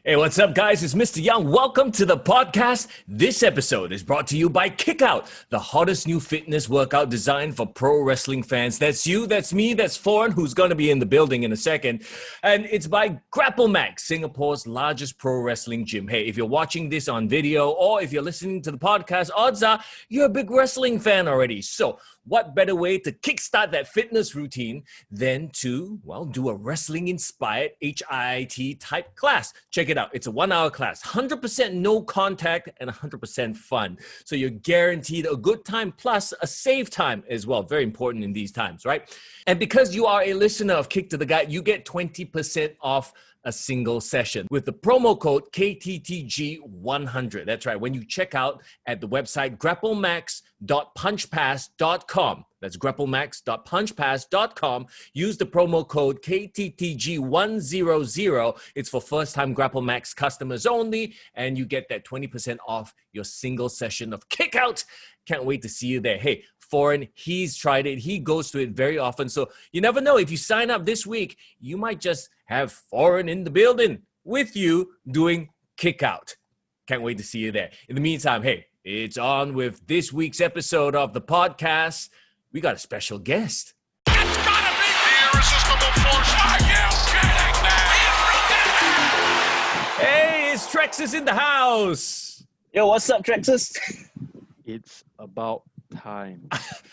Hey, what's up, guys? It's Mr. Young. Welcome to the podcast. This episode is brought to you by Kickout, the hottest new fitness workout designed for pro wrestling fans. That's you, that's me, that's Foreign, who's going to be in the building in a second. And it's by Grapple Max, Singapore's largest pro wrestling gym. Hey, if you're watching this on video or if you're listening to the podcast, odds are you're a big wrestling fan already. So, what better way to kickstart that fitness routine than to, well, do a wrestling-inspired HIIT type class? Check it out. It's a 1-hour class, 100% no contact and 100% fun. So you're guaranteed a good time plus a save time as well. Very important in these times, right? And because you are a listener of Kick to the Gut, you get 20% off a single session with the promo code KTTG100. That's right. When you check out at the website grapplemax.punchpass.com, that's grapplemax.punchpass.com, use the promo code KTTG100. It's for first-time Grapple Max customers only, and you get that 20% off your single session of Kick Out. Can't wait to see you there. Hey, Foreign, he's tried it. He goes to it very often. So you never know. If you sign up this week, you might just have Foreign in the building with you doing Kick Out. Can't wait to see you there. In the meantime, hey, it's on with this week's episode of the podcast. We got a special guest. It's gotta be the irresistible force. Are you kidding me? Hey, it's Trexxus in the house. Yo, what's up, Trexxus? It's about time.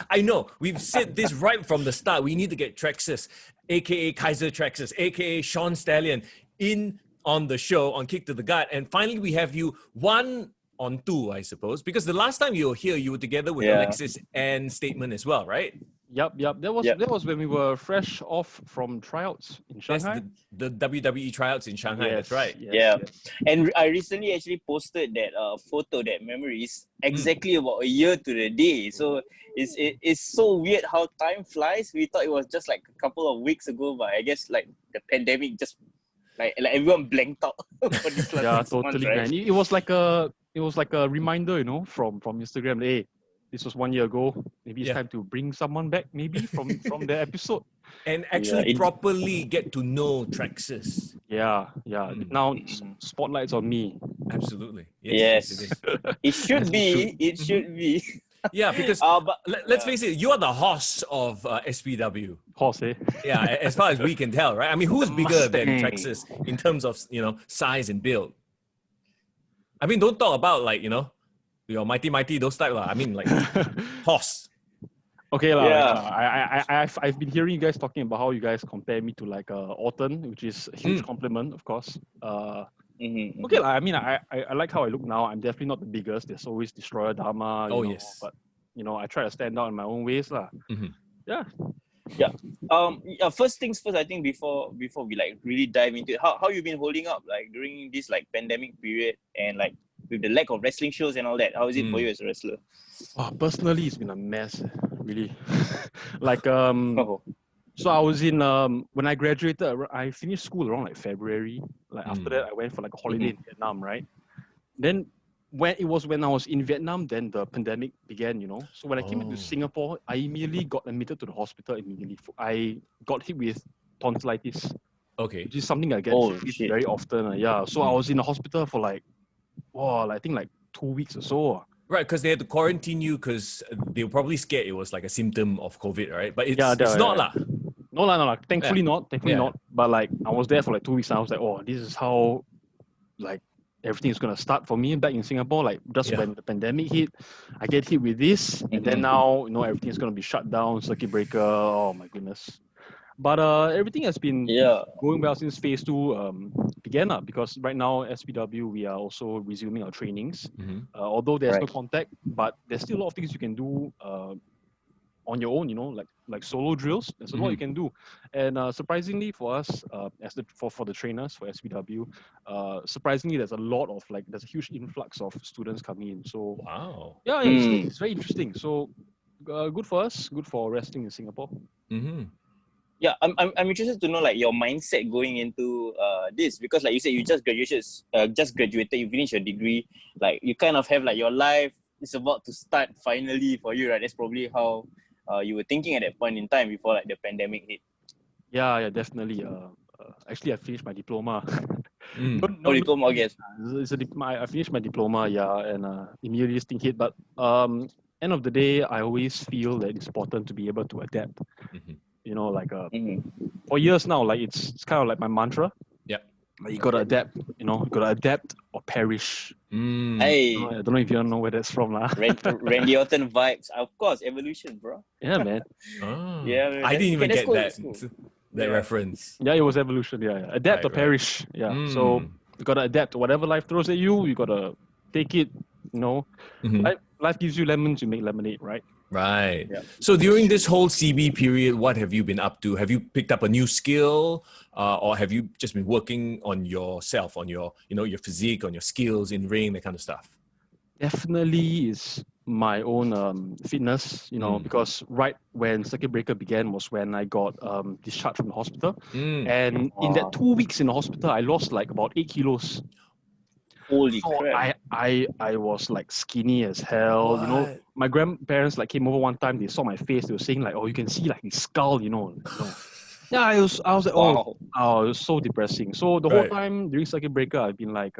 I know. We've said this right from the start. We need to get Trexxus, a.k.a. Kaiser Trexxus, a.k.a. Shawn Stallion, in on the show on Kick to the Gut. And finally, we have you 1 on 2, I suppose. Because the last time you were here, you were together with Alexis and Statement as well, right? Yep. That was when we were fresh off from tryouts in Shanghai. That's the WWE tryouts in Shanghai. That's right. Yes. And I recently actually posted that photo, that memories, exactly about a year to the day. So it's so weird how time flies. We thought it was just like a couple of weeks ago, but I guess like the pandemic just like everyone blanked out for this last 6 months, totally, right? man. It was like a reminder, from Instagram. Hey, this was 1 year ago. Maybe it's time to bring someone back, maybe from the episode. And actually properly get to know Trexxus. Yeah. Now spotlight's on me. Absolutely. Yes. It should be. It should be. Yeah, because let's face it, you are the horse of SPW. Horse, eh? Yeah, as far as we can tell, right? I mean, who's bigger than Mustang. Trexxus in terms of, size and build? I mean, don't talk about your mighty, those type. I mean, like, horse. Okay, Yeah. I've been hearing you guys talking about how you guys compare me to like Orton, which is a huge compliment, of course. Okay, I mean, I like how I look now. I'm definitely not the biggest. There's always Destroyer Dharma. Yes. But I try to stand out in my own ways, lah. Yeah. First things first, I think before we like really dive into it, how you been holding up like during this like pandemic period and like with the lack of wrestling shows and all that? How is it for you as a wrestler? Personally, it's been a mess, really. So I was in when I graduated, I finished school around like February. Like after that, I went for like a holiday in Vietnam, right? Then when I was in Vietnam, then the pandemic began, So when I came into Singapore, I immediately got admitted to the hospital immediately. I got hit with tonsillitis. Okay. Which is something I get hit very often. So I was in the hospital for I think like 2 weeks or so. Right, because they had to quarantine you because they were probably scared it was like a symptom of COVID, right? But it's not lah. No. Thankfully not. But like I was there for like 2 weeks and I was like, this is how like everything is gonna start for me back in Singapore. Like just when the pandemic hit, I get hit with this, and then now everything is gonna be shut down, circuit breaker. Oh my goodness. But everything has been going well since phase 2 began, because right now SPW we are also resuming our trainings. Although there's no contact, but there's still a lot of things you can do on your own, like solo drills. There's a lot you can do, and surprisingly for us, for the trainers for SPW, surprisingly there's a huge influx of students coming in. So it's very interesting. So good for us, good for wrestling in Singapore. Yeah, I'm interested to know like your mindset going into this, because like you said, you just graduated, you finished your degree, like you kind of have like your life is about to start finally for you, right? That's probably how you were thinking at that point in time before like the pandemic hit. Yeah, definitely. Actually, I finished my diploma. Oh, diploma, I guess. It's a diploma. I finished my diploma, yeah, and immediately this thing hit. But end of the day, I always feel that it's important to be able to adapt. You know, like for years now, like it's kind of like my mantra. Yeah. Like, you gotta adapt. You know, you gotta adapt or perish. Hey, I don't know if you know where that's from, lah. Randy Orton vibes. Of course, evolution, bro. Yeah, man. Yeah, man, I didn't even that's get cool, that that's cool. that reference. Yeah, it was evolution. Yeah. Adapt or Right. perish. Yeah. So you gotta adapt to whatever life throws at you. You gotta take it. You know, life gives you lemons, you make lemonade, right? Right. Yeah. So during this whole CB period, what have you been up to? Have you picked up a new skill, or have you just been working on yourself, on your, your physique, on your skills in ring, that kind of stuff? Definitely is my own fitness, because right when circuit breaker began was when I got discharged from the hospital, and in that 2 weeks in the hospital, I lost like about 8 kilos. Holy So crap. I was like skinny as hell. What? My grandparents like came over one time. They saw my face. They were saying like, "Oh, you can see like his skull." Yeah, I was like, Wow. it was so depressing. So the whole time during circuit breaker, I've been like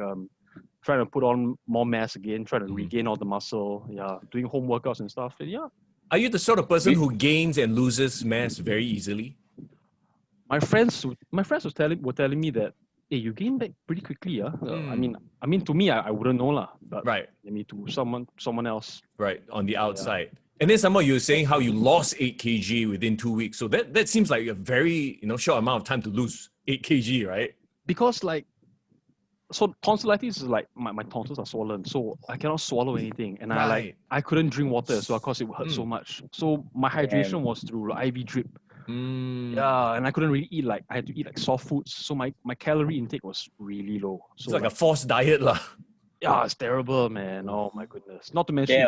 trying to put on more mass again, trying to regain all the muscle. Yeah, doing home workouts and stuff. And yeah. Are you the sort of person who gains and loses mass very easily? My friends were telling me that, hey, you gain back pretty quickly, I mean, to me, I wouldn't know lah, but Right. maybe to someone else. Right, on the outside. And then somehow you're saying how you lost 8 kg within 2 weeks. So that seems like a very short amount of time to lose 8 kg, right? Because so tonsillitis is like my tonsils are swollen, so I cannot swallow anything, and I couldn't drink water as well because it hurt so much. So my hydration was through IV drip. Yeah, and I couldn't really eat I had to eat like soft foods, so my calorie intake was really low. So It's like a forced diet lah. yeah, it's terrible, man. Oh my goodness. Not to mention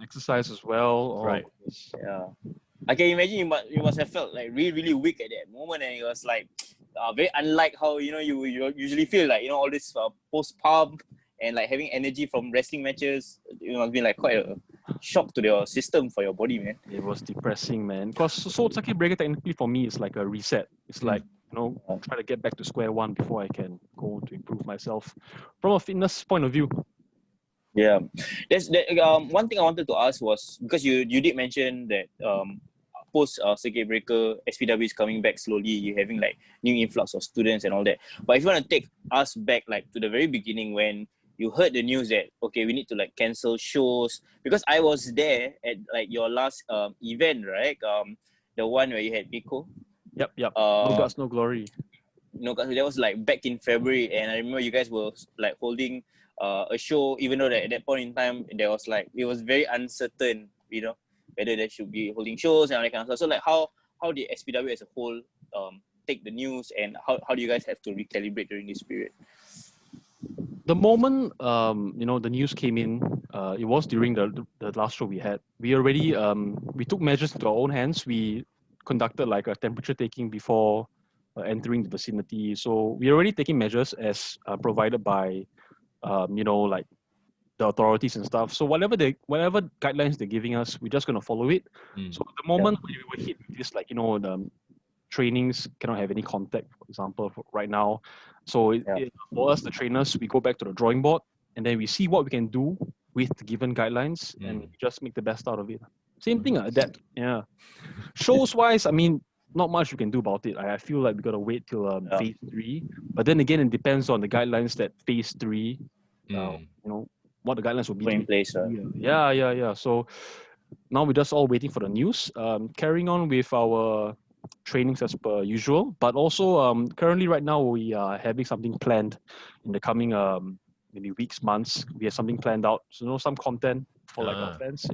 exercise as well. Oh, Right. goodness. Yeah. I can imagine you must have felt like really, really weak at that moment, and it was like very unlike how you usually feel like all this post pump and like having energy from wrestling matches. It must be like quite a shock to your system for your body, man. It was depressing, man. Because so circuit breaker technically for me is like a reset. It's like try to get back to square one before I can go to improve myself from a fitness point of view. Yeah, that's one thing I wanted to ask was because you did mention that post circuit breaker SPW is coming back slowly. You're having like new influx of students and all that. But if you want to take us back like to the very beginning when you heard the news that okay, we need to like cancel shows, because I was there at like your last event, right? The one where you had Miko. Yep. No guts, no glory. No guts. That was like back in February, and I remember you guys were like holding a show, even though that at that point in time there was like it was very uncertain, whether they should be holding shows and all that kind of stuff. So like how did SPW as a whole take the news, and how do you guys have to recalibrate during this period? The moment the news came in, it was during the last show we had. We already we took measures into our own hands. We conducted like a temperature taking before entering the vicinity. So we're already taking measures as provided by like the authorities and stuff. So whatever guidelines they're giving us, we're just gonna follow it. So the moment we were hit with this, the trainings cannot have any contact, for example, right now. So for us, the trainers, we go back to the drawing board and then we see what we can do with the given guidelines and just make the best out of it. Same thing, adapt. Yeah. Shows wise, I mean, not much you can do about it. I feel like we gotta wait till phase 3. But then again, it depends on the guidelines that phase 3, what the guidelines will be in place. Yeah. So now we're just all waiting for the news. Carrying on with our trainings as per usual, but also currently right now we are having something planned in the coming maybe weeks, months. We have something planned out, so some content for like our fans.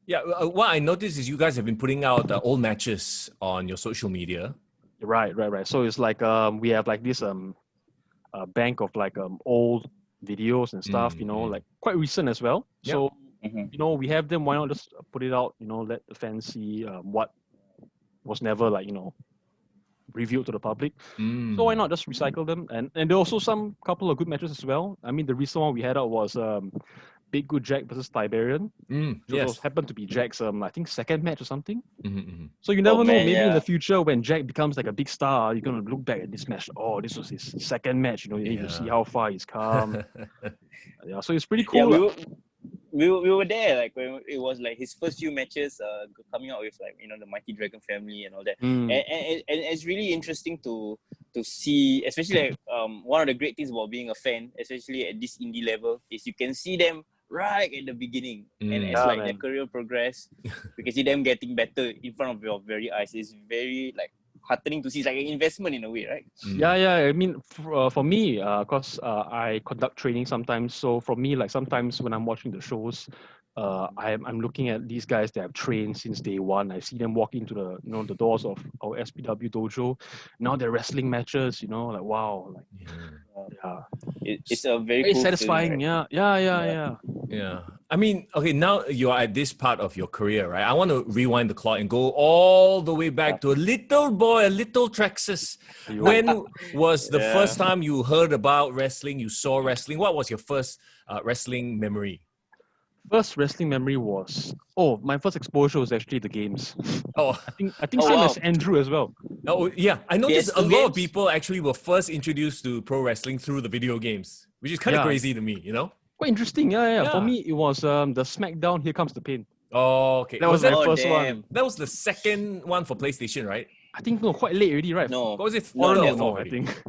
Yeah, what I noticed is you guys have been putting out old matches on your social media. Right. So it's like we have like this bank of like old videos and stuff, like quite recent as well. Yep. So we have them. Why not just put it out? Let the fans see what was never revealed to the public. So why not just recycle them? And there are also some couple of good matches as well. I mean, the recent one we had out was Big Good Jack versus Tiberian. Which Yes. happened to be Jack's, I think, second match or something. Mm-hmm. So you never know, man, maybe in yeah. the future when Jack becomes like a big star, you're going to look back at this match. Oh, this was his second match. You need to see how far he's come. Yeah, so it's pretty Yeah, cool. we were there like when it was like his first few matches coming out with like the Mighty Dragon family and all that. And it's really interesting to see, especially like one of the great things about being a fan, especially at this indie level, is you can see them right at the beginning, and as like their career progress, you can see them getting better in front of your very eyes. It's very like heartening to see. It's like an investment in a way, right? Yeah. I mean, for me, because I conduct training sometimes. So for me, like sometimes when I'm watching the shows, I'm looking at these guys that have trained since day one. I see them walk into the the doors of our SPW dojo. Now they're wrestling matches. Like wow, like It's a very very cool satisfying. feeling, right? Yeah. I mean, okay, now you are at this part of your career, right? I want to rewind the clock and go all the way back to a little boy, a little Trexxus. When was the first time you heard about wrestling, you saw wrestling? What was your first wrestling memory? First wrestling memory was my first exposure was actually the games. Oh, I think same as Andrew as well. Oh, yeah. I noticed PS2 a lot of games? people actually were first introduced to pro wrestling through the video games, which is kind of crazy to me, Quite interesting. Yeah. For me, it was the SmackDown Here Comes the Pain. Oh, okay. That was my first one. That was the second one for PlayStation, right? I think quite late already, right? No. What was it? No, I think.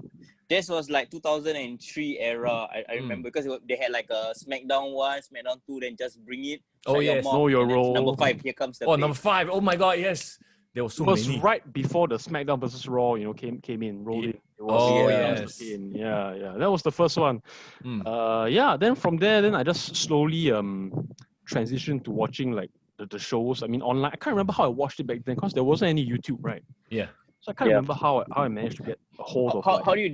This was like 2003 era. I remember because they had like a SmackDown 1, SmackDown 2, then just bring it. Oh, yes. Know your role. Number 5, Here Comes the Pain. Number 5. Oh my God, yes. There was so many. It was right before the SmackDown versus Raw, came in, rolled in. It was, yes. Yeah. That was the first one. Then from there, I just slowly transitioned to watching like the shows. I mean, online. I can't remember how I watched it back then because there wasn't any YouTube, right? Yeah. So I can't remember how I managed to get a hold of How do you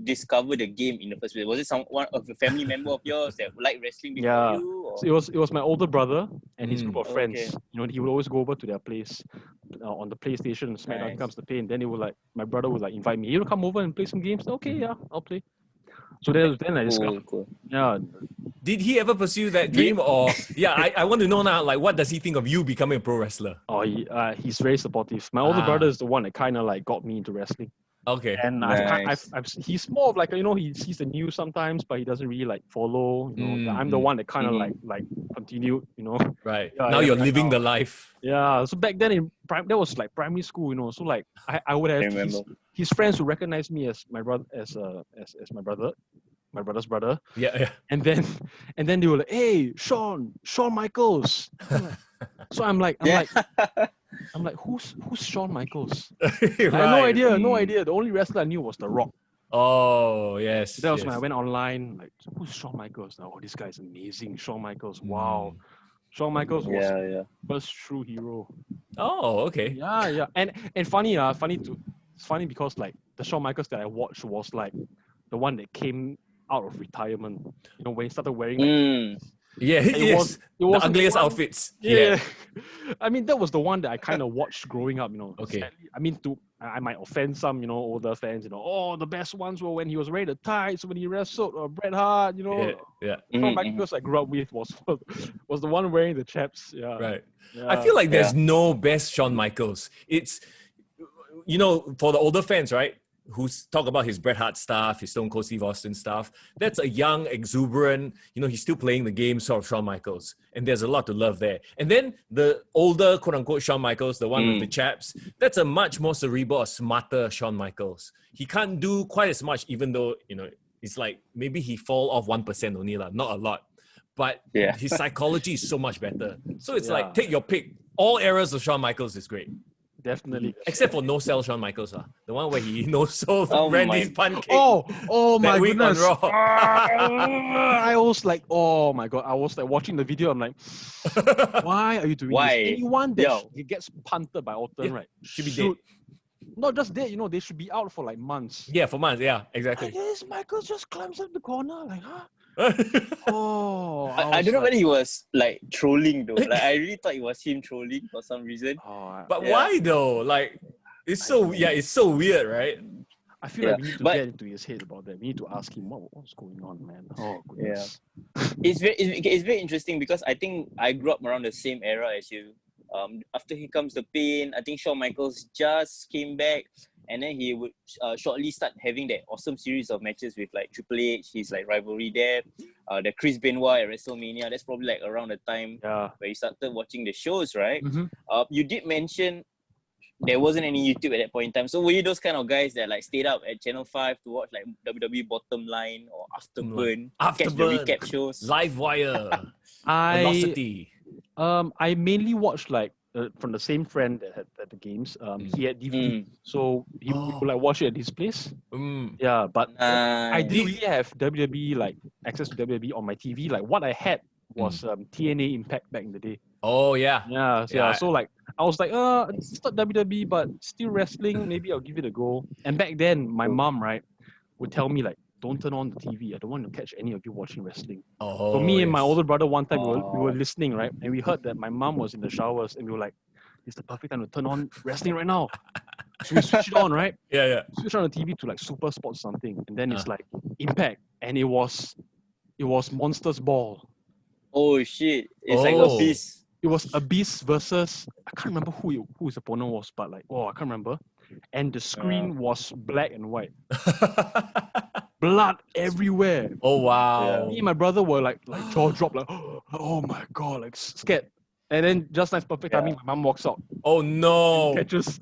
discover the game in the first place? Was it one of a family member of yours that liked wrestling before you? Or? So it was my older brother and his group of friends. Okay. He would always go over to their place on the PlayStation. SmackDown Comes the Pain. Then my brother would like invite me. You come over and play some games. Okay, yeah, I'll play. So then I discovered. Cool. Yeah. Did he ever pursue that dream, or I want to know now, like, what does he think of you becoming a pro wrestler? Oh, he's very supportive. My older brother is the one that kind of like got me into wrestling. Okay. And he's more of like he sees the news sometimes, but he doesn't really like follow. I'm the one that kind of like continued. Right. Yeah, now you're living the life. Yeah. So back then that was like primary school. So like I would have his friends would recognize me as my brother as my brother. My brother's brother. Yeah. And then they were like, "Hey, Shawn Michaels." I'm like, who's Shawn Michaels? Right. I had no idea. The only wrestler I knew was The Rock. Oh, yes. That was when I went online, like, who's Shawn Michaels? Oh, this guy's amazing. Shawn Michaels. Wow. Shawn Michaels was first true hero. Oh, okay. Yeah. And funny because like the Shawn Michaels that I watched was like the one that came out of retirement. When he started wearing like it was the ugliest outfits. Yeah. I mean, that was the one that I kind of watched growing up, Okay. Sadly, I mean, I might offend some, older fans, the best ones were when he was wearing the tights, when he wrestled, or Bret Hart, Shawn Michaels I grew up with was the one wearing the chaps. Yeah. Right. Yeah. I feel like there's no best Shawn Michaels. It's, for the older fans, right? Who talk about his Bret Hart stuff, his Stone Cold Steve Austin stuff. That's a young, exuberant, he's still playing the game sort of Shawn Michaels. And there's a lot to love there. And then the older, quote-unquote, Shawn Michaels, the one with the chaps, that's a much more cerebral, smarter Shawn Michaels. He can't do quite as much, even though, it's like maybe he fall off 1% only, not a lot. But his psychology is so much better. So it's like, take your pick. All eras of Shawn Michaels is great. Definitely. Except for no-sell Shawn Michaels. The one where he no-sold Randy's pancake. Oh my goodness. On Raw. I was like, oh my God. I was like watching the video. I'm like, why are you doing this? Anyone that gets punted by Orton, right? Should be dead. Not just dead, they should be out for like months. Yeah, for months. Yeah, exactly. And this Michaels just climbs up the corner. Like, huh? I don't know whether he was like trolling though. Like I really thought it was him trolling for some reason. But why though? Like it's so weird, right? I feel like we need to get into his head about that. We need to ask him what's going on, man. Oh goodness. It's very interesting because I think I grew up around the same era as you. After Here Comes the Pain, I think Shawn Michaels just came back, and then he would shortly start having that awesome series of matches with like Triple H, his like rivalry there. The Chris Benoit at WrestleMania. That's probably like around the time where you started watching the shows, right? You did mention there wasn't any YouTube at that point in time. So were you those kind of guys that like stayed up at Channel 5 to watch like WWE Bottom Line or Afterburn, catch the recap shows? Livewire, Velocity. I mainly watched like from the same friend that had the games. He had DVD, so he would like watch it at his place. Yeah, but I didn't really have WWE like access to WWE on my TV. Like what I had was TNA Impact back in the day. Oh yeah. Yeah. So like I was like, it's not WWE, but still wrestling. Maybe I'll give it a go. And back then, my mom would tell me like, don't turn on the TV. I don't want to catch any of you watching wrestling. So me and my older brother one time we were listening, right? And we heard that my mom was in the showers and we were like, it's the perfect time to turn on wrestling right now. So we switched it on, right? Yeah. Switch on the TV to like Super Sports something. And then it's like Impact. And it was Monsters Ball. Oh shit. It's like a beast. It was Abyss versus, I can't remember who his opponent was, but like, I can't remember. And the screen was black and white. Blood everywhere. Oh wow. Me and my brother were like jaw dropped, like, oh my god, like scared. And then just nice perfect timing, my mom walks out. Oh no. Catches.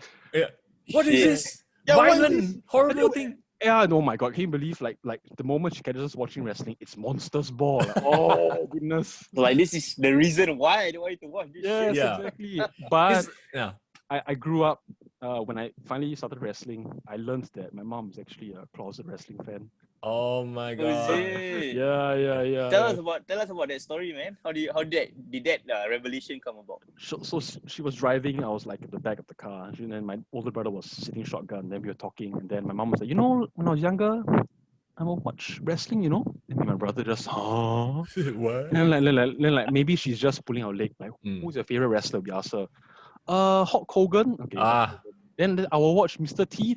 What is this? Violent, horrible thing. Yeah, oh my god, can you believe like the moment she catches us watching wrestling, it's Monsters Ball. Like, oh goodness. Like this is the reason why I don't want you to watch this shit. Yes, exactly. But I grew up when I finally started wrestling, I learned that my mom is actually a closet wrestling fan. Oh my god. Yeah. Tell us about that story, man. How did that revelation come about? So she was driving. I was like at the back of the car, and then my older brother was sitting shotgun. Then we were talking, and then my mom was like, when I was younger, I would watch wrestling, And my brother just, What? And then like maybe she's just pulling our leg. Like, who's your favorite wrestler? We asked her. Hulk Hogan. Okay. Then I will watch Mr. T.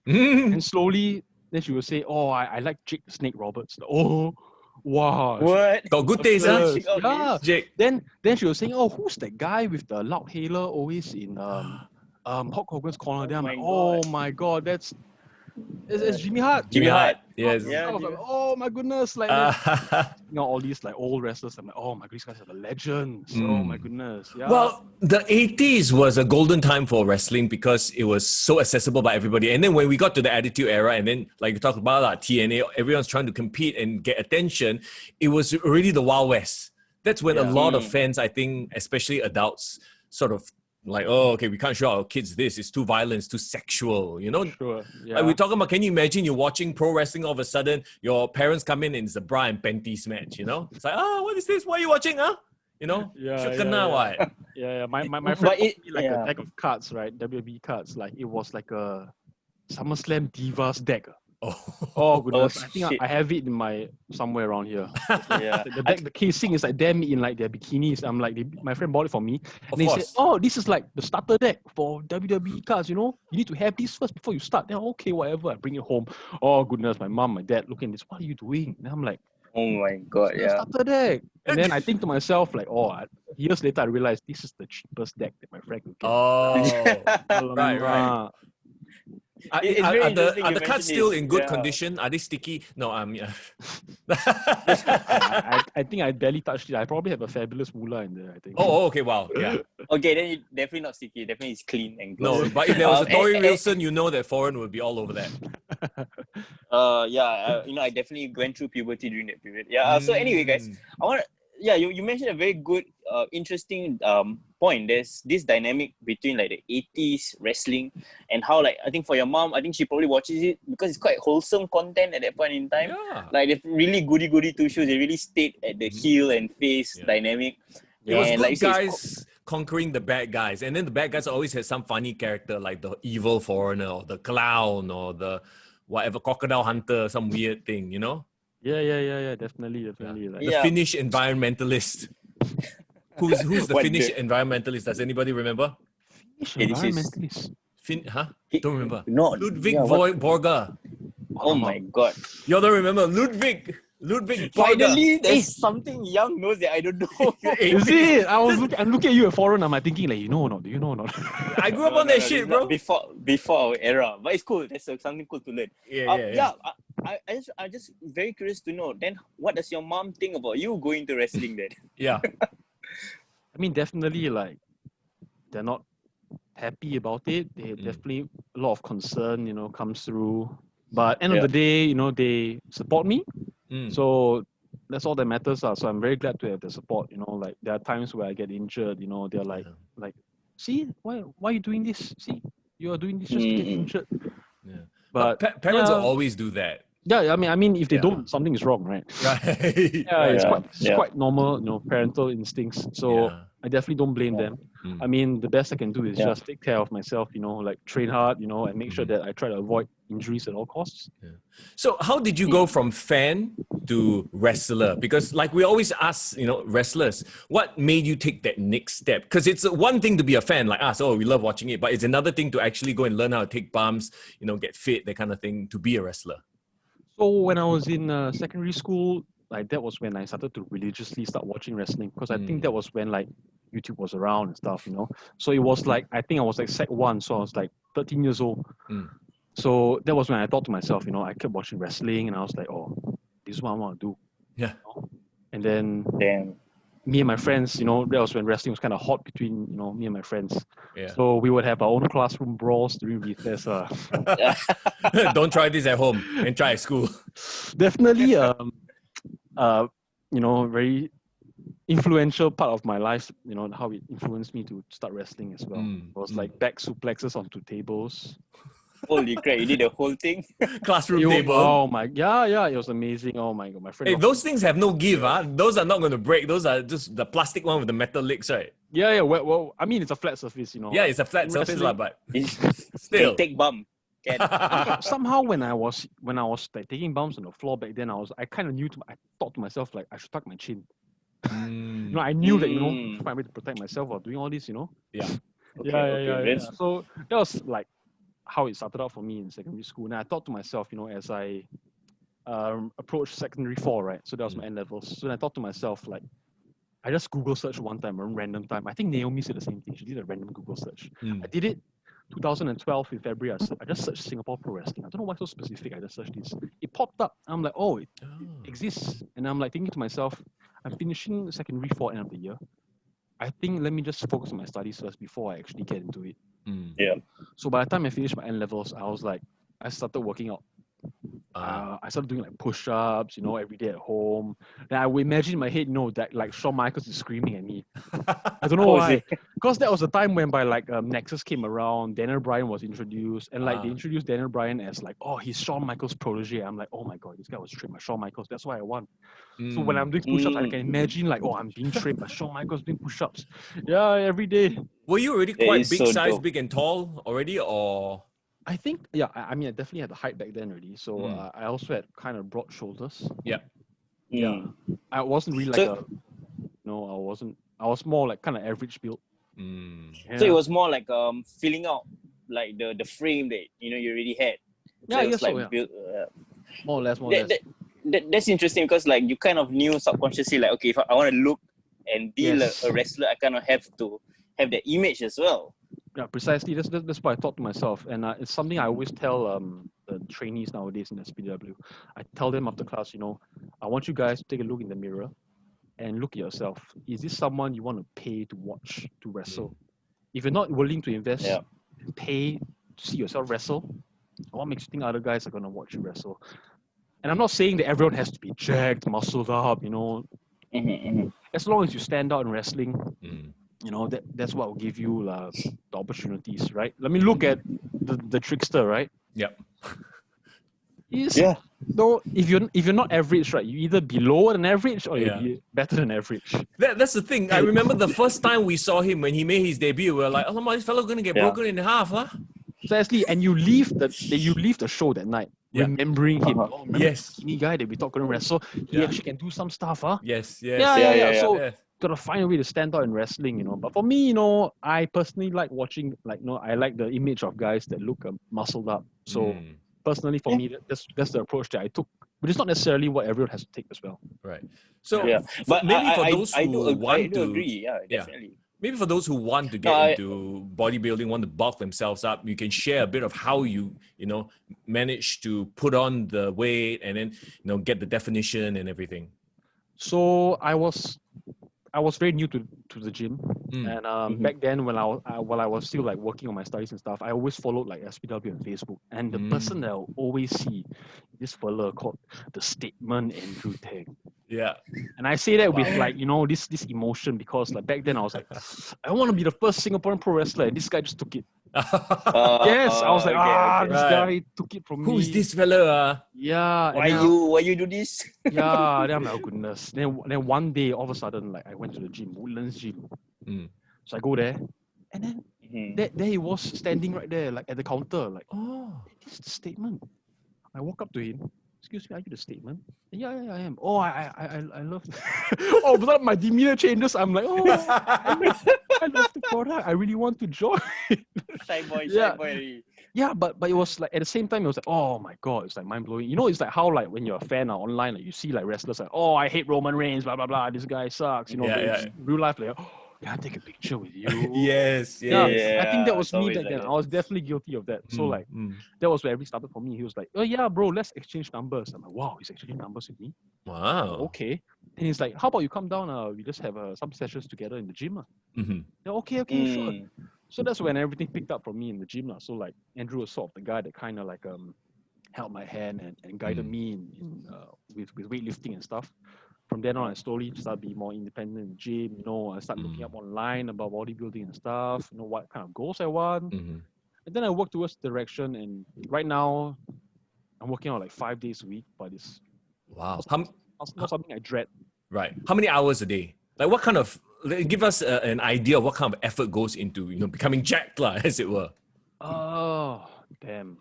And slowly. Then she will say, I like Jake the Snake Roberts. Oh, wow. What? Got good taste, huh? Yeah. Jake. Then she was saying, who's that guy with the loud hailer always in Hulk Hogan's corner? Then I'm like, oh my god, that's Jimmy Hart. Jimmy Hart. Yes. I was like, oh my goodness, like all these like old wrestlers. I'm like, oh my god, these guys are the legends. Oh my goodness. Yeah. Well, the 80s was a golden time for wrestling because it was so accessible by everybody. And then when we got to the Attitude Era, and then like you talked about TNA, everyone's trying to compete and get attention. It was really the Wild West. That's when a lot of fans, I think, especially adults, sort of like, we can't show our kids this. It's too violent, it's too sexual, Sure. Yeah. Like we're talking about, can you imagine you're watching pro wrestling, all of a sudden your parents come in and it's a bra and panties match, It's like, what is this? What are you watching, huh? Should kena what? Yeah. My friend bought me like a deck of cards, right? WWE cards. Like it was like a SummerSlam Divas deck. Oh goodness! I think I have it in somewhere around here. The casing is like them in like their bikinis. I'm like, my friend bought it for me, and they said, this is like the starter deck for WWE cards. You need to have this first before you start. Then okay, whatever. I bring it home. Oh goodness! My mom, my dad looking at this. What are you doing? And I'm like, oh my god, starter deck. And then I think to myself like, years later I realized this is the cheapest deck that my friend could get. Right. Are the cards still in good condition? Are they sticky? No, I think I barely touched it. I probably have a fabulous moolah in there, I think. Oh, okay, wow. Yeah. Okay, then it's definitely not sticky. Definitely it's clean and good. No, but if there was a Tori Wilson, that foreign would be all over that. I definitely went through puberty during that period. Yeah. So anyway, guys, you mentioned a very good, interesting point. There's this dynamic between like the 80s wrestling and how like I think for your mom, I think she probably watches it because it's quite wholesome content at that point in time. Yeah. Like they've really goody two shows. They really stayed at the heel and face dynamic. It was good guys conquering the bad guys, and then the bad guys always had some funny character like the evil foreigner or the clown or the whatever crocodile hunter, some weird thing, Yeah, definitely. Like the Finnish environmentalist. Who's the Finnish environmentalist? Does anybody remember? Finnish environmentalist. Don't remember. No. Ludwig Borga. Oh my god. You don't remember Ludwig Ludwig Finally, there's something young knows that I don't know. Is it? I'm looking at you at foreign. I'm like thinking like, you know or not? Do you know or not? I grew up on that shit, bro. Before our era, but it's cool. That's something cool to learn. Yeah. I just very curious to know. Then, what does your mom think about you going to wrestling then? Yeah. I mean, definitely like they're not happy about it. They definitely a lot of concern, comes through. But end of the day, they support me. So that's all that matters. So I'm very glad to have the support. Like there are times where I get injured. They're like, see, why are you doing this? See, you are doing this just to get injured. Yeah. But parents will always do that. Yeah, I mean, if they don't, something is wrong, right? Right. It's quite normal, parental instincts. So I definitely don't blame them. I mean, the best I can do is just take care of myself, like train hard, and make sure that I try to avoid injuries at all costs. Yeah. So how did you go from fan to wrestler? Because like we always ask, wrestlers, what made you take that next step? Because it's one thing to be a fan like us, we love watching it, but it's another thing to actually go and learn how to take bumps, get fit, that kind of thing, to be a wrestler. So when I was in secondary school, like that was when I started to religiously start watching wrestling, because I think that was when like YouTube was around and stuff, So it was like, I think I was like Sec 1, so I was like 13 years old. So that was when I thought to myself, I kept watching wrestling and I was like, oh, this is what I want to do. Yeah. And then me and my friends, that was when wrestling was kind of hot between, me and my friends. Yeah. So we would have our own classroom brawls during recess. Don't try this at home and try at school. Definitely, very influential part of my life, how it influenced me to start wrestling as well. It was like back suplexes onto tables. Holy crap, you did the whole thing? Classroom table. Oh my, yeah, it was amazing. Oh my God, my friend. Hey, those things have no give, huh? Those are not going to break. Those are just the plastic one with the metal legs, right? Yeah, well, I mean, it's a flat surface, Yeah, it's a flat surface, but still. Take bump. Somehow when I was like taking bumps on the floor back then, I kind of I thought to myself like I should tuck my chin. I knew that find a way to protect myself while doing all this, Yeah. Yeah. So that was like how it started out for me in secondary school. And I thought to myself, as I approached secondary 4, right? So that was my N levels. So then I thought to myself, like, I just Google searched one time, a random time. I think Naomi said the same thing. She did a random Google search. I did it 2012 in February. I just searched Singapore Pro Wrestling. I don't know why so specific. I just searched this. It popped up. I'm like, oh, it exists. And I'm like thinking to myself, I'm finishing secondary 4 end of the year. I think let me just focus on my studies first before I actually get into it. Yeah. So by the time I finished my N levels, I started working out. I started doing like push-ups, every day at home. And I would imagine in my head, that like Shawn Michaels is screaming at me. I don't know why. Because that was the time when Nexus came around, Daniel Bryan was introduced, and they introduced Daniel Bryan as like, oh, he's Shawn Michaels' protege. I'm like, oh my God, this guy was trained by Shawn Michaels. That's why I won. So when I'm doing push-ups, I can imagine like, oh, I'm being trained by Shawn Michaels doing push-ups. Yeah, every day. Were you already quite big size, big and tall already, or? I think, I mean, I definitely had the height back then already. So I also had kind of broad shoulders. Yeah. Yeah. I wasn't really like I wasn't. I was more like kind of average build. Yeah. So it was more like filling out like the frame that you already had. Yeah, I guess so, yeah. Built, more or less. That's interesting because like you kind of knew subconsciously like, okay, if I want to look and be a wrestler, I kind of have to have that image as well. Yeah, precisely. That's what I thought to myself, and it's something I always tell the trainees nowadays in SPW. I tell them after class, I want you guys to take a look in the mirror and look at yourself. Is this someone you want to pay to watch to wrestle? If you're not willing to invest and pay to see yourself wrestle, what makes you think other guys are gonna watch you wrestle? And I'm not saying that everyone has to be jacked, muscled up, As long as you stand out in wrestling. That's what will give you the opportunities, right? Let me look at the trickster, right? Yep. No, if you're not average, right, you either be lower than average or you're better than average. That's the thing. I remember the first time we saw him when he made his debut, we were like, oh, this fellow gonna get broken in half, huh? Precisely, and you leave the show that night remembering him. Oh, remember the skinny guy that we thought couldn't wrestle? He actually can do some stuff, huh? Yes. Yeah. So gotta find a way to stand out in wrestling, But for me, I personally like watching, I like the image of guys that look muscled up. So personally, for me, that's the approach that I took which is not necessarily what everyone has to take as well. Right. So Yeah, but maybe for those I who want to agree. Yeah, definitely. Maybe for those who want to get into bodybuilding, want to bulk themselves up, you can share a bit of how you manage to put on the weight and then get the definition and everything. So I was very new to the gym, and back then when while I was still like working on my studies and stuff, I always followed like SPW on Facebook, and the person that I'll always see, this fella called the Statement Andrew Tang. Yeah. And I say that with like this emotion, because like back then I was like, I want to be the first Singaporean pro wrestler, and this guy just took it. Yes, I was like, this guy took it from me. Who is this fella? Yeah. Why you do this? Yeah, then I'm like, oh goodness. Then one day, all of a sudden, like I went to the gym, Woodlands gym. So I go there, and then there he was standing right there, like at the counter, like, this is the Statement. I walk up to him. Excuse me, are you the Statement? Yeah, I am. Oh, I love. Oh, but my demeanor changes. I'm like, I love the product. I really want to join. Shy boy. Yeah, but it was like at the same time it was like, oh my god, it's like mind blowing. It's like how like when you're a fan online, like you see like wrestlers like, oh, I hate Roman Reigns, blah blah blah. This guy sucks. Real life like, oh, can I take a picture with you? Yes. I think that was me back then. I was definitely guilty of that. So like that was where everything started for me. He was like, oh yeah, bro, let's exchange numbers. I'm like, wow, he's exchanging numbers with me. Wow. Okay. And he's like, how about you come down? We just have some sessions together in the gym. Yeah, okay, sure. So that's when everything picked up for me in the gym. So like Andrew was sort of the guy that kind of like held my hand and guided me with weightlifting and stuff. From then on, I slowly started being more independent in the gym. I started looking up online about bodybuilding and stuff. What kind of goals I want. And then I worked towards the direction. And right now, I'm working out like 5 days a week. But it's not something I dread. Right. How many hours a day? Like what kind of? Give us an idea of what kind of effort goes into becoming jacked, as it were. Oh, damn.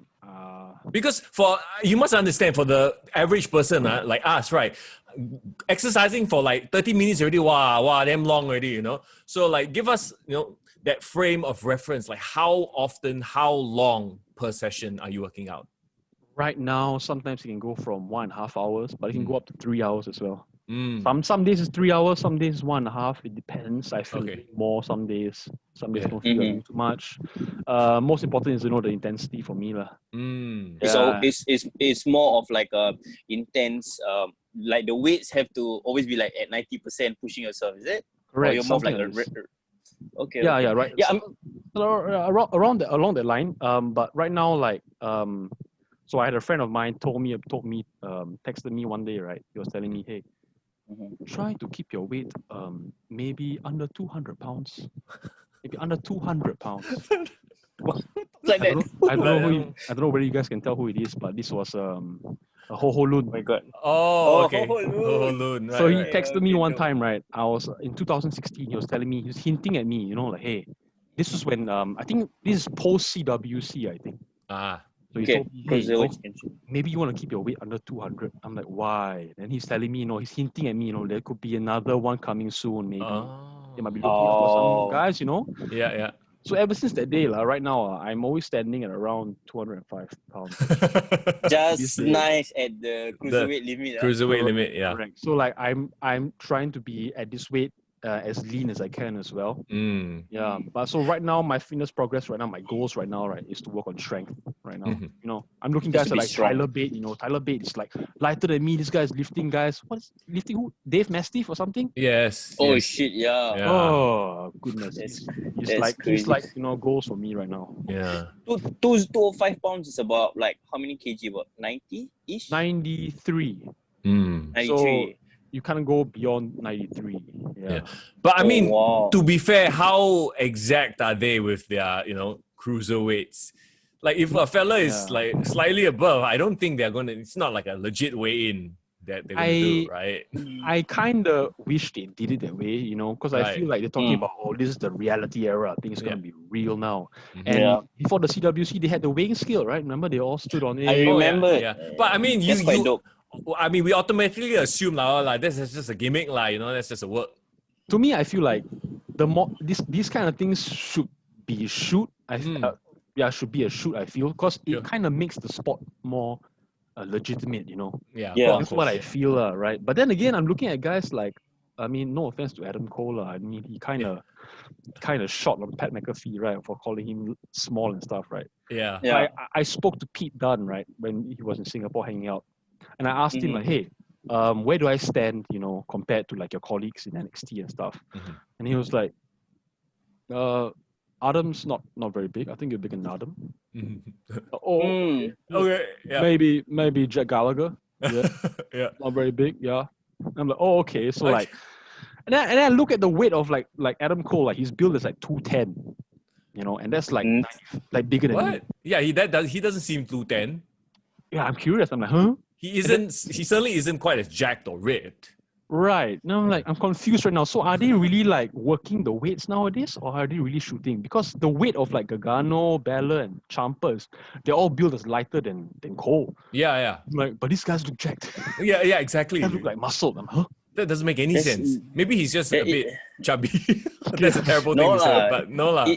Because you must understand, for the average person like us, right? Exercising for like 30 minutes already, wow, damn long already, So like give us, that frame of reference, like how often, how long per session are you working out? Right now, sometimes it can go from 1.5 hours, but it can go up to 3 hours as well. Some days it's 3 hours, some days it's 1.5. It depends. I feel more some days. Some days don't feel too much. Most important is the intensity for me lah. So it's more of like a intense. Like the weights have to always be like at 90% pushing yourself. Is it? Correct. Or you're more like okay. Yeah, right. Yeah, so along that line. But right now, like so I had a friend of mine texted me one day. Right, he was telling me, hey. Try to keep your weight maybe under 200 pounds. Maybe under 200 pounds. like I don't know whether you guys can tell who it is, but this was a Ho Loon. Oh my god. Oh, okay. Ho Loon. So he texted me one time, right? I was in 2016. He was telling me, he was hinting at me, like, hey, this was when I think this is post CWC, I think. So he told me, hey, maybe you want to keep your weight under 200. I'm like, why? And he's telling me, he's hinting at me, there could be another one coming soon, maybe. They might be looking for some guys, Yeah. So ever since that day, right now, I'm always standing at around 205 pounds. Just nice at the cruiserweight limit. Cruiserweight limit, yeah. Correct. So like I'm trying to be at this weight as lean as I can as well. Yeah. But so right now, my fitness progress right now, my goals right now, right, is to work on strength right now. I'm looking guys at like strong. Tyler Bate. Tyler Bate is like lighter than me. This guy is lifting guys. What is lifting? Who? Dave Mastiff or something? Yes. Oh shit! Yeah. Oh goodness. He's like goals for me right now. Yeah. 205 pounds is about like how many kg? About 90-ish? 93. 93. So, you can't go beyond 93. Yeah. But I mean, to be fair, how exact are they with their, cruiserweights? Like if a fella is like slightly above, I don't think they're it's not like a legit weigh-in that they're going to do, right? I kind of wish they did it that way, because I feel like they're talking about, this is the reality era. I think it's going to be real now. And before the CWC, they had the weighing scale, right? Remember, they all stood on it. I remember. Yeah. But I mean, we automatically assume like this is just a gimmick, that's just a work. To me, I feel like the more these kind of things should be a shoot. Should be a shoot. I feel because it kind of makes the sport more legitimate, you know. Yeah. Yeah. That's what I feel, right? But then again, I'm looking at guys like, I mean, no offense to Adam Cole, I mean, he kind of shot on Pat McAfee, right, for calling him small and stuff, right? Yeah. Yeah. I spoke to Pete Dunne, right, when he was in Singapore hanging out, and I asked him like, hey, where do I stand, you know, compared to like your colleagues in NXT and stuff? And he was like, Adam's not very big. I think you're bigger than Adam. Okay. Yeah. Maybe Jack Gallagher. Yeah. Yeah. Not very big. Yeah. I'm like, oh, okay. So Okay. like, and then I look at the weight of like Adam Cole. Like his build is like 210. You know, and that's like 90, like bigger than me. What? Yeah, he doesn't seem 210. Yeah, I'm curious. I'm like, huh? He certainly isn't quite as jacked or ripped. Right. Now I'm like, I'm confused right now. So are they really like working the weights nowadays, or are they really shooting? Because the weight of like Gargano, Balor, and Ciampa, they're all built as lighter than Cole. Yeah. I'm like, but these guys look jacked. Yeah, exactly. They look like muscle. I'm huh? That doesn't make any sense. Maybe he's just a bit chubby. That's a terrible thing to say, but no lah.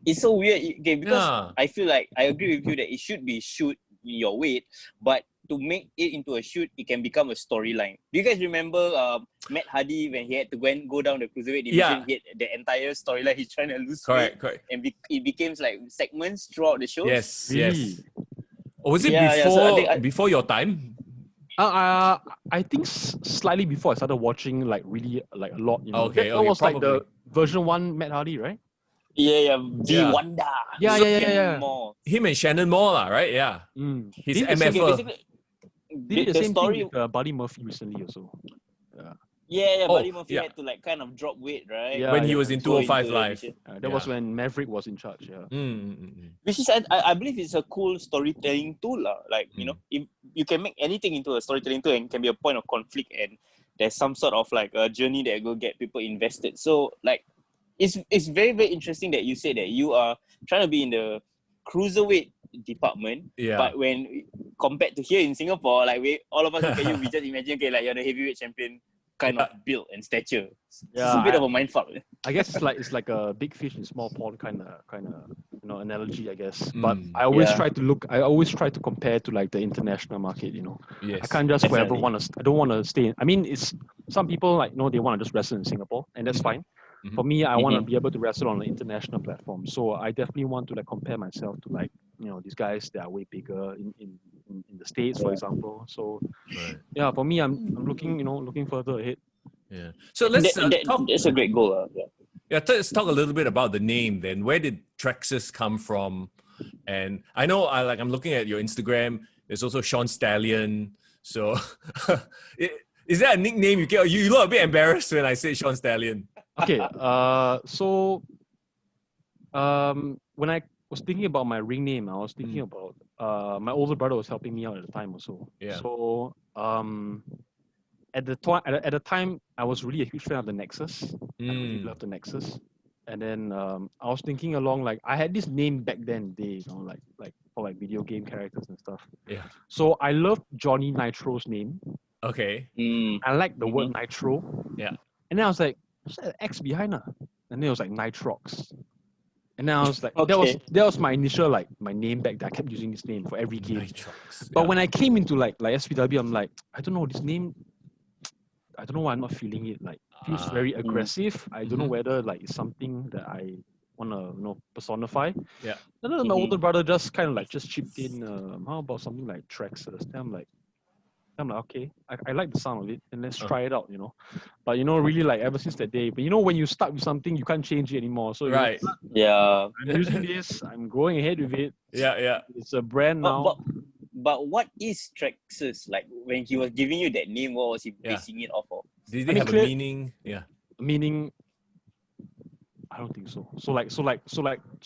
It's so weird, okay, because I feel like I agree with you that it should be shoot your weight, but to make it into a shoot, it can become a storyline. Do you guys remember Matt Hardy when he had to go down the cruiserweight division? Yeah. He had the entire storyline. He's trying to lose weight. Correct. And it became like segments throughout the show. Yes. Really? Or was it before your time? I think slightly before I started watching like really like a lot. You know, Okay, that was probably. like the version 1 Matt Hardy, right? Yeah. Yeah. Wanda. Yeah. More. Him and Shannon Moore lah, right? Yeah. He's MFer. Did the same story thing with Buddy Murphy recently also. Yeah, Buddy Murphy yeah. had to like kind of drop weight, right? Yeah, When he was in Go 205 into Live. the That was when Maverick was in charge. Yeah. Which is, I believe it's a cool storytelling tool. Like, you know, if you can make anything into a storytelling tool and can be a point of conflict, and there's some sort of like a journey that will get people invested. So like, it's very, very interesting that you say that you are trying to be in the cruiserweight department. Yeah. But when compared to here in Singapore, like all of us look at you, we just imagine, okay, like you're the heavyweight champion kind of build and stature. Yeah, It's a bit of a mindfuck. I guess it's like a big fish in small pond kind of you know analogy, I guess. But I always try to compare to like the international market. You know, Yes. I can't just Definitely. I don't want to stay. I mean, it's some people like they want to just wrestle in Singapore, and that's fine. For me, I want to be able to wrestle on an international platform. So I definitely want to like compare myself to like these guys that are way bigger in the States, for example. So yeah, for me, I'm looking further ahead. Yeah. So let's talk. That's a great goal. Yeah, let's talk a little bit about the name then. Where did Trexxus come from? And I know I'm looking at your Instagram. There's also Sean Stallion. So is that a nickname you get? You look a bit embarrassed when I say Sean Stallion. Okay. So when I was thinking about my ring name, I was thinking about my older brother was helping me out at the time also. Yeah. So at the time, I was really a huge fan of the Nexus. I really loved the Nexus. And then I was thinking along like I had this name back then, like for like video game characters and stuff. Yeah. So I loved Johnny Nitro's name. Okay. I like the word Nitro. Yeah. And then I was like, what's that X behind her? And then it was like Nitrox. And then I was like, Okay. that was my initial like my name back then. I kept using this name for every game. Nitrox. But when I came into like SPW, I'm like, I don't know, this name, I don't know why I'm not feeling it. Like it feels very aggressive. I don't know whether like it's something that I wanna personify. Yeah. And then my older brother just kind of like just chipped in, how about something like Trexxus? Then I'm like, okay, I like the sound of it, and let's try it out, But really, like ever since that day, but when you start with something, you can't change it anymore. So Right. Yeah. I'm using this. I'm going ahead with it. Yeah. It's a brand now. But what is Trexxus? Like when he was giving you that name, what was he basing it off of? Did they have a meaning? Yeah. Meaning, I don't think so. So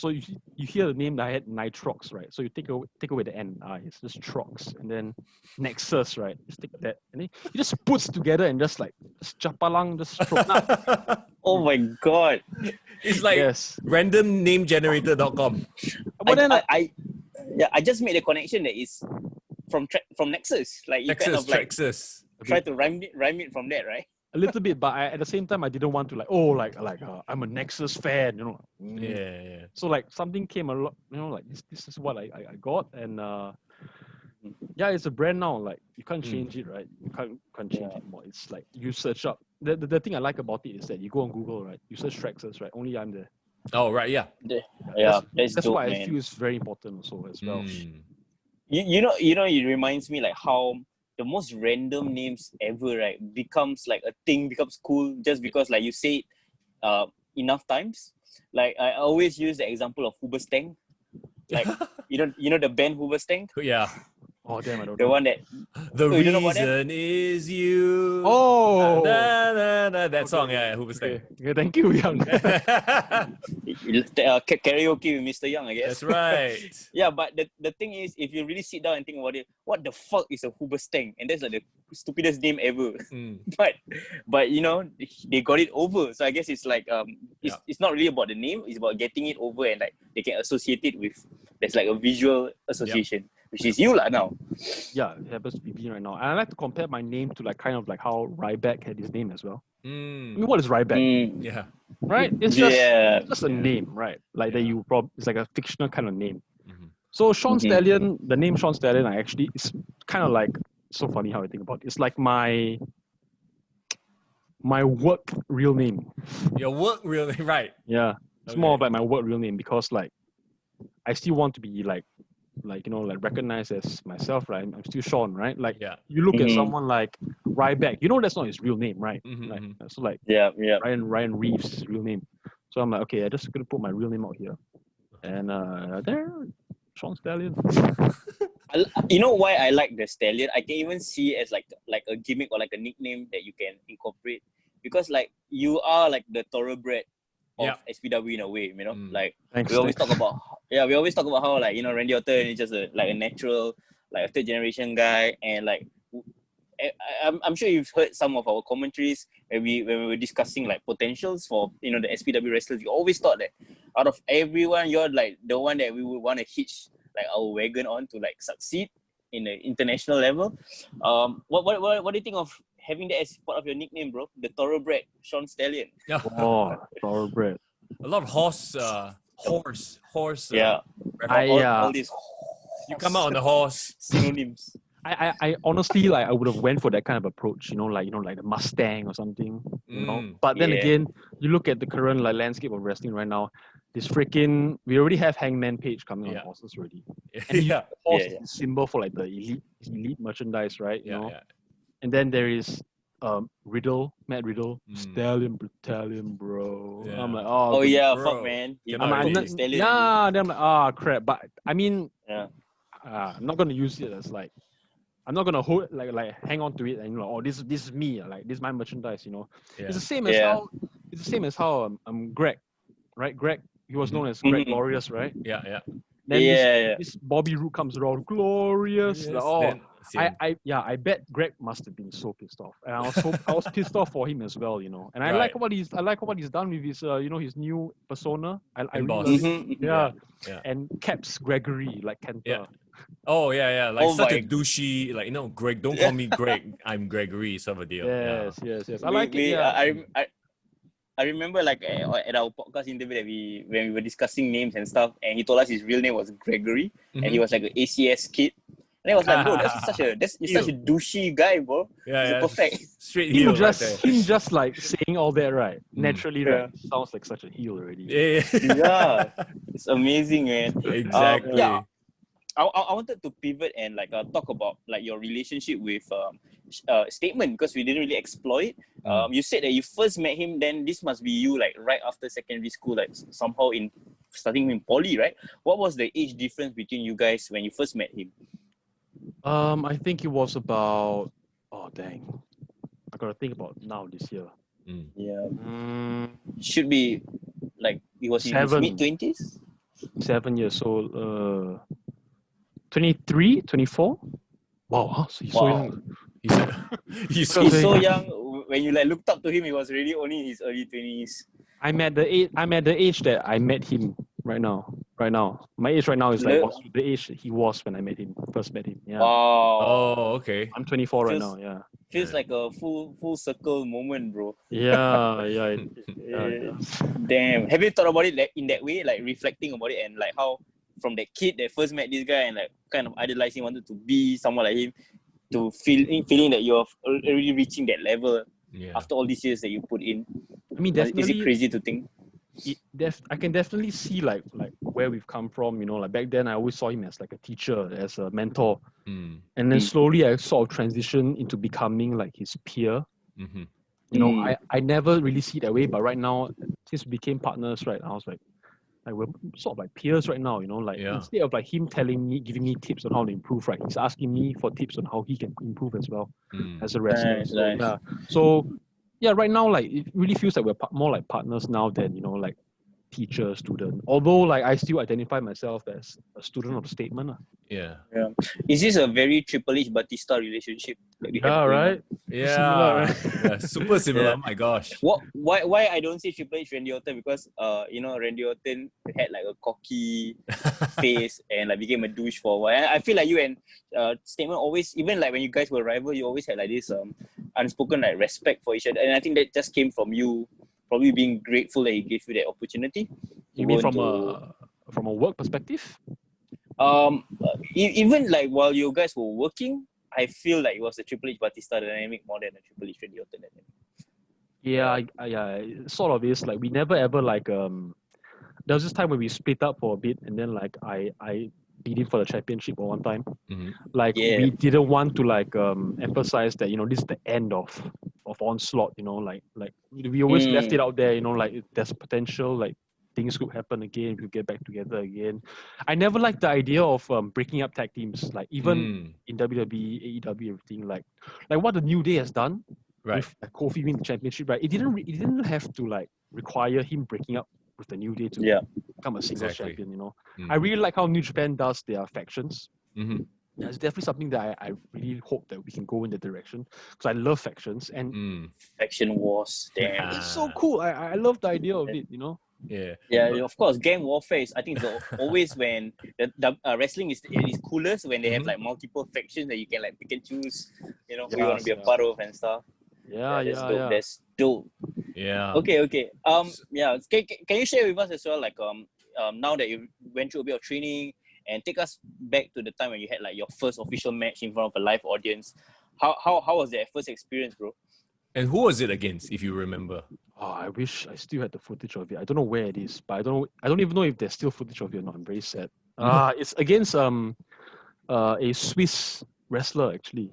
you hear the name that I had, Nitrox, right? So you take away the N, it's just Trox, and then Nexus, right? Just take that, and then you just puts together and just chapalang, just stroke. Oh my god! It's like randomnamegenerator.com. But then I just made the connection that is from Nexus. Like you kind of like Trexxus. try to rhyme it from that, right? a little bit, but at the same time, I didn't want to I'm a Nexus fan, Yeah. So like something came along, like this is what I got, and Yeah, it's a brand now. Like you can't change it, right? You can't change it more. It's like you search up. The thing I like about it is that you go on Google, right? You search Trexxus, right? Only I'm there. Oh, right, yeah. That's dope, why man. I feel it's very important also as well. You know, it reminds me like how the most random names ever, right, becomes like a thing, becomes cool just because like you say it enough times. Like I always use the example of Hoobastank. Like you know the band Hoobastank? Yeah. Oh damn, I don't The know. one that The you know about them? reason is you. Oh, That song, yeah, who was okay. Okay, thank you, Young. Karaoke with Mr. Young, I guess. That's right. Yeah, but the thing is, if you really sit down and think about it, what the fuck is a Hoobastank? And that's like the stupidest name ever. But you know, they got it over. So I guess it's like it's not really about the name, it's about getting it over, and like they can associate it with, there's like a visual association, which is you lah now. Yeah, it happens to be me right now. And I like to compare my name to like kind of like how Ryback had his name as well. I mean, what is Ryback? Yeah. Right? It's just a name, right? Like that you it's like a fictional kind of name. So Shawn Stallion, the name Shawn Stallion, I actually, it's kind of like, so funny how I think about it. It's like my work real name. Your work really, right. Yeah. It's more of like my work real name because like I still want to be like you know, like recognized as myself, right? I'm still Shawn, right? Like you look at someone like Ryback, you know that's not his real name, right? Like, so like Ryan Reeves' his real name. So I'm like, okay, I'm just gonna put my real name out here. And there, Shawn Stallion. You know why I like the Stallion? I can even see it as like a gimmick or like a nickname that you can incorporate, because like you are like the thoroughbred of SPW in a way, you know. Like we always talk about how like, you know, Randy Orton is just a natural, like a third generation guy, and like I'm sure you've heard some of our commentaries when we were discussing like potentials for, you know, the SPW wrestlers. We always thought that out of everyone, you're like the one that we would want to hitch like our wagon on to like succeed in the international level. What do you think of having that as part of your nickname, bro? The thoroughbred Shawn Stallion. Oh, thoroughbred. A lot of horse. All these you come out on the horse. synonyms. I honestly, like, I would have went for that kind of approach, like the Mustang or something, you know. But then again, you look at the current like landscape of wrestling right now. We already have Hangman Page coming on horses already. And horse is a symbol for like the elite merchandise, right? You know? And then there is Matt Riddle, Stallion Battalion, bro. Yeah. I'm like, fuck, man. Then I'm like, crap. But I mean, I'm not gonna use it as like, I'm not gonna hold like hang on to it and this is me, like this is my merchandise, you know. It's the same as how Greg, right? Greg, he was known as Greg Glorious, right? Then this Bobby Roode comes around, Glorious. Like, I bet Greg must have been so pissed off, and I was pissed off for him as well, you know. And I like what he's done with his his new persona. I really love it. And Caps Gregory, like Kenta. Like such a douchey, like, Greg. Don't call me Greg. I'm Gregory, sort of a deal. Yes. I like it. I remember like at our podcast interview when we were discussing names and stuff, and he told us his real name was Gregory, and he was like an ACS kid. And I was like, bro, you're such a douchey guy, bro. It's perfect. Straight heel. Him just like saying all that, right? Naturally, right? Sounds like such a heel already. Yeah. It's amazing, man. Exactly. I wanted to pivot and like talk about like your relationship with Statement, because we didn't really explore it. You said that you first met him, then this must be you like right after secondary school, like somehow starting in poly, right? What was the age difference between you guys when you first met him? I think it was about, I gotta think about now this year. Should be like he was in his mid-20s? 7 years old. 23, 24? Wow, so he's so young. He's so young. When you like looked up to him, he was really only in his early 20s. I'm at the age that I met him right now. My age right now is like the age he was when I first met him. Yeah. Wow. Oh, okay. I'm 24 right now. Yeah. Feels like a full circle moment, bro. Yeah. Damn. Have you thought about it in that way, like reflecting about it and like how from that kid that first met this guy and like kind of idolized him, wanted to be someone like him, to feeling that you're already reaching that level after all these years that you put in? I mean, Is definitely. it crazy to think? I can definitely see like where we've come from. You know, like back then I always saw him as like a teacher, as a mentor, and then slowly I sort of transitioned into becoming like his peer. You know, I never really see it that way, but right now, since we became partners, right, I was like we're sort of like peers right now. You know, like instead of like him telling me, giving me tips on how to improve, right, he's asking me for tips on how he can improve as well as a wrestler. Nice, so, nice. So yeah, right now, like it really feels like we're more like partners now than, you know, like teacher, student. Although like I still identify myself as a student of the statement. Yeah. Is this a very Triple H Batista relationship that we have going right? on? Yeah. Similar, right? Yeah, super similar. Yeah. Oh my gosh. Why I don't say Triple H Randy Orton? Because you know, Randy Orton had like a cocky face and like became a douche for a while. I feel like you and Statement always, even like when you guys were rivals, you always had like this unspoken like respect for each other, and I think that just came from you probably being grateful that he gave you that opportunity. You mean from a work perspective? Even like while you guys were working, I feel like it was a Triple H Batista dynamic more than a Triple H Randy Orton dynamic. Yeah, it sort of is. Like we never ever like there was this time when we split up for a bit, and then like I beat him for the championship at one time. Like we didn't want to like emphasize that, you know, this is the end of Onslaught. You know, like we always left it out there. You know, like there's potential, like things could happen again. We could get back together again. I never liked the idea of breaking up tag teams. Like even in WWE, AEW, everything. Like what the New Day has done. Right. With Kofi winning the championship, right? It didn't have to like require him breaking up with the New Day to become a singles champion. You know, I really like how New Japan does their factions. It's definitely something that I really hope that we can go in the direction, because I love factions and faction wars. Damn, it's so cool. I love the idea of it. You know. Yeah, of course. Gang warfare is, I think, always when the wrestling is coolest when they have like multiple factions that you can like pick and choose. You know, who you want to be a part of and stuff. That's dope. That's dope. Yeah. Okay. Can you share with us as well, like now that you went through a bit of training, and take us back to the time when you had like your first official match in front of a live audience? How was that first experience, bro? And who was it against, if you remember? Oh, I wish I still had the footage of it. I don't know where it is, but I don't even know if there's still footage of it or not. I'm very sad. It's against a Swiss wrestler actually.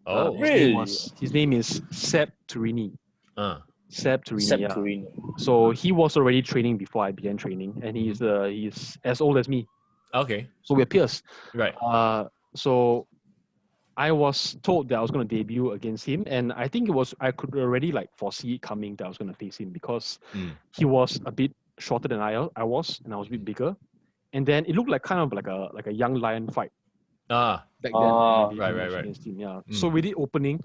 Oh, really? His name is Seb Turini. Seb Turini. Turini. So he was already training before I began training, and he's as old as me. Okay. So we're peers. Right. So I was told that I was going to debut against him, and I think I could already like foresee it coming that I was going to face him, because he was a bit shorter than I was, and I was a bit bigger, and then it looked like kind of like a young lion fight. Back then, right. Against him, yeah. So we did opening.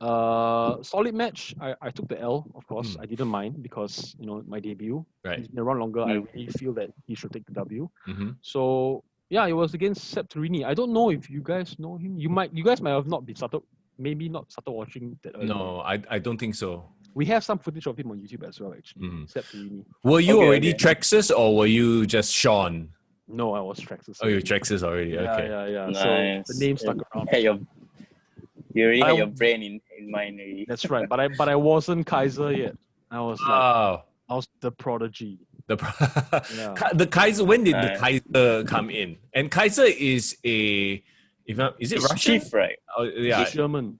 Solid match. I took the L, of course. I didn't mind, because, you know, my debut. Right. He's been around longer. I really feel that he should take the W. So yeah, it was against Seb Turini. I don't know if you guys know him. You guys might have not started watching that early. No, I don't think so. We have some footage of him on YouTube as well, actually. Seb Turini. Were you already Trexxus, or were you just Shawn? No, I was Trexxus. Oh, you're Trexxus already. Okay. Yeah. Nice. So the name stuck around. You already had your brain in mind already. That's right. But I wasn't Kaiser yet. I was I was the prodigy. The Kaiser. When did the Kaiser come in? And Kaiser is is it Russian? Chief, right? Oh, yeah. German,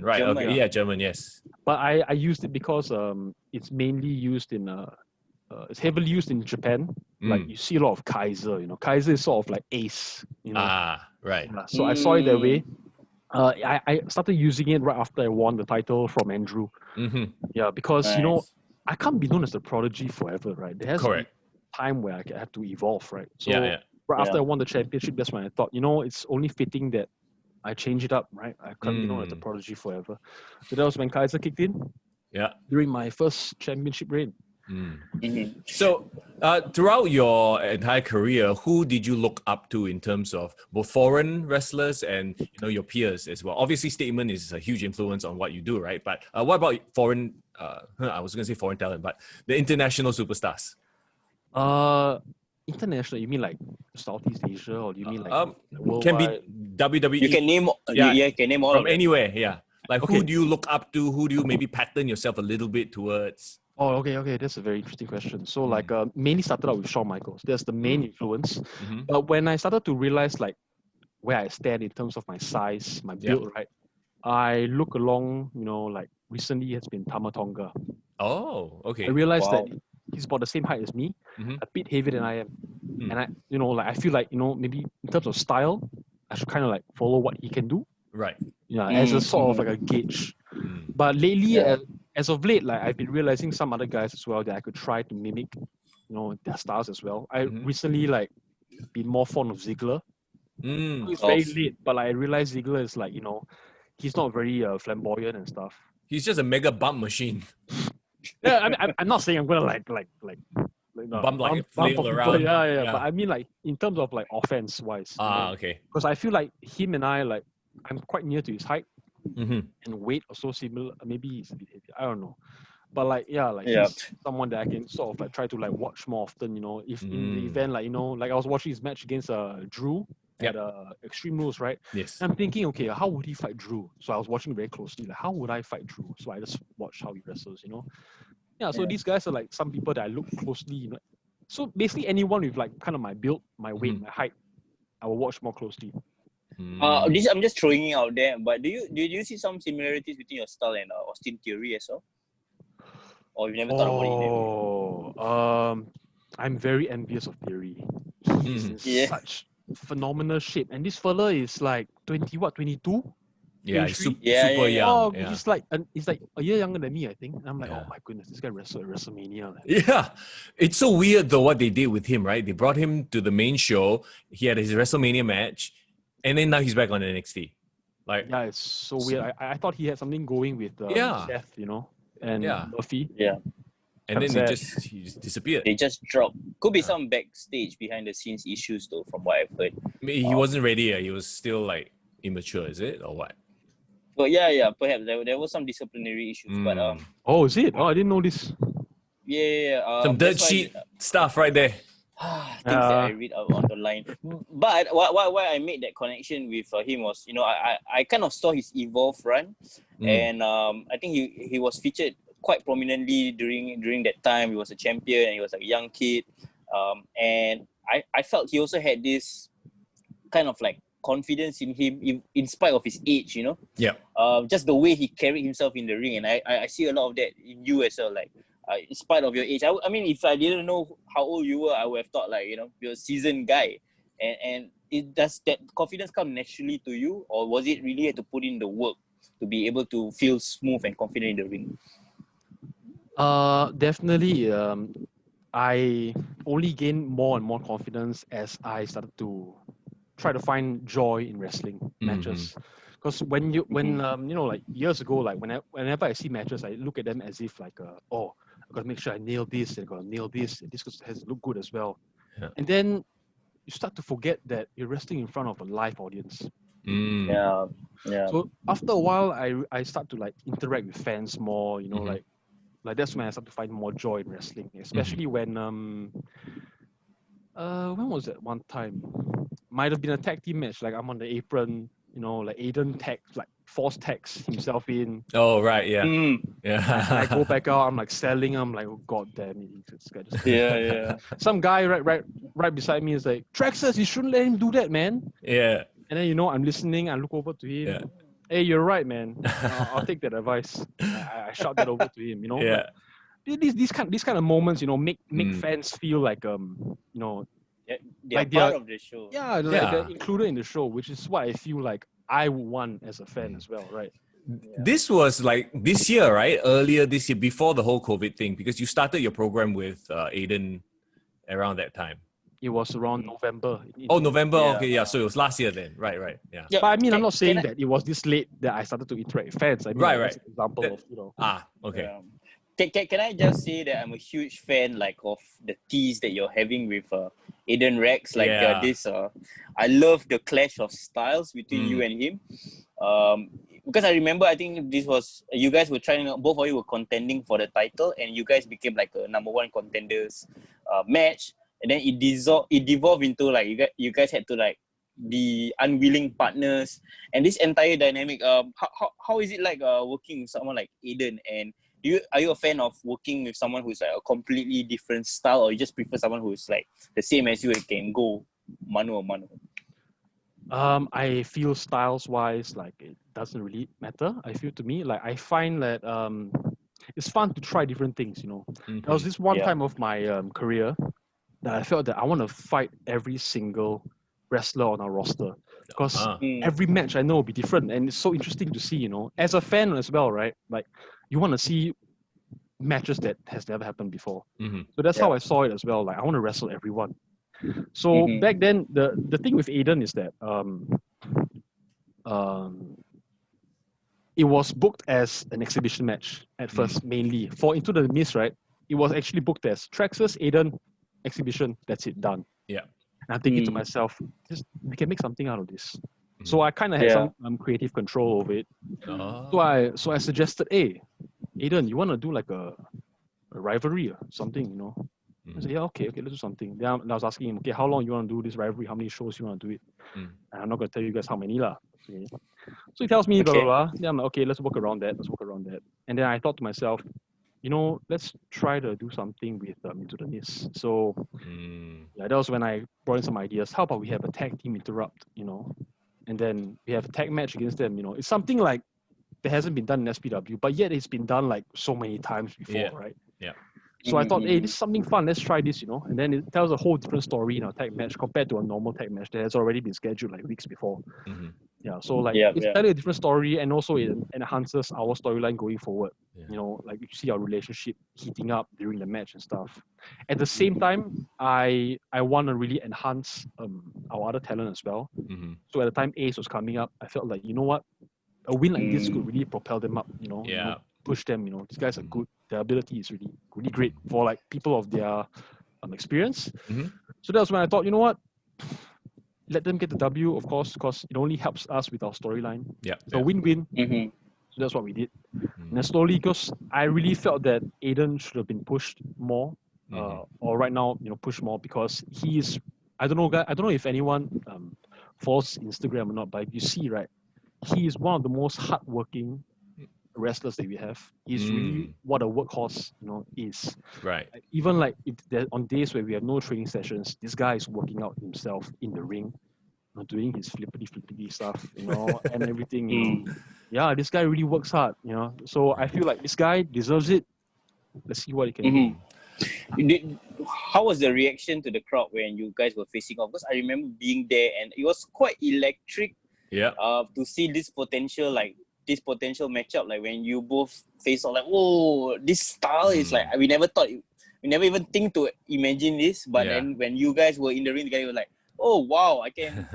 right? German, okay, yeah, German. Yes. But I used it because it's mainly used in it's heavily used in Japan. Like you see a lot of Kaiser. You know, Kaiser is sort of like ace. You know. Right. So I saw it that way. I started using it right after I won the title from Andrew. Yeah, because you know, I can't be known as the prodigy forever, right? There has to be time where I have to evolve, right? So right after I won the championship, that's when I thought, you know, it's only fitting that I change it up, right? I can't be known as the prodigy forever. So that was when Kaiser kicked in. Yeah. During my first championship reign. So, throughout your entire career, who did you look up to in terms of both foreign wrestlers and, you know, your peers as well? Obviously, Statement is a huge influence on what you do, right? But what about foreign? I was going to say foreign talent, but the international superstars. international, you mean like Southeast Asia, or do you mean like can be worldwide? WWE. You can name, Yeah. you can name all from of them. anywhere. Yeah, like who Okay. do you look up to? Who do you maybe pattern yourself a little bit towards? Oh, okay. That's a very interesting question. So, like, mainly started out with Shawn Michaels. That's the main influence. Mhm. But when I started to realize, like, where I stand in terms of my size, my build, right? I look along, like, recently it's been Tama Tonga. Oh, I okay. realized Wow. that he's about the same height as me, Mhm. a bit heavier than I am. Mm. And I feel like, maybe in terms of style, I should kind of like follow what he can do. Right. As a sort of like a gauge. Mm. But lately, Yeah. as of late, like I've been realizing some other guys as well that I could try to mimic, their styles as well. I recently like been more fond of Ziggler. Mm. It's very late, but like, I realized Ziggler is like, he's not very flamboyant and stuff. He's just a mega bump machine. Yeah, I mean, I'm not saying I'm gonna like Bump like a flail people. around. Yeah. But I mean, like, in terms of like offense wise. Okay. Because I feel like him and I, like, I'm quite near to his height Mm-hmm. and weight also similar. Maybe he's a bit heavy. I don't know. But like, Yeah. he's someone that I can sort of like try to like watch more often. If in the event, like, like I was watching his match against Drew at Extreme Rules, right? Yes. I'm thinking, okay, how would he fight Drew? So I was watching very closely, like, how would I fight Drew? So I just watched how he wrestles, Yeah, so these guys are like some people that I look closely, So basically anyone with like kind of my build, my weight, my height, I will watch more closely. I'm just throwing it out there, but do you see some similarities between your style and Austin Theory as well? Or you never thought about it? I'm very envious of Theory. He's in such phenomenal shape, and this fella is like 22. Yeah, he's 23? super young. He's like a year younger than me, I think. And I'm like, oh my goodness, this guy wrestled at WrestleMania. Yeah, it's so weird though what they did with him, right? They brought him to the main show. He had his WrestleMania match, and then now he's back on NXT. Like, yeah, it's so weird. I thought he had something going with Seth, and Murphy. Yeah. And then he just disappeared. They just dropped. Could be some backstage behind the scenes issues though, from what I've heard. Maybe he wasn't ready. He was still like immature, is it, or what? But yeah, perhaps there was some disciplinary issues. But oh, is it? Oh, I didn't know this. Some dirt sheet stuff right there. Things that I read on the line. But why I made that connection with him was, I kind of saw his Evolve run, and I think he was featured quite prominently during that time. He was a champion and he was like a young kid, and I felt he also had this kind of like confidence in him in spite of his age, Yeah. Just the way he carried himself in the ring, and I see a lot of that in you as well, like in spite of your age. I mean, if I didn't know how old you were, I would have thought like, you're a seasoned guy, and does that confidence come naturally to you, or was it really had to put in the work to be able to feel smooth and confident in the ring? Definitely. I only gained more and more confidence as I started to try to find joy in wrestling matches. Because when like years ago, like whenever I see matches, I look at them as if like, I gotta make sure I nail this, and I gotta nail this, and this has to look good as well. Yeah. And then you start to forget that you're wrestling in front of a live audience. Yeah. So after a while, I start to like interact with fans more, like that's when I start to find more joy in wrestling, especially when was that one time? Might have been a tag team match, like I'm on the apron, like Aiden force tags himself in. Oh right, yeah. Yeah. I go back out, I'm like selling, I'm like, oh god damn it, this guy just Yeah. Some guy right beside me is like, Trexxus, you shouldn't let him do that, man. Yeah. And then I'm listening, I look over to him. Yeah. Hey, you're right, man. I'll take that advice. I shout that over to him, Yeah. These kind of moments, make fans feel like they're like part of the show. Yeah, they're included in the show, which is what I feel like I would want as a fan as well, right? This was like this year, right? Earlier this year, before the whole COVID thing, because you started your program with Aiden around that time. It was around November. November. Yeah. Okay, yeah. So it was last year then. Right. Yeah. But I mean, I'm not saying that it was this late that I started to interact with fans. I mean, Right. That's an example of, Okay. Can I just say that I'm a huge fan like of the tease that you're having with Aiden Rex, like this. I love the clash of styles between you and him. Because I remember, I think this was you guys were both of you were contending for the title, and you guys became like a number one contenders match. and then it devolved into like you guys had to like be unwilling partners, and this entire dynamic. How is it like working with someone like Aiden? And are you a fan of working with someone who's like a completely different style, or you just prefer someone who's like the same as you and can go mano a mano? I feel styles wise, like it doesn't really matter. I feel to me, like I find that it's fun to try different things, you know. Mm-hmm. There was this one time of my career that I felt that I want to fight every single wrestler on our roster, because every match I know will be different, and it's so interesting to see, you know, as a fan as well, right? Like you want to see matches that has never happened before. Mm-hmm. So that's how I saw it as well. Like I want to wrestle everyone. So back then, the thing with Aiden is that it was booked as an exhibition match at first, mainly for Into the Mist, right? It was actually booked as Trexxus, Aiden, exhibition. That's it, done. Yeah. And I'm thinking to myself, we can make something out of this. So I kind of had some creative control over it. So I suggested, hey, Aiden, you want to do like a rivalry or something, you know? I said, yeah, okay, let's do something. Then I was asking him, okay, how long you want to do this rivalry? How many shows you want to do it? And I'm not going to tell you guys how many lah. Okay. So he tells me, blah, blah, blah. Then I'm like, okay, let's work around that. And then I thought to myself, you know, let's try to do something with Into the Mist. So yeah, that was when I brought in some ideas. How about we have a tag team interrupt, you know? And then we have a tag match against them, you know? It's something like that hasn't been done in SPW, but yet it's been done like so many times before, right? Yeah. So I thought, hey, this is something fun. Let's try this, you know. And then it tells a whole different story in our tag match compared to a normal tag match that has already been scheduled like weeks before. Yeah, so like it's telling a different story, and also it enhances our storyline going forward. You know, like you see our relationship heating up during the match and stuff. At the same time, I want to really enhance our other talent as well. So at the time Ace was coming up, I felt like, you know what, a win like this could really propel them up. You know, push them. You know, these guys are good. Their ability is really, really great for like people of their experience. So that was when I thought, you know what, let them get the W, of course, because it only helps us with our storyline. It's a win-win. So that's what we did. And then slowly, because I really felt that Aiden should have been pushed more, or right now, you know, push more, because he is. I don't know if anyone follows Instagram or not, but if you see, right, he is one of the most hardworking wrestlers that we have. He's really what a workhorse, you know, is. Right. Like, even like if on days where we have no training sessions, this guy is working out himself in the ring, you know, doing his flippity stuff, you know, and everything. You know. Yeah, this guy really works hard, you know. So I feel like this guy deserves it. Let's see what he can do. How was the reaction to the crowd when you guys were facing off? Because I remember being there, and it was quite electric. To see this potential matchup, like when you both face off, like, whoa, this style is like, we never even think to imagine this, but then when you guys were in the ring together, you were like, oh wow, I can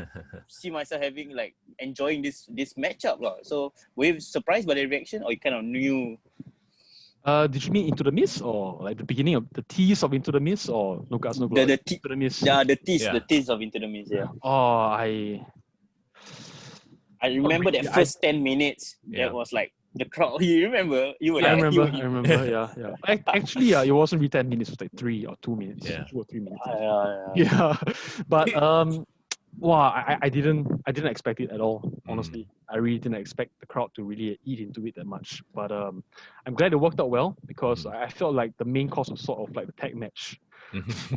see myself having like enjoying this matchup. So were you surprised by the reaction, or you kind of knew? Did you mean Into the Mist, or like the beginning of the tease of Into the Mist, or No Guts, No Glory? Into the Mist. Yeah, the tease of Into the Mist. Yeah. Oh, I remember that first 10 minutes. That was like the crowd. You remember? I remember. Yeah. Actually, it wasn't really 10 minutes. It was like 3 or 2 minutes. 2 or 3 minutes. Yeah. But I didn't expect it at all. Honestly, I really didn't expect the crowd to really eat into it that much. But I'm glad it worked out well, because I felt like the main course was sort of like the tag match,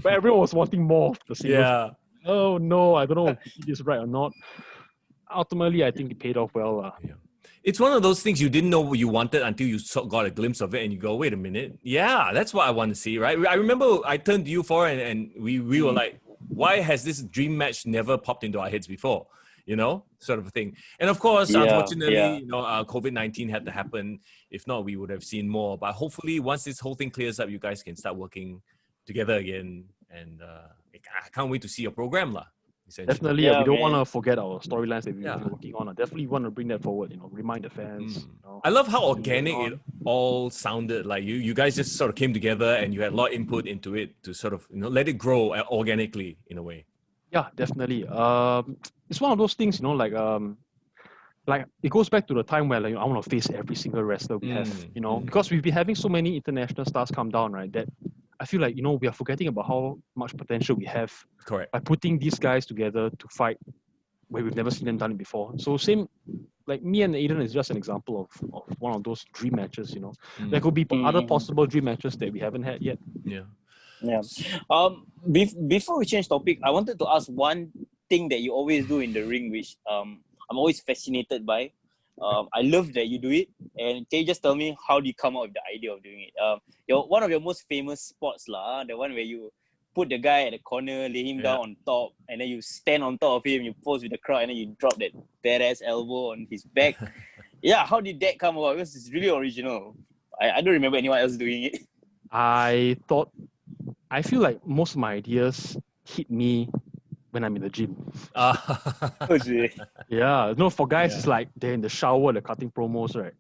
but everyone was wanting more of the singles. Oh no, I don't know if this is right or not. Ultimately, I think it paid off well. It's one of those things you didn't know what you wanted until you got a glimpse of it, and you go, wait a minute. Yeah, that's what I want to see, right? I remember I turned to you and we were like, why has this dream match never popped into our heads before? You know, sort of a thing. And of course, unfortunately, you know, COVID-19 had to happen. If not, we would have seen more. But hopefully, once this whole thing clears up, you guys can start working together again. And I can't wait to see your program, lah. Definitely, we don't want to forget our storylines that we've been working on. I definitely want to bring that forward, you know, remind the fans. You know, I love how organic it all sounded. Like you guys just sort of came together and you had a lot of input into it to sort of, you know, let it grow organically in a way. Yeah, definitely. It's one of those things, you know, like it goes back to the time where like, I want to face every single wrestler we have, you know, because we've been having so many international stars come down, right? That I feel like, we are forgetting about how much potential we have Correct. by putting these guys together to fight where we've never seen them done it before. So same, like me and Aiden is just an example of one of those dream matches, There could be other possible dream matches that we haven't had yet. Yeah. Yeah. Before we change topic, I wanted to ask one thing that you always do in the ring, which I'm always fascinated by. I love that you do it. And can you just tell me how do you come up with the idea of doing it? One of your most famous spots, the one where you put the guy at the corner, lay him down on top, and then you stand on top of him, you pose with the crowd, and then you drop that badass elbow on his back. Yeah, how did that come about? Because it's really original. I don't remember anyone else doing it. I feel like most of my ideas hit me when I'm in the gym. Yeah, for guys, it's like they're in the shower, they're cutting promos, right?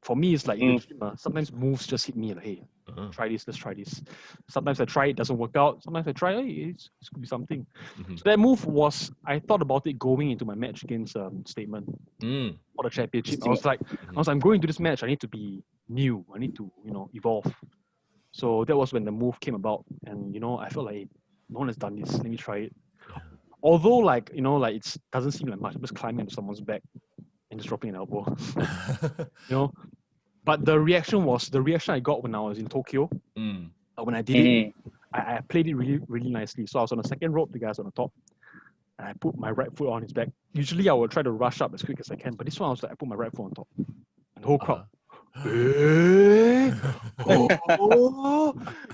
For me, it's like in the gym, sometimes moves just hit me like, hey, try this, let's try this. Sometimes I try it, doesn't work out. Sometimes I try, hey, it could be something. So that move was, I thought about it going into my match against Statement for the championship. I was like, I'm going to this match, I need to be new. I need to, evolve. So that was when the move came about. And, I felt like, hey, no one has done this. Let me try it. Although, it doesn't seem like much. I'm just climbing into someone's back and just dropping an elbow. But the reaction I got when I was in Tokyo. When I did it, I played it really, really nicely. So I was on the second rope, the guy's on the top. And I put my right foot on his back. Usually I would try to rush up as quick as I can. But this one, I was like, I put my right foot on top. And the whole crowd. And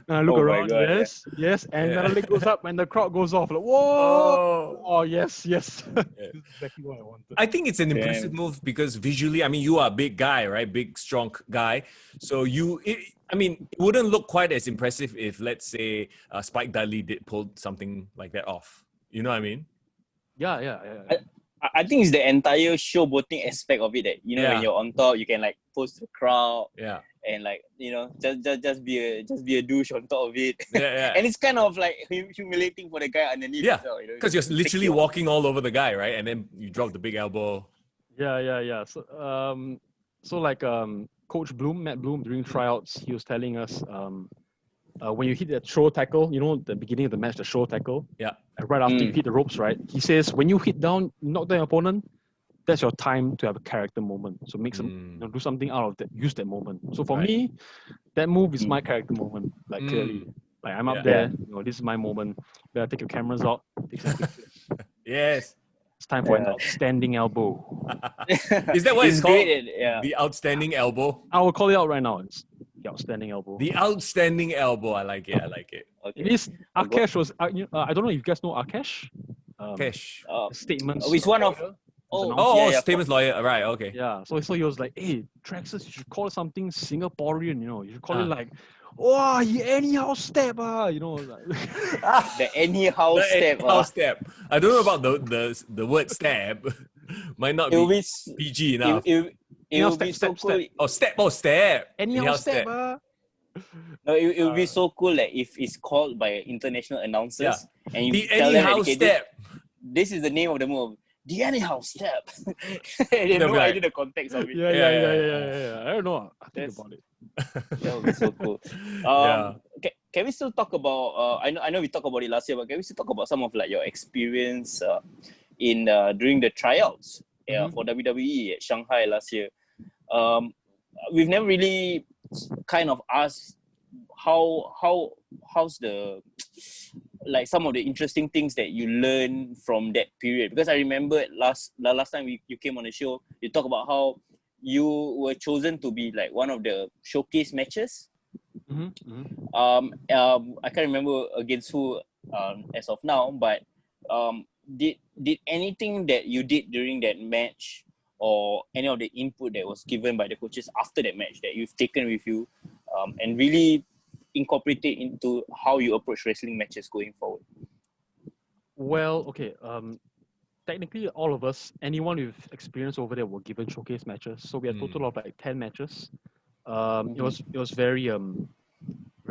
I look around, yes, and another leg goes up and the crowd goes off. Like, whoa! Oh, yes. This is exactly what I wanted. I think it's an impressive move because visually, I mean, you are a big guy, right? Big, strong guy. So it wouldn't look quite as impressive if, let's say, Spike Dudley did pull something like that off. You know what I mean? Yeah. I think it's the entire showboating aspect of it that, when you're on top, you can like pose to the crowd. Yeah. And like, just be a douche on top of it. Yeah. And it's kind of like humiliating for the guy underneath. Yeah. Because you're literally walking all over the guy, right? And then you drop the big elbow. Yeah. So Coach Bloom, Matt Bloom, during tryouts, he was telling us when you hit that throw tackle, the beginning of the match, the throw tackle. Yeah. And right after you hit the ropes, right? He says when you hit down, knock down your opponent, that's your time to have a character moment. So make some, do something out of that. Use that moment. So for me, that move is my character moment. Like clearly, like I'm up there. This is my moment. Better take your cameras out. Take some pictures. Yes. It's time for an outstanding elbow. Is that what it's called? Great, The outstanding elbow. I will call it out right now. It's the outstanding elbow. The outstanding elbow. I like it. Okay. It is. Akash was. I don't know if you guys know Akash. Cash. Statements. Which one of? Statements lawyer. Right. Okay. Yeah. So he was like, "Hey, Trexxus, you should call it something Singaporean. You should call it like, oh, he anyhow step, like. The anyhow step. I don't know about the word stab. Might not be PG enough. It will be so cool. Step. Anyhow step. No, it would be so cool if it's called by international announcers and you the tell them anyhow step. This is the name of the move. The anyhow step. They have no idea the context of it. Yeah. I don't know. I think about it. That would be so cool. Can we still talk about? I know we talked about it last year, but can we still talk about some of like your experience in during the tryouts for WWE at Shanghai last year? We've never really kind of asked how's the like some of the interesting things that you learn from that period, because I remember last time you came on the show, you talk about how you were chosen to be like one of the showcase matches. I can't remember against who as of now, but did anything that you did during that match or any of the input that was given by the coaches after that match that you've taken with you and really incorporated into how you approach wrestling matches going forward? Well, okay. Technically, all of us, anyone with experience over there, were given showcase matches. So we had a total of like 10 matches. It was very it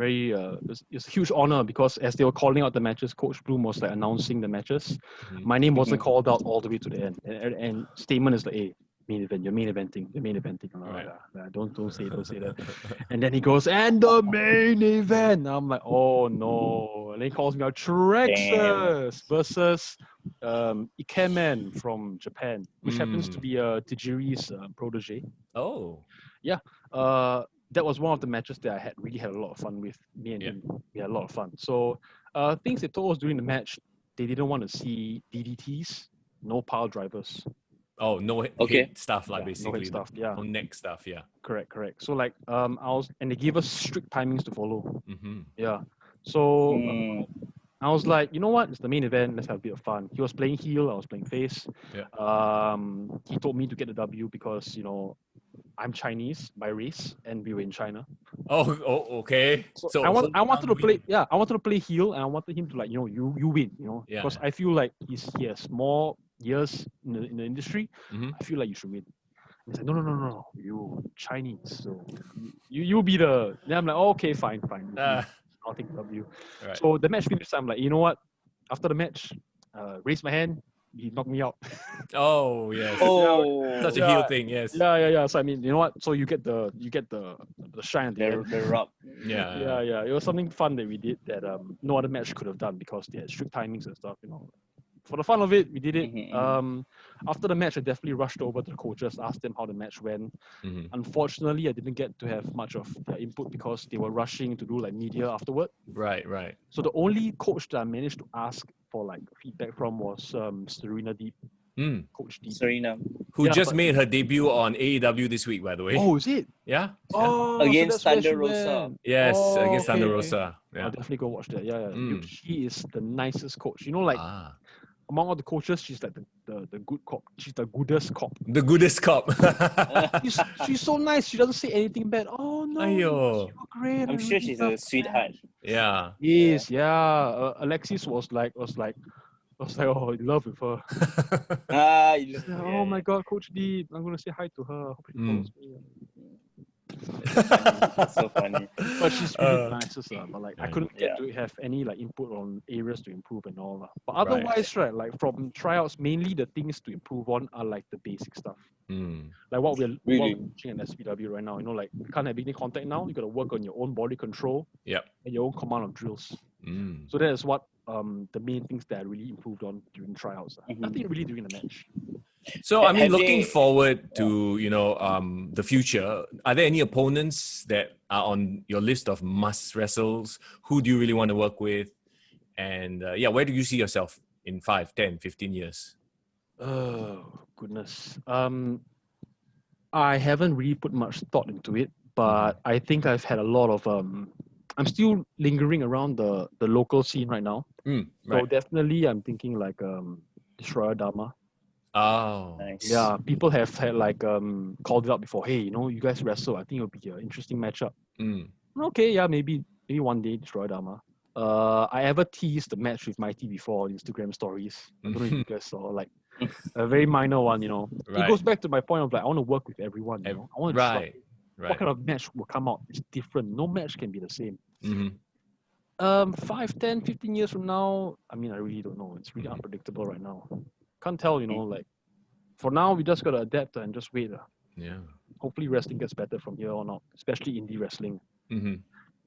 was a huge honor because as they were calling out the matches, Coach Bloom was like announcing the matches. My name wasn't called out all the way to the end, and statement is like, hey, main event. You're main eventing. I'm like, Right. don't say that. And then he goes, and the main event. I'm like, oh no. And then he calls me out, Trexxus versus Ikemen from Japan, which happens to be Tajiri's protege. Oh. Yeah. That was one of the matches that I really had a lot of fun with. Me and him, we had a lot of fun. So things they told us during the match, they didn't want to see DDTs, no pile drivers. Oh, no Okay. head stuff, like Yeah, no basically. head stuff, yeah. No neck stuff, yeah. Correct. So like and they gave us strict timings to follow. Mm-hmm. Yeah. So Mm. I was like, you know what? It's the main event. Let's have a bit of fun. He was playing heel. I was playing face. Yeah. He told me to get the W because I'm Chinese by race, and we were in China. Oh, okay. So I wanted to play. Yeah, I wanted to play heel, and I wanted him to you win. Yeah. Because I feel like he has more years in the industry. Mm-hmm. I feel like you should win. He's like, no, you Chinese, so you be the. Then I'm like, oh, okay, fine. I'll take the W. Right. So the match finished. I'm like, you know what? After the match, raise my hand. He knocked me out. Oh, yes. Oh, Such a heel thing, yes. Yeah. So I mean, you know what? So you get the shine at the end. the rub. Yeah. Yeah. It was something fun that we did that no other match could have done because they had strict timings and stuff. For the fun of it, we did it. Mhm. After the match, I definitely rushed over to the coaches, asked them how the match went. Mm-hmm. Unfortunately, I didn't get to have much of their input because they were rushing to do like media afterward. Right. So the only coach that I managed to ask for like feedback from was Serena Deep, Coach Deep. Serena. Who Yeah, just but- made her debut on AEW this week, by the way. Oh, is it? Yeah? Oh, Against so that's where Thunder she Rosa. went. Yes, Oh, against Thunder okay. Rosa. I'll Yeah. definitely go watch that. Yeah. Mm. She is the nicest coach. Like Ah. among all the coaches, she's like the good cop. She's the goodest cop. The goodest cop. She's so nice. She doesn't say anything bad. Oh no, Aiyo. you were great. I'm sure she's a sweetheart. Yeah. Yes, yeah. Alexis was like, oh, in love with her. Oh my God, Coach D, I'm gonna say hi to her. Hope she follows me. That's so funny. But she's really nice, but like I Right. couldn't get to have any like input on areas to improve and all. But otherwise, right, like from tryouts, mainly the things to improve on are like the basic stuff. Like what we're Really? watching at SPW right now. Like you can't have any contact now. You got to work on your own body control Yep. and your own command of drills. So that is what the main things that I really improved on during tryouts. Nothing really during the match. So, I mean, Have looking they- forward to, the future, are there any opponents that are on your list of must wrestles? Who do you really want to work with? And where do you see yourself in 5, 10, 15 years? Oh, goodness. I haven't really put much thought into it, but I think I've had a lot of I'm still lingering around the local scene right now. So Right. definitely I'm thinking like Destroyer Dharma. Oh. Nice. Yeah, people have had like called it out before. Hey, you guys wrestle. I think it'll be an interesting matchup. Okay, yeah, maybe one day Destroyer Dharma. I ever teased the match with Mighty before on Instagram stories. I don't know if you guys saw like a very minor one. It Right. goes back to my point of like I want to work with everyone. I want to try Right. what kind of match will come out. It's different. No match can be the same. Mm-hmm. 5, 10, 15 years from now, I mean, I really don't know. It's really unpredictable right now. Can't tell, like for now, we just got to adapt and just wait. Yeah. Hopefully wrestling gets better from here on out, especially indie wrestling. Mm-hmm.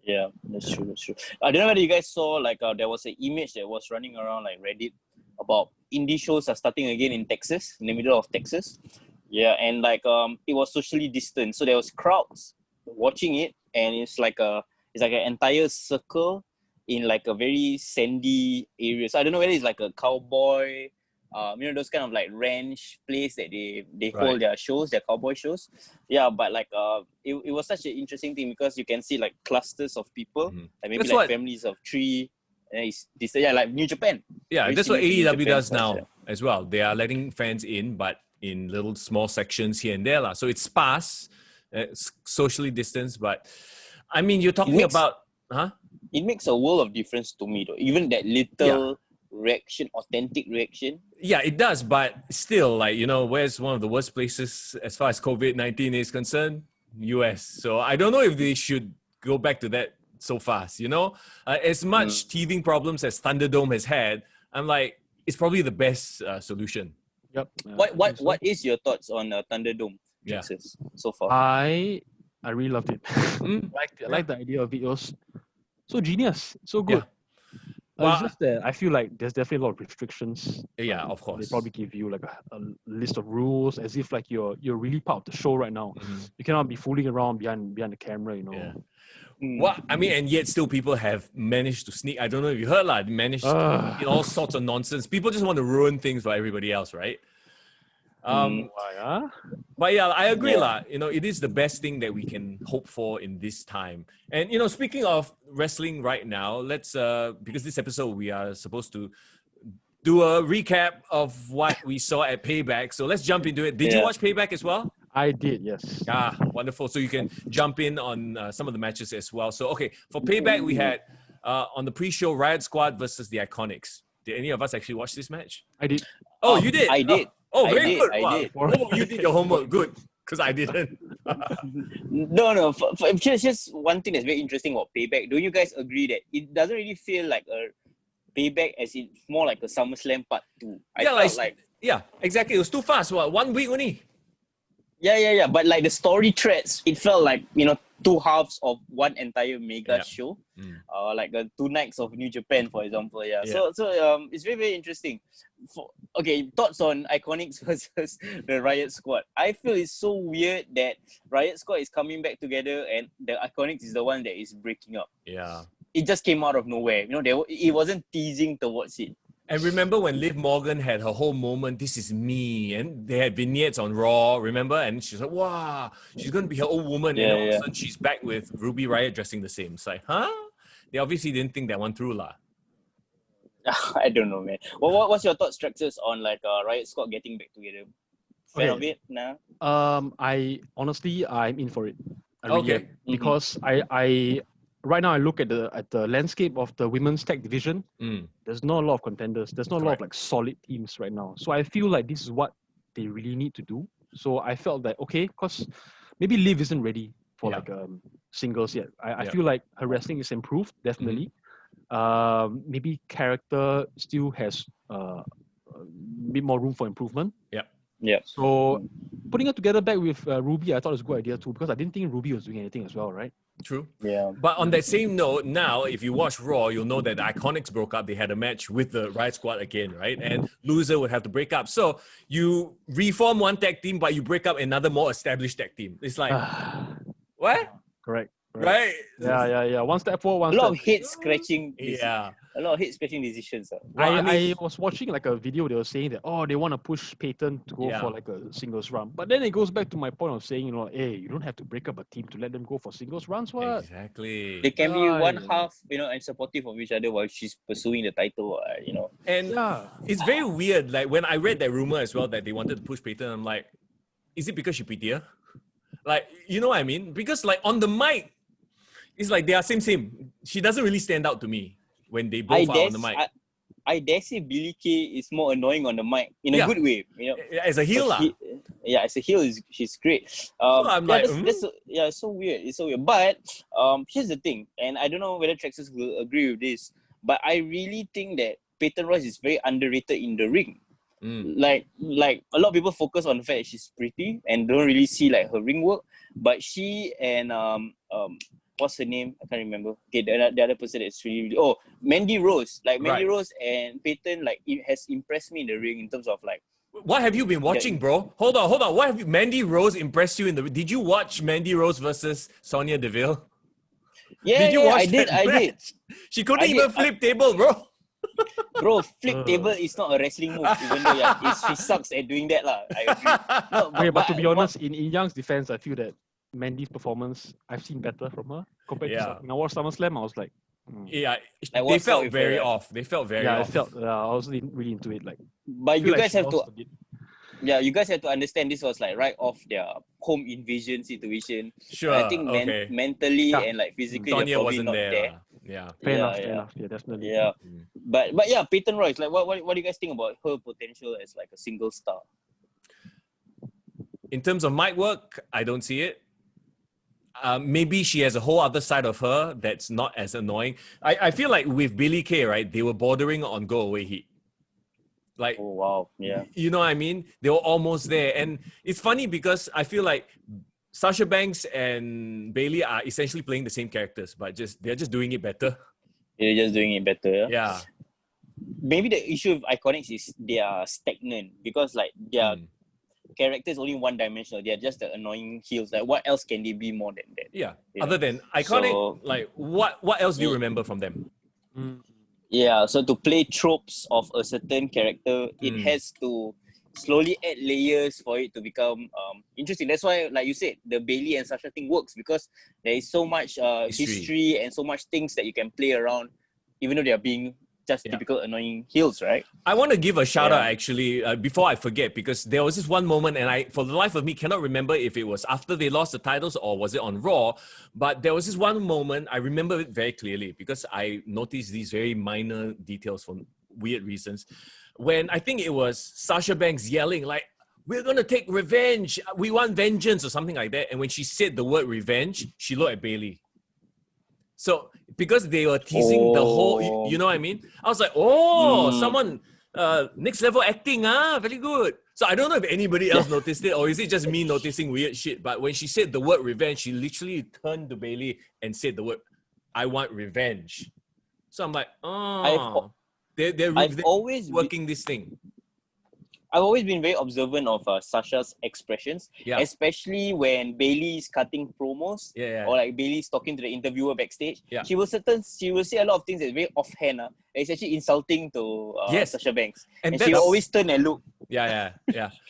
Yeah, that's true. I don't know whether you guys saw like there was an image that was running around like Reddit about indie shows are starting again in Texas, in the middle of Texas. Yeah, and like it was socially distant, so there was crowds watching it, and it's like an entire circle in like a very sandy area. So I don't know whether it's like a cowboy, those kind of like ranch place that they hold their shows, their cowboy shows. Yeah, but like it was such an interesting thing because you can see like clusters of people, like maybe That's like what- families of 3. And it's this, like New Japan. Yeah, Very that's what similar to New AEW Japan does style, now yeah. as well. They are letting fans in, but in little small sections here and there. lah. So it's sparse, socially distanced. But I mean, you're talking makes- about, huh? It makes a world of difference to me though. Even that little reaction, authentic reaction. Yeah, it does. But still, like, where's one of the worst places as far as COVID-19 is concerned? US. So I don't know if they should go back to that so fast, As much teething problems as Thunderdome has had, I'm like, it's probably the best solution. Yep. What is your thoughts on Thunderdome Yeah. Trexxus so far? I really loved it. Mm, I like the idea of it. It was so genius, so good. Well, It's just that I feel like there's definitely a lot of restrictions. Yeah, of They course. probably give you like a list of rules, as if like you're really part of the show right now. Mhm. You cannot be fooling around behind the camera, you know. Yeah. Mm. Well, I mean, and yet still people have managed to sneak. I don't know if you heard, like, managed to sneak in all sorts of nonsense. People just want to ruin things for everybody else, right? Mm. Why, huh? But yeah, I agree, Yeah. lah. You know, it is the best thing that we can hope for in this time. And you know, speaking of wrestling right now, let's because this episode we are supposed to do a recap of what we saw at Payback. So let's jump into it. Did you Yeah. watch Payback as well? I did, yes. Ah, wonderful. So you can jump in on some of the matches as well. So okay, for Payback we had on the pre-show Riot Squad versus the Iconics. Did any of us actually watch this match? I did. Oh, you did? I did. Oh, I very did, good. I Wow. did. Oh, you did your homework. Good. Because I didn't. No. For just one thing that's very interesting about Payback. Do you guys agree that it doesn't really feel like a Payback as it's more like a SummerSlam Part 2? I felt like yeah, exactly. It was too fast. What, 1 week only? yeah. But like the story threads, it felt like, you know, two halves of one entire mega Yeah. show. Mm. Like the 2 nights of New Japan, for example. Yeah. Yeah. So it's very, very interesting. Okay, thoughts on Iconics versus the Riot Squad. I feel it's so weird that Riot Squad is coming back together and the Iconics is the one that is breaking up. Yeah. It just came out of nowhere. You know, it wasn't teasing towards it. And remember when Liv Morgan had her whole moment, this is me, and they had vignettes on Raw, remember? And she's like, wow, she's going to be her old woman. Yeah, and all of yeah. a sudden she's back with Ruby Riott dressing the same. It's like, huh? They obviously didn't think that one through, lah. I don't know, man. What's your thoughts, Trexxus, on like Riot Squad getting back together? Fan of it? Nah. I'm in for it. I really Okay. am. Because I right now I look at the landscape of the women's tag division. Mm. There's not a lot of contenders. There's not a lot Correct. of like solid teams right now. So I feel like this is what they really need to do. So I felt that okay, because maybe Liv isn't ready for Yeah. like singles yet. I Yeah. feel like her wrestling is improved, definitely. Maybe character still has a bit more room for improvement. Yeah. So putting it together back with Ruby, I thought it was a good idea too, because I didn't think Ruby was doing anything as well, right? True. Yeah. But on that same note, now, if you watch Raw, you'll know that the Iconics broke up. They had a match with the Riot Squad again, right? And loser would have to break up. So you reform one tag team, but you break up another more established tag team. It's like, what? Correct. Right? Yeah. One step forward, one A lot step. of head scratching. Yeah. A lot of head scratching decisions. Well, I mean- I was watching like a video. They were saying that they want to push Peyton to go Yeah. for like a singles run. But then it goes back to my point of saying, hey, you don't have to break up a team to let them go for singles runs. What? Exactly. They can be one Yeah. half, you know, and supportive of each other while she's pursuing the title, you know. And Yeah. it's very weird. Like when I read that rumor as well that they wanted to push Peyton, I'm like, is it because she's prettier? Like, you know what I mean? Because like on the mic, it's like they are same. She doesn't really stand out to me when they both are on the mic. I dare say Billy Kay is more annoying on the mic in a Yeah. good way, you know. As a heel, lah. As a heel, she's great. I'm like, it's so weird. It's so weird. But here's the thing, and I don't know whether Trexxus will agree with this, but I really think that Peyton Royce is very underrated in the ring. Like a lot of people focus on the fact that she's pretty and don't really see like her ring work. But she and what's her name? I can't remember. Okay, the other person that's really Mandy Rose. Like Mandy Right. Rose and Peyton, like it has impressed me in the ring in terms of like. What have you been watching, bro? Hold on. What have Mandy Rose impressed you in the? Did you watch Mandy Rose versus Sonya Deville? Yeah, Did you watch I did. that match? She couldn't even flip table, bro. Bro, flip table is not a wrestling move, even though she sucks at doing that, lah. I agree. No, Okay, but to be honest, in Young's defense, I feel that Mandy's performance, I've seen better from her compared to when I watched SummerSlam. I was like, Yeah, Like, they what's up felt with very her? off. They felt very I off. felt I was really into it. Like, But feel you like guys she have to, lost a bit. you guys have to understand this was like right off their home invasion situation. Sure. I think okay. mentally Yeah. and like physically, they're Sonya probably wasn't not there. there. lah. Yeah. Fair Yeah, enough. Yeah, definitely. Yeah, Mm. but yeah, Peyton Royce. Like, what do you guys think about her potential as like a single star? In terms of mic work, I don't see it. Maybe she has a whole other side of her that's not as annoying. I feel like with Billy Kay, right, they were bordering on go away heat. Like, Oh wow, yeah. you know what I mean? They were almost there. And it's funny because I feel like Sasha Banks and Bailey are essentially playing the same characters, but they're just doing it better. They're just doing it better. Yeah. Yeah. Maybe the issue with Iconics is they are stagnant because like their characters only one dimensional. They're just the annoying heels. Like what else can they be more than that? Yeah. You Other know? than Iconic, So- like what else do you remember from them? Yeah, so to play tropes of a certain character, it has to slowly add layers for it to become interesting. That's why, like you said, the Bailey and Sasha thing works because there is so much history and so much things that you can play around, even though they are being just typical annoying heels, right? I want to give a shout out actually before I forget, because there was this one moment and I, for the life of me, cannot remember if it was after they lost the titles or was it on Raw, but there was this one moment, I remember it very clearly because I noticed these very minor details for weird reasons. When I think it was Sasha Banks yelling like, "We're going to take revenge. We want vengeance," or something like that. And when she said the word revenge, she looked at Bailey. So because they were teasing the whole, you know what I mean? I was like, someone, next level acting, very good. So I don't know if anybody else noticed it or is it just me noticing weird shit. But when she said the word revenge, she literally turned to Bailey and said the word, "I want revenge." So I'm like, they're always working this thing. I've always been very observant of Sasha's expressions, Yeah. especially when Bailey's cutting promos or like Bailey's talking to the interviewer backstage. Yeah. She will say a lot of things that's very offhand. It's actually insulting to Sasha Banks, and she will always turn and look. Yeah.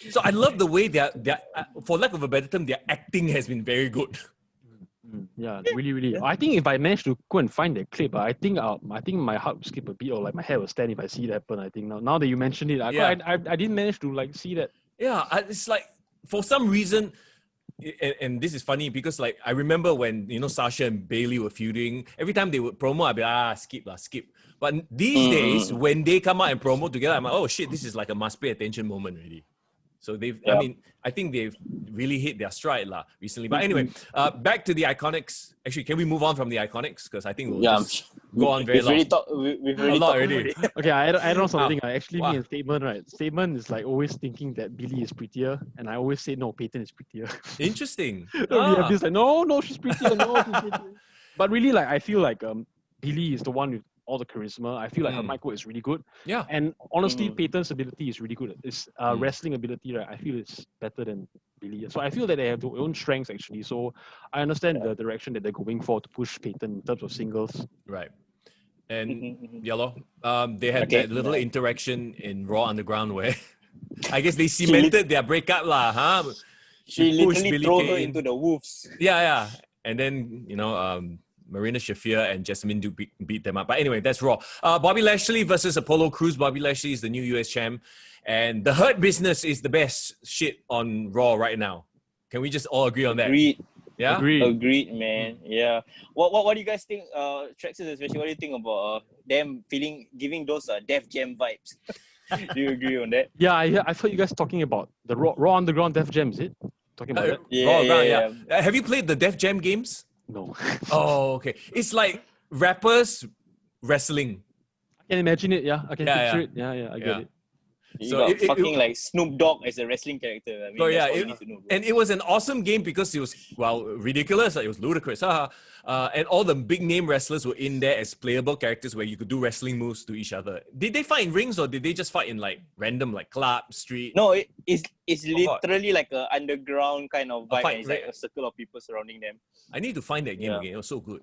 So I love the way they're for lack of a better term, their acting has been very good. Yeah, really. I think if I manage to go and find that clip, I think my heart will skip a beat or like my hair will stand if I see that happen. I think now that you mentioned it, I didn't manage to like see that. Yeah, it's like for some reason, and this is funny because like I remember when Sasha and Bailey were feuding. Every time they would promo, I'd be skip. But these days, when they come out and promo together, I'm like, oh shit, this is like a must pay attention moment already. So I think they've really hit their stride recently. But anyway, back to the Iconics. Actually, can we move on from the Iconics? Because I think we'll just go on very long. We've already talked already. Okay, I don't something. Actually, me and Statement, right? Statement is like always thinking that Billy is prettier, and I always say no, Peyton is prettier. Interesting. We have this like, no, she's prettier. No, she's prettier. But really, like, I feel like Billy is the one with all the charisma. I feel like her mic work is really good. Yeah. And honestly, Peyton's ability is really good. It's wrestling ability, right? I feel it's better than Billy. So I feel that they have their own strengths actually. So I understand the direction that they're going for to push Peyton in terms of singles. Right. And Yellow, they had that little interaction in Raw Underground where I guess they cemented their breakup She literally threw her into the wolves. Yeah. And then, Marina Shafir and Jessamine do beat them up. But anyway, that's Raw. Bobby Lashley versus Apollo Crews. Bobby Lashley is the new US champ. And the Hurt Business is the best shit on Raw right now. Can we just all agree on that? Agreed. Yeah? Agreed, man. Yeah. What do you guys think, Trexxus especially, what do you think about them giving those Def Jam vibes? Do you agree on that? Yeah, I thought you guys talking about the Raw Underground Def Jam, is it? Talking about that? Yeah. Have you played the Def Jam games? No. Oh, okay. It's like rappers wrestling. I can imagine it, yeah. I can picture it. Yeah, I get it. You got like Snoop Dogg as a wrestling character. I mean, that's all you need to know, bro. And it was an awesome game because it was, ridiculous. Like, it was ludicrous. And all the big name wrestlers were in there as playable characters where you could do wrestling moves to each other. Did they fight in rings or did they just fight in like random like club, street? No, it's literally like an underground kind of vibe. It's like a circle of people surrounding them. I need to find that game again. It was so good.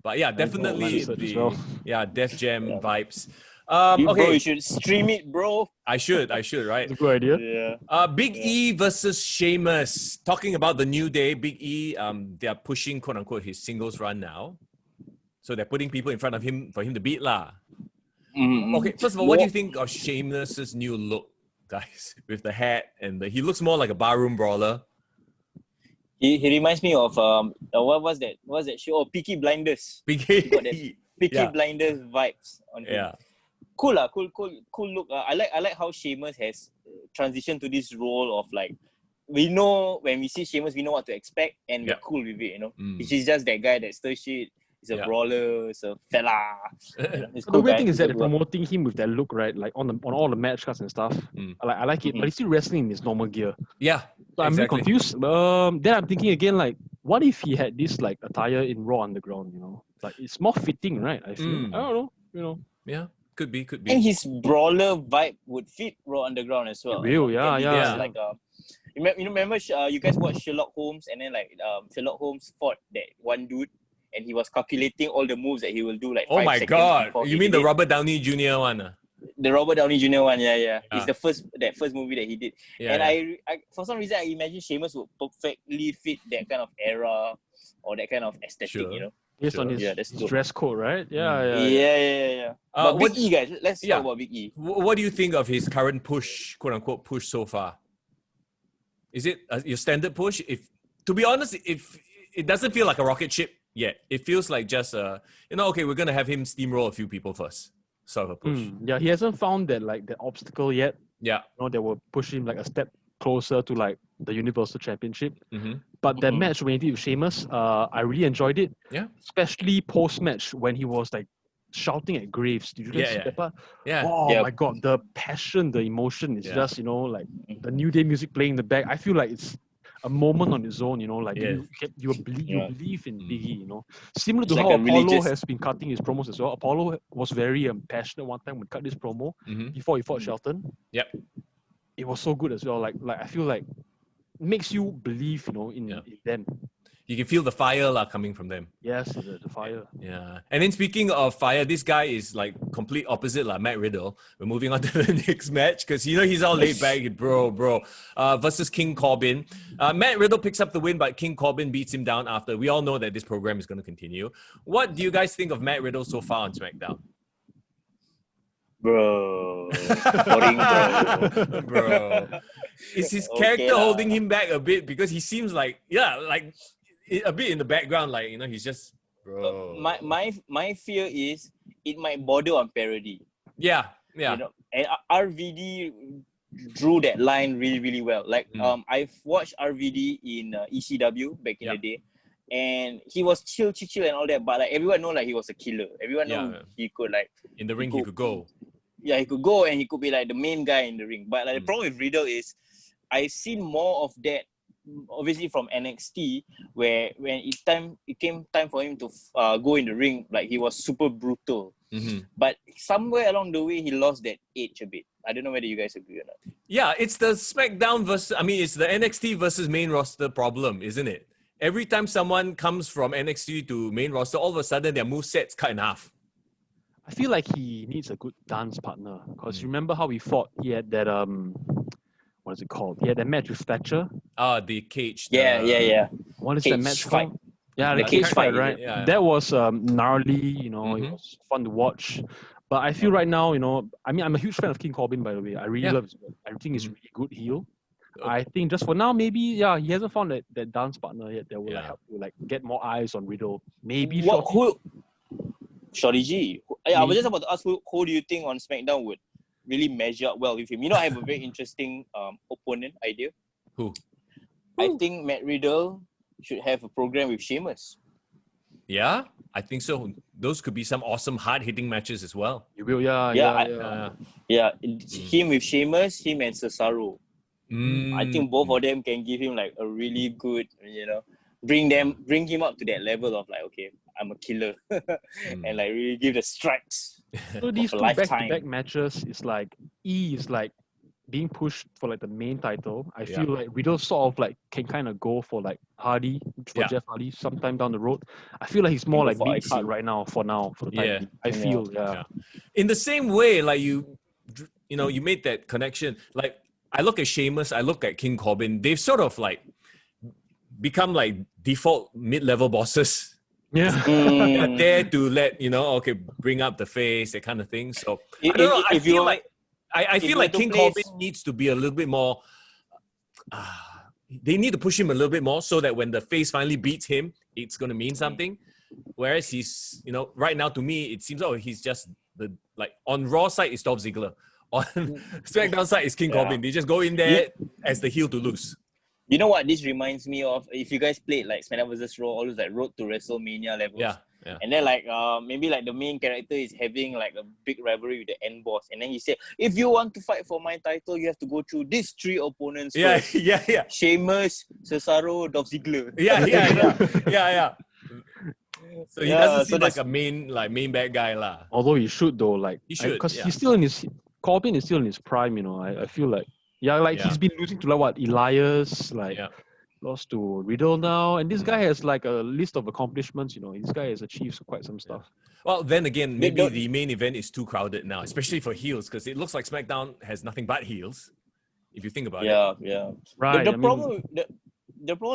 But yeah, definitely Def Jam vibes. Bro, you should stream it, bro. I should, right? That's a good idea. Yeah. Big E versus Sheamus. Talking about the New Day, Big E, they are pushing, quote unquote, his singles run now. So they're putting people in front of him for him to beat lah. Okay, first of all, what do you think of Sheamus's new look, guys? With the hat and he looks more like a barroom brawler. He reminds me of what was that? What was that show? Oh, Peaky Blinders. Peaky Blinders vibes on him. Yeah. Cool look. I like how Sheamus has transitioned to this role of like, we know when we see Sheamus, we know what to expect and we're cool with it, He's just that guy that stirs shit, He's a Yeah. brawler. He's a fella. He's The weird thing guy. is that they're promoting him with that look, right? Like on all the match cards and stuff. I like it, but he's still wrestling in his normal gear. Yeah. So I'm really exactly. confused. Then I'm thinking again, like, what if he had this like attire in Raw Underground? You know, like it's more fitting, right? I feel. I don't know. You know. Yeah. Could be. And his brawler vibe would fit Raw Underground as well. It will, It can be yeah. this, like remember you guys watched Sherlock Holmes, and then like Sherlock Holmes fought that one dude, and he was calculating all the moves that he will do like 5 Oh my seconds God! before You he mean did the it. Robert Downey Jr. one? The Robert Downey Jr. one, yeah. It's Ah. that first movie that he did. Yeah, And yeah. I for some reason I imagine Sheamus would perfectly fit that kind of era or that kind of aesthetic, Sure. you know. Based on Yeah, his that's his dope. dress code, right? Yeah. Yeah. But what- Big E, guys, let's Yeah. talk about Big E. What do you think of his current push, quote unquote, push so far? Is it your standard push? If, to be honest, if it doesn't feel like a rocket ship yet, it feels like just okay, we're gonna have him steamroll a few people first, sort of a push. Yeah, he hasn't found that like the obstacle yet. Yeah. You know, that will push him like a step closer to like the Universal Championship. Mm-hmm. But that match when he did with Sheamus, I really enjoyed it. Yeah. Especially post-match when he was like shouting at Graves. Did you guys see that part? Yeah. Oh Yeah. my God, the passion, the emotion is Yeah. just, like the New Day music playing in the back. I feel like it's a moment on its own, like Yes. you believe in Biggie, Similar It's to like how a Apollo religious- has been cutting his promos as well. Apollo was very passionate one time when he cut this promo before he fought Shelton. Yep. It was so good as well. Like I feel like it makes you believe, in them. You can feel the fire coming from them. Yes, the fire. Yeah. And then speaking of fire, this guy is like complete opposite, Matt Riddle. We're moving on to the next match because, he's all laid back, bro. Versus King Corbin. Matt Riddle picks up the win, but King Corbin beats him down after. We all know that this program is going to continue. What do you guys think of Matt Riddle so far on SmackDown? Bro. Boring, bro. Bro. Is his Okay character lah. holding him back a bit? Because he seems like a bit in the background, he's just, bro. My fear is it might border on parody. Yeah. And RVD drew that line really, really well. I've watched RVD in ECW back in the day, and he was chill and all that. But everyone know he was a killer. Everyone know he could in the ring he could go. Yeah, he could go and he could be the main guy in the ring. But the problem with Riddle is I've seen more of that. Obviously from NXT, where when it came time for him to go in the ring, he was super brutal. But somewhere along the way, he lost that edge a bit. I don't know whether you guys agree or not. Yeah, it's the SmackDown it's the NXT versus main roster problem, isn't it? Every time someone comes from NXT to main roster, all of a sudden their moveset's cut in half. I feel like he needs a good dance partner because remember how he fought? He had that what is it called? He had that match with Thatcher. The cage. Yeah. What is Cage that match fight. called? Yeah, the The cage cage fight, fight, right? yeah. That was gnarly, it was fun to watch. But I feel right now, I'm a huge fan of King Corbin, by the way. I really love his work. I think he's really good heel. I think just for now, maybe, he hasn't found that dance partner yet that will help to get more eyes on Riddle. Maybe Shorty G. I was just about to ask who do you think on SmackDown would really measure up well with him? I have a very interesting opponent idea. Who? I think Matt Riddle should have a program with Sheamus. Yeah, I think so. Those could be some awesome hard-hitting matches as well. You will, Yeah, him with Sheamus, him and Cesaro. I think both of them can give him a really good, bring him up to that level of okay, I'm a killer, and really give the strikes. So these two lifetime. back-to-back matches is E is being pushed for the main title. I feel like Riddle sort of can kind of go for Hardy for Jeff Hardy sometime down the road. I feel like he's more Go for being IC. cut right now for the time being. I feel In the same way, you made that connection. I look at Sheamus, I look at King Corbin. They've sort of become default mid-level bosses. Yeah. They're there to let bring up the face, that kind of thing. So I don't know. I feel like King Corbin needs to be a little bit more. They need to push him a little bit more so that when the face finally beats him, it's going to mean something. Whereas he's, right now to me, it seems he's just on Raw side is Dolph Ziggler, on SmackDown side is King Corbin. They just go in there as the heel to lose. You know what this reminds me of? If you guys played SmackDown vs. Raw, all those Road to WrestleMania levels. Yeah. Yeah. And then like maybe like the main character is having like a big rivalry with the end boss, and then he said, if you want to fight for my title, you have to go through these 3 opponents first. Yeah. Sheamus, Cesaro, Dolph Ziggler. Yeah. So he doesn't so seem like a main bad guy lah. Although he should though, like He should, because yeah. he's still in his Corbin is still in his prime. You know, I feel like he's been losing to like what Elias, like lost to Riddle now, and this guy has like a list of accomplishments. You know, this guy has achieved quite some stuff. Well, then again, maybe the main event is too crowded now, especially for heels, because it looks like SmackDown has nothing but heels. If you think about it. Yeah. Right. The problem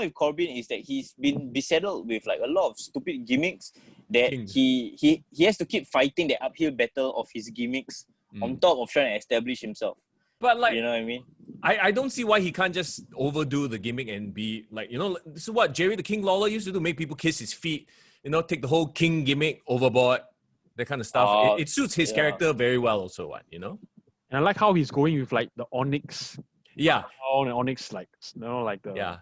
with Corbin is that he's been besaddled with like a lot of stupid gimmicks that he has to keep fighting the uphill battle of his gimmicks on top of trying to establish himself. But like, you know what I mean? I don't see why he can't just overdo the gimmick and be like, this is what Jerry the King Lawler used to do, make people kiss his feet, take the whole king gimmick overboard, that kind of stuff. It suits his character very well also, And I like how he's going with like the Onyx. Yeah. Oh, the Onyx, like the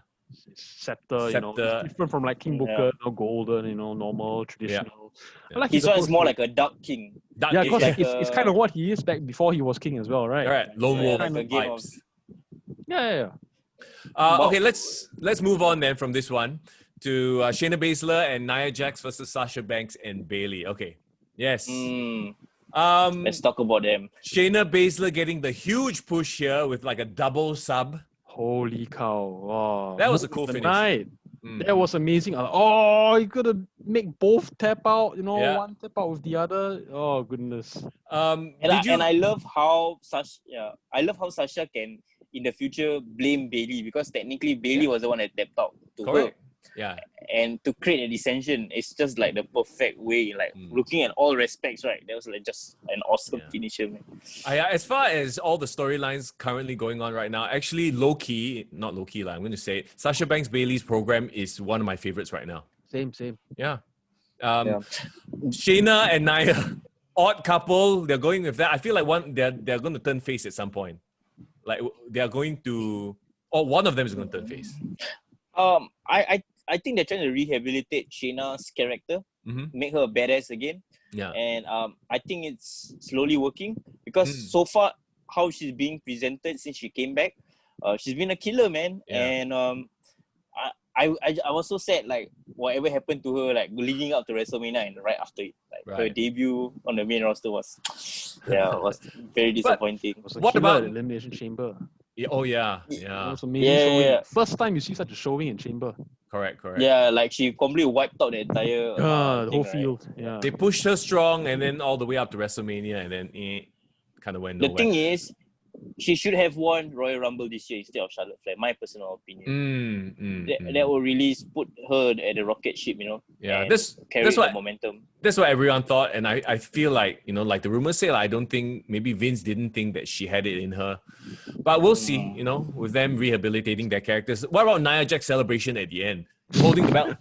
scepter, it's different from like King Booker, golden, normal, traditional. I like his one is more like a dark king. Because it's kind of what he is back before he was king as well, right? Right, lone wolf like vibes. Yeah. Okay, let's move on then from this one to Shayna Baszler and Nia Jax versus Sasha Banks and Bayley. Okay, yes. Let's talk about them. Shayna Baszler getting the huge push here with like a double sub. Holy cow! Wow. That was a cool finish. That was amazing. You gotta make both tap out. One tap out with the other. Oh goodness. And I love how Sasha can in the future blame Bayley, because technically Bayley was the one that tapped out to her. Yeah. And to create a dissension, it's just like the perfect way, like looking at all respects, right? That was like just an awesome finisher, man. As far as all the storylines currently going on right now, actually not low key, I'm going to say it. Sasha Banks Bayley's program is one of my favorites right now. Same. Yeah. Shayna and Nia, odd couple. They're going with that. I feel like they're going to turn face at some point. Like they are going to, or one of them is going to turn face. I think they're trying to rehabilitate Shayna's character, make her a badass again. Yeah. And I think it's slowly working, because so far how she's being presented since she came back, she's been a killer, man. Yeah. And I was so sad, like whatever happened to her, like leading up to WrestleMania and right after it, like her debut on the main roster was very disappointing. What about Elimination Chamber? Yeah, It was amazing. Yeah. First time you see such a showing in Chamber. Correct. Yeah, like she completely wiped out the entire the whole field. Yeah. They pushed her strong and then all the way up to WrestleMania and then kind of went nowhere. The thing is, she should have won Royal Rumble this year instead of Charlotte Flair, my personal opinion. That will really put her at the rocket ship, Yeah, and that's the momentum. That's what everyone thought, and I feel like, like the rumors say, I don't think, maybe Vince didn't think that she had it in her. But we'll see, with them rehabilitating their characters. What about Nia Jax celebration at the end? Holding the belt?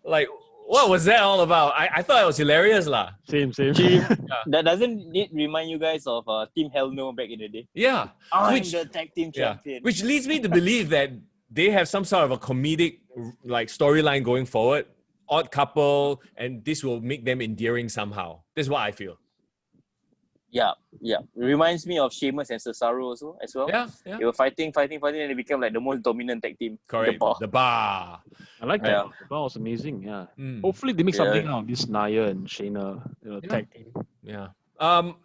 Like, what was that all about? I thought it was hilarious lah. Same. That doesn't it remind you guys of Team Hell No back in the day? Yeah. I'm the tag team champion. Which leads me to believe that they have some sort of a comedic like storyline going forward. Odd couple, and this will make them endearing somehow. That's what I feel. Yeah. It reminds me of Sheamus and Cesaro also as well. Yeah. They were fighting, and they became like the most dominant tag team. Correct. The bar. I like that. The bar was amazing. Yeah. Hopefully they make something out of this Nia and Shayna tag team. Yeah.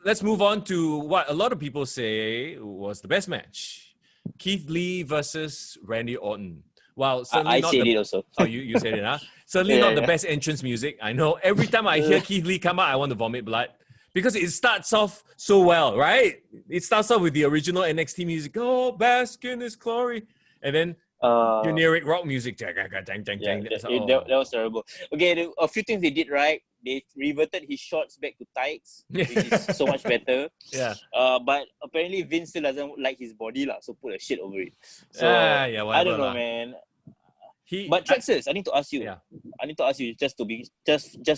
Let's move on to what a lot of people say was the best match: Keith Lee versus Randy Orton. Well, certainly I not said it also. Oh, you said it, huh? Certainly not the best entrance music. I know. Every time I hear Keith Lee come out, I want to vomit blood. Because it starts off so well, right? It starts off with the original NXT music. Oh, bask in his glory. And then generic rock music. That was terrible. Okay, a few things they did right. They reverted his shorts back to tights, which is so much better. Yeah. But apparently Vince still doesn't like his body, so put a shit over it. So whatever, I don't know, man. But Trexxus, I need to ask you. Yeah. I need to ask you just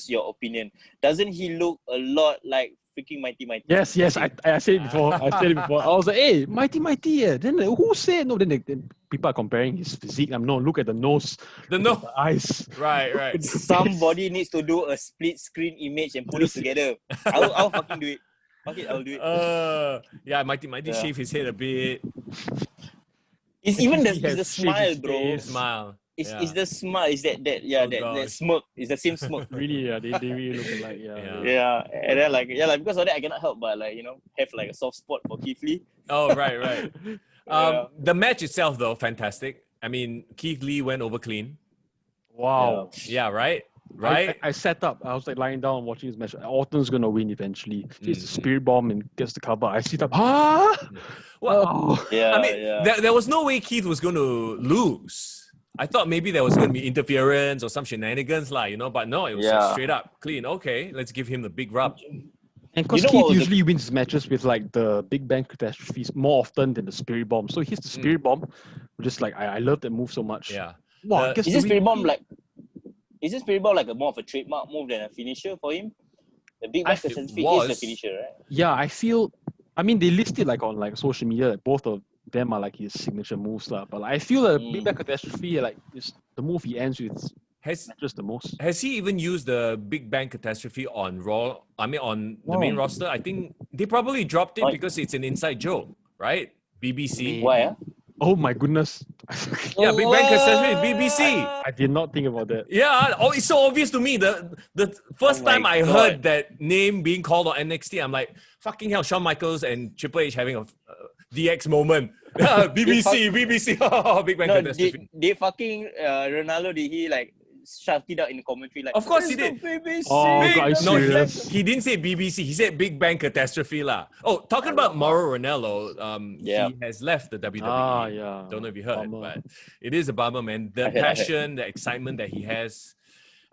your opinion. Doesn't he look a lot like freaking Mighty. Yes, I said it before. I was like, hey, Mighty. Then who said no? Then people are comparing his physique. No, look at the nose. The look at no, the eyes. right. Look at the face. Somebody needs to do a split screen image and put it together. I'll fucking do it. Fuck it, I'll do it. Yeah, Mighty shave his head a bit. It's even He has the shaved smile, his bro. face. Smile. It's the smile. It's that gosh. smirk. It's the same smirk. Really, yeah, they really look alike. Yeah. Yeah, and then like because of that I cannot help but have like a soft spot for Keith Lee. Oh, right. Yeah. The match itself, though, fantastic. I mean, Keith Lee went over clean. Wow. Yeah, right? I set up. I was like lying down watching this match. Orton's gonna win eventually. He's the spirit bomb and gets the cover. I sit up. Well, Yeah, I mean, there was no way Keith was going to lose. I thought maybe there was going to be interference or some shenanigans, but no, it was like straight up clean. Okay, let's give him the big rub. And because Keith usually wins matches with like the Big Bang catastrophes more often than the Spirit Bomb. So here's the Spirit Bomb. Just like I love that move so much. Yeah. Wow, Is this Spirit Bomb like a more of a trademark move than a finisher for him? The Big Bang catastrophe is the finisher, right? Yeah, I mean they list it like on like social media, like both of them are like his signature moves, but like, I feel that Big Bang catastrophe like is the move he ends with. Just the most. Has he even used the Big Bang catastrophe on Raw? I mean, on the main roster? I think they probably dropped it because it's an inside joke, right? BBC. Why? Oh my goodness. Yeah, Big Bang catastrophe, BBC. I did not think about that. Yeah, it's so obvious to me. The first time I heard that name being called on NXT, I'm like, fucking hell, Shawn Michaels and Triple H having a DX moment. Yeah, BBC. Oh, Big Bang catastrophe. Did fucking Ronaldo, did he like shout it out in the commentary like, of course he did. BBC. He didn't say BBC. He said Big Bang catastrophe lah. Oh, talking about Mauro Ranallo, he has left the WWE. Don't know if you heard, but it is a bummer, man. The passion, the excitement that he has.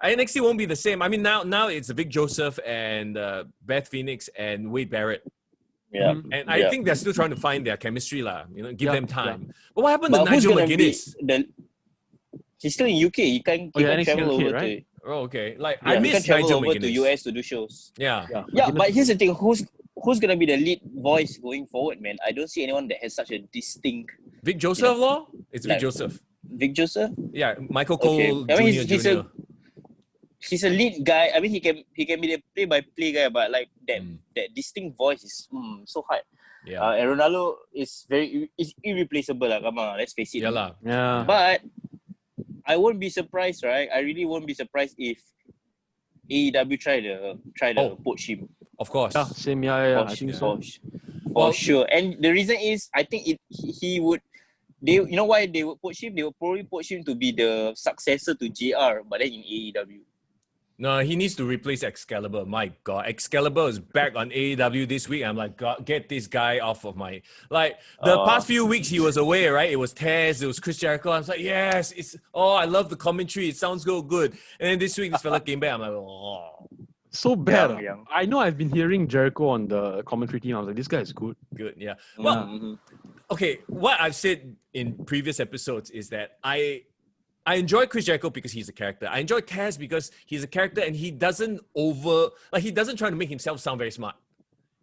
NXT won't be the same. I mean, now it's Vic Joseph and Beth Phoenix and Wade Barrett. Yeah. And I think they're still trying to find their chemistry lah. Give them time. But what happened to Nigel McGuinness? He's still in UK. He can't travel over to. Oh, okay. Like I miss Nigel McGuinness. To US to do shows. Yeah. But here's the thing: who's gonna be the lead voice going forward, man? I don't see anyone that has such a distinct. Vic Joseph, It's Vic Joseph. Vic Joseph. Yeah, Michael Cole I mean, Jr. He's a lead guy. I mean, he can be the play-by-play guy, but like that distinct voice is so hard. Yeah. And Ronaldo is irreplaceable, come on, let's face it. Yeah. But I won't be surprised, right? I really won't be surprised if AEW try to poach him. Of course. Yeah, same. Yeah. I think so. For sure. And the reason is, I think he would. You know why they would poach him? They would probably poach him to be the successor to JR, but then in AEW. No, he needs to replace Excalibur. My God, Excalibur is back on AEW this week. I'm like, God, get this guy off of my... Like, the past few weeks he was away, right? It was Taz, it was Chris Jericho. I was like, yes, I love the commentary. It sounds good. And then this week, this fella came back. I'm like, oh. So bad. I know I've been hearing Jericho on the commentary team. I was like, this guy is good. Good, yeah. Well, okay, what I've said in previous episodes is that I enjoy Chris Jericho because he's a character. I enjoy Taz because he's a character and he doesn't try to make himself sound very smart.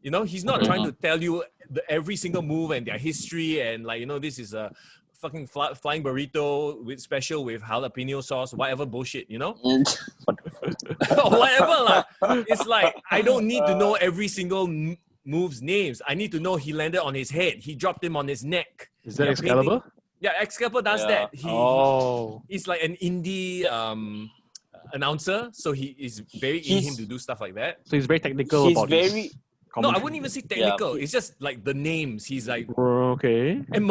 He's not trying to tell you every single move and their history and this is a fucking flying burrito with jalapeno sauce, whatever bullshit, whatever. It's like, I don't need to know every single move's names. I need to know he landed on his head. He dropped him on his neck. Is that Excalibur? Yeah, Excalibur does that. He's like an indie announcer, so he is very in him to do stuff like that. So he's very technical about his commentary. No, I wouldn't even say technical. It's just like the names. He's like... Okay. And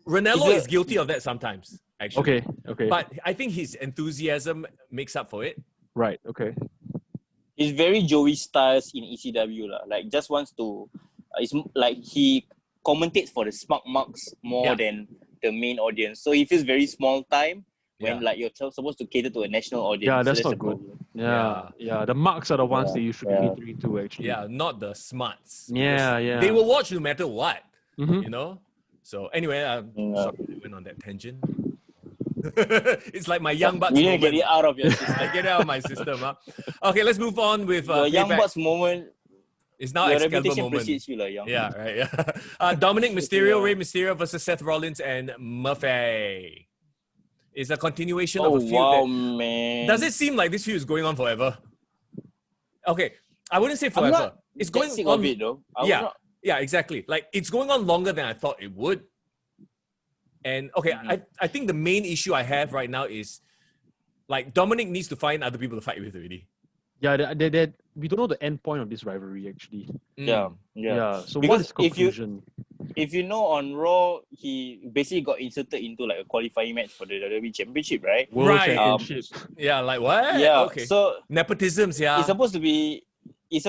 Ranallo is guilty of that sometimes, actually. Okay. But I think his enthusiasm makes up for it. Right, okay. He's very Joey Styles in ECW. Like, just wants to... it's like he commentates for the smart marks more than the main audience. So he feels very small time when like you're supposed to cater to a national audience. Yeah, that's so not good. Yeah. The marks are the ones that you should be catering to, actually. Yeah, not the smarts. Yeah. They will watch no matter what, So anyway, sorry I went on that tangent. It's like my Young Bucks you moment. Get it out of your system. I get it out of my system. Okay, let's move on with Young Bucks moment. It's now Your Excalibur reputation moment. precedes you, Young. Yeah, right. Yeah. Dominic Mysterio, Yeah. Rey Mysterio versus Seth Rollins and Murphy. It's a continuation Oh, of a feud wow, that... man. Does it seem like this feud is going on forever? Okay, I wouldn't say I'm forever. not It's that going sick on. of it, though. Yeah, exactly. Like, it's going on longer than I thought it would. And okay, I think the main issue I have right now is like Dominic needs to find other people to fight with already. Yeah, we don't know the end point of this rivalry actually. Yeah. So Because what is if you- conclusion? If you know, on Raw, he basically got inserted into like a qualifying match for the WWE Championship, right? World Right. Championship. Yeah, like what? Yeah. Okay. So Nepotisms, yeah. it's supposed to be Rey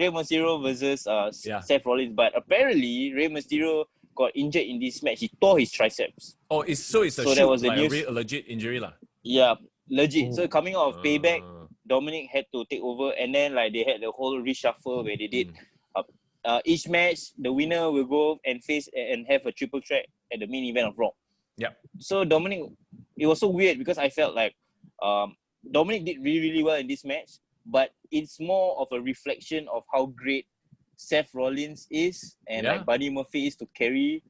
Mysterio versus Yeah. Seth Rollins, but apparently Rey Mysterio got injured in this match. He tore his triceps. Oh, it's a So shoot, that was the like news. a legit injury lah. Yeah, legit. So coming out of Payback, Uh, Dominic had to take over, and then like they had the whole reshuffle where they did each match the winner will go and face and have a triple threat at the main event of Raw. Yep. So Dominic, it was so weird because I felt like Dominic did really well in this match, but it's more of a reflection of how great Seth Rollins is and like Buddy Murphy is to carry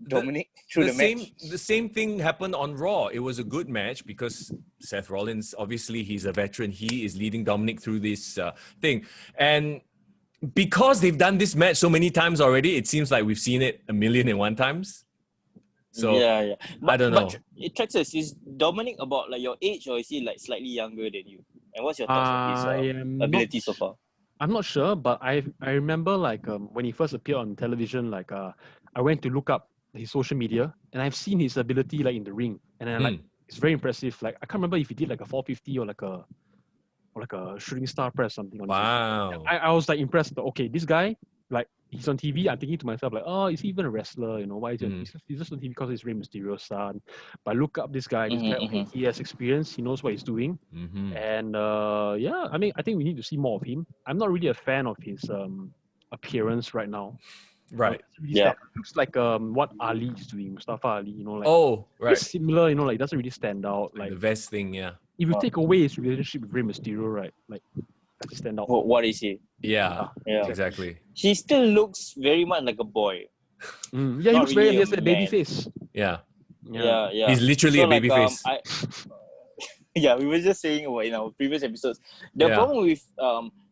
Dominic through the match. The same thing happened on Raw. It was a good match because Seth Rollins, obviously, he's a veteran. He is leading Dominic through this thing. And because they've done this match so many times already, it seems like we've seen it 1,000,001 times. So yeah. I don't know. But Trexxus, is Dominic about like your age, or is he like slightly younger than you? And what's your thoughts on his ability so far? I'm not sure, but I remember like when he first appeared on television, like I went to look up his social media, and I've seen his ability like in the ring, and then like it's very impressive. Like I can't remember if he did like a 450 or like a shooting star press something. On Wow. I was like impressed. But okay, this guy, like he's on TV. I'm thinking to myself like, oh, is he even a wrestler? You know, why is he? He's just on TV because he's Rey Mysterio's son. But I look up this guy. This guy, okay, he has experience. He knows what he's doing. And yeah, I mean, I think we need to see more of him. I'm not really a fan of his appearance right now. Right. Yeah. It looks like what Ali is doing, Mustafa Ali. You know, like Right. it's similar. You know, like it doesn't really stand out. Like The vest thing, yeah. if you take away his relationship with Rey Mysterio, right? Like does he stand out? What is he? Yeah, Yeah. exactly. He still looks very much like a boy. Yeah, he Not looks very really he has a a baby man. face. Yeah. Yeah. He's literally a baby face. Yeah, we were just saying about in our previous episodes. The problem with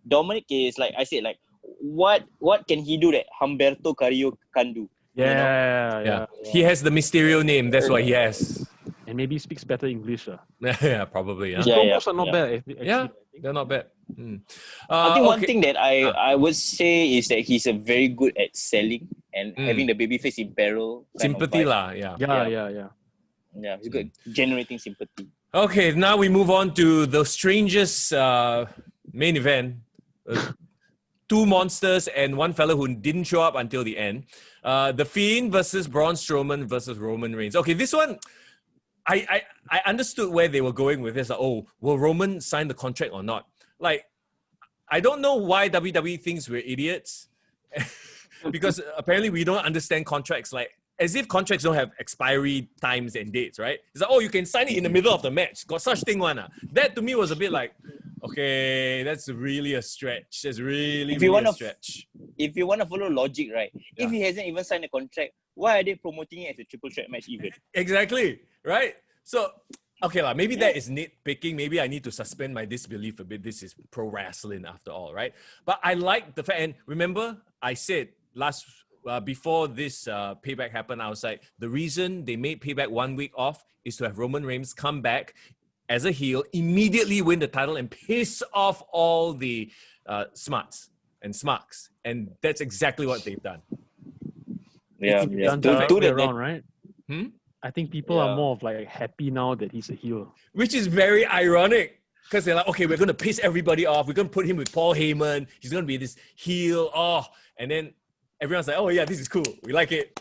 Dominic is like I said, like what can he do that Humberto Carrillo can't do? Yeah. He has the Mysterio name. That's what he has. And maybe speaks better English. Yeah, probably. Yeah. His promos are not bad. Actually, Yeah, I think. they're not bad. I think one thing that I would say is that he's a very good at selling and having the babyface in barrel. Sympathy lah, yeah. Yeah, he's good at generating sympathy. Okay, now we move on to the strangest main event. Two monsters and one fellow who didn't show up until the end. The Fiend versus Braun Strowman versus Roman Reigns. Okay, this one, I understood where they were going with this. Like, oh, will Roman sign the contract or not? Like, I don't know why WWE thinks we're idiots. Because apparently we don't understand contracts. Like, as if contracts don't have expiry times and dates, right? It's like, oh, you can sign it in the middle of the match. Got such thing one. That to me was a bit like, okay, that's really a stretch. That's really a stretch. If you want to follow logic, right? If he hasn't even signed a contract, why are they promoting it as a triple threat match even? Exactly, right? So, okay, maybe that is nitpicking. Maybe I need to suspend my disbelief a bit. This is pro wrestling after all, right? But I like the fact, and remember, I said before this Payback happened, I was like, the reason they made Payback 1 week off is to have Roman Reigns come back as a heel, immediately win the title and piss off all the smarts and smarks. And that's exactly what they've done. Yeah. Done the right way around, right? I think people are more of like happy now that he's a heel. Which is very ironic. Because they're like, okay, we're going to piss everybody off. We're going to put him with Paul Heyman. He's going to be this heel. And then everyone's like, oh yeah, this is cool. We like it.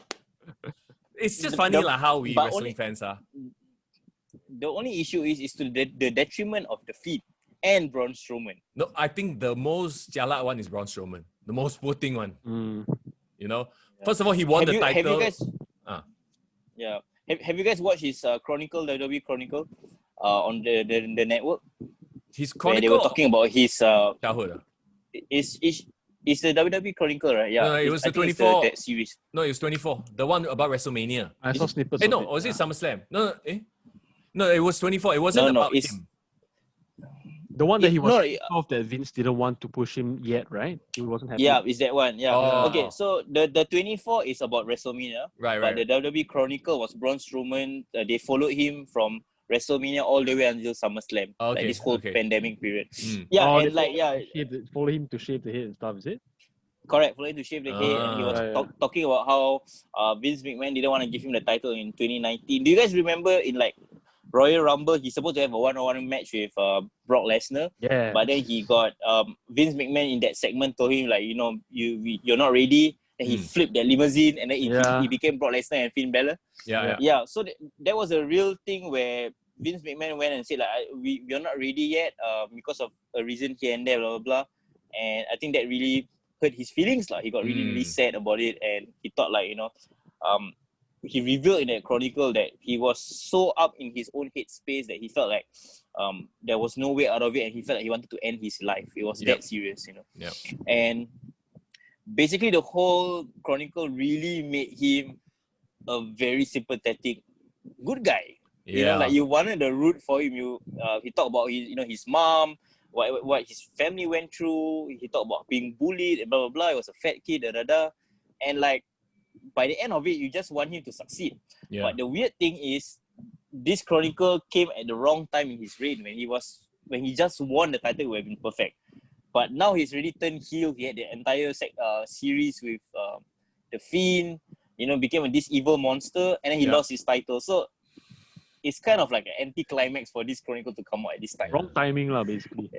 It's just funny how we wrestling fans are. The only issue is to the detriment of the Fiend and Braun Strowman. No, I think the most jalat one is Braun Strowman. The most poor thing one. You know? First of all, he won the title. Have you guys, have you guys watched his Chronicle, the WWE Chronicle on the network? His Chronicle? Where they were talking about his childhood. It's the WWE Chronicle, right? Yeah. No, it was the I think it's 24. that series. No, it was 24. The one about WrestleMania. I saw snippets Eh, of no, it. or was it SummerSlam? No, No, it was 24. It wasn't No, about it's him. The one that he was no, pissed off that Vince didn't want to push him yet, right? He wasn't happy. yeah, it's that one. Yeah. Oh. Okay, so the 24 is about WrestleMania. Right, But right. the WWE Chronicle was Braun Strowman. They followed him from WrestleMania all the way until SummerSlam. Okay, Like this whole okay. pandemic period. Mm. Yeah, Oh, and they like follow him to shave the head and stuff, is it? correct, for him to shave the head, and he was Ah. talking about how Vince McMahon didn't want to give him the title in 2019. Do you guys remember in like Royal Rumble, he's supposed to have a one-on-one match with Brock Lesnar, Yeah. but then he got Vince McMahon in that segment told him like, you know, you're not ready, and he flipped that limousine, and then he became Brock Lesnar and Finn Balor. Yeah. Yeah, so that was a real thing where Vince McMahon went and said like, we're not ready yet because of a reason here and there, blah, blah, blah. And I think that really hurt his feelings. He got really, really sad about it. And he thought like, you know, he revealed in that chronicle that he was so up in his own head space that he felt like there was no way out of it. And he felt like he wanted to end his life. It was that serious, you know. Yep. And basically the whole chronicle really made him a very sympathetic good guy. You know, like you wanted to root for him. He talked about his mom, what his family went through. He talked about being bullied and blah blah blah. He was a fat kid, and like by the end of it, you just want him to succeed. Yeah. But the weird thing is, this chronicle came at the wrong time in his reign when he just won the title. It would have been perfect. But now he's really turned heel. He had the entire series with the Fiend. You know, became this evil monster, and then he lost his title. So it's kind of like an anti-climax for this chronicle to come out at this time. Wrong timing, basically.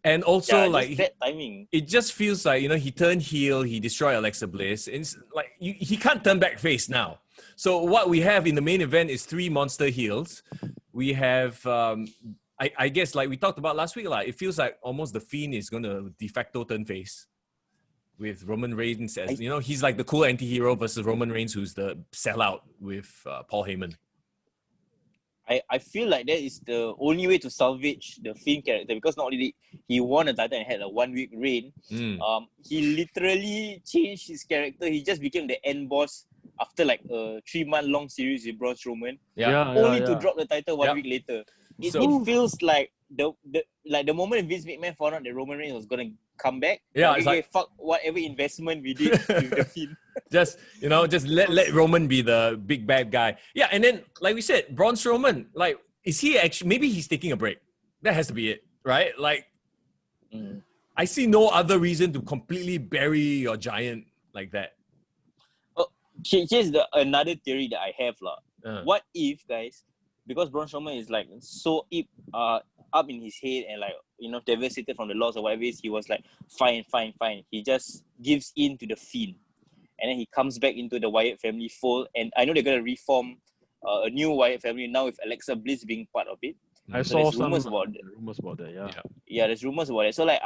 And also, just bad timing. It just feels like, he turned heel, he destroyed Alexa Bliss. And it's like, he can't turn back face now. So what we have in the main event is 3 monster heels. We have, I guess, like we talked about last week, it feels like almost the Fiend is going to de facto turn face. With Roman Reigns as, he's like the cool anti-hero versus Roman Reigns, who's the sellout with Paul Heyman. I feel like that is the only way to salvage the Fiend character, because not only he won a title and had a 1 week reign, he literally changed his character. He just became the end boss after like a 3-month long series with Braun Strowman, only to drop the title 1 week later. It feels like the moment Vince McMahon found out that Roman Reigns was gonna come back, it's like fuck whatever investment we did with the Fiend. Just let Roman be the big bad guy. Yeah, and then like we said, Braun Strowman, like, is he actually, maybe he's taking a break. That has to be it, right? Like, I see no other reason to completely bury your giant like that. Oh, here's another theory that I have What if, guys, because Braun Strowman is like so up in his head and like, devastated from the loss or whatever it is, he was like, fine. He just gives in to the Fiend. And then he comes back into the Wyatt family fold. And I know they're going to reform a new Wyatt family now with Alexa Bliss being part of it. I saw some rumors about that, Yeah, there's rumors about it. So like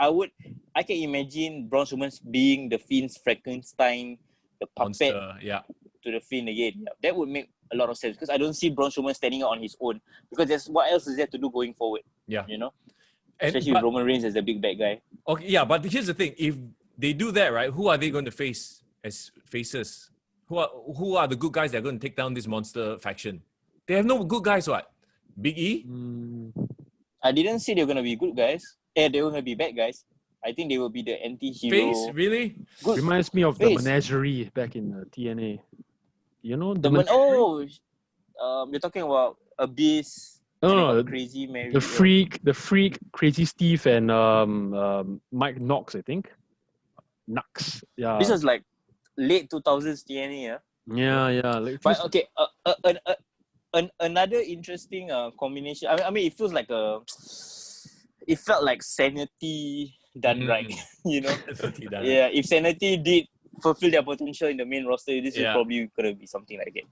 I can imagine Braun Strowman being the Fiend's Frankenstein, the puppet to the Fiend again. Yeah, that would make a lot of sense, because I don't see Braun Strowman standing out on his own, because what else is there to do going forward? Yeah. Especially with Roman Reigns as the big bad guy. Okay, yeah, but here's the thing. If they do that, right, who are they going to face as faces? Who are the good guys that are going to take down this monster faction? They have no good guys, what? Big E? I didn't say they're going to be good guys. They're going to be bad guys. I think they will be the anti-hero. Face? Really? Good. Reminds me of the Menagerie back in TNA. You know? You're talking about Abyss. No, Crazy Mary. The Freak, Crazy Steve, and Mike Knox, I think. Knox, yeah. This was like late 2000s TNA, yeah. Like, but okay, another interesting combination. I mean, it feels like it felt like Sanity done right, Yeah, if Sanity did fulfill their potential in the main roster, this is probably gonna be something like it.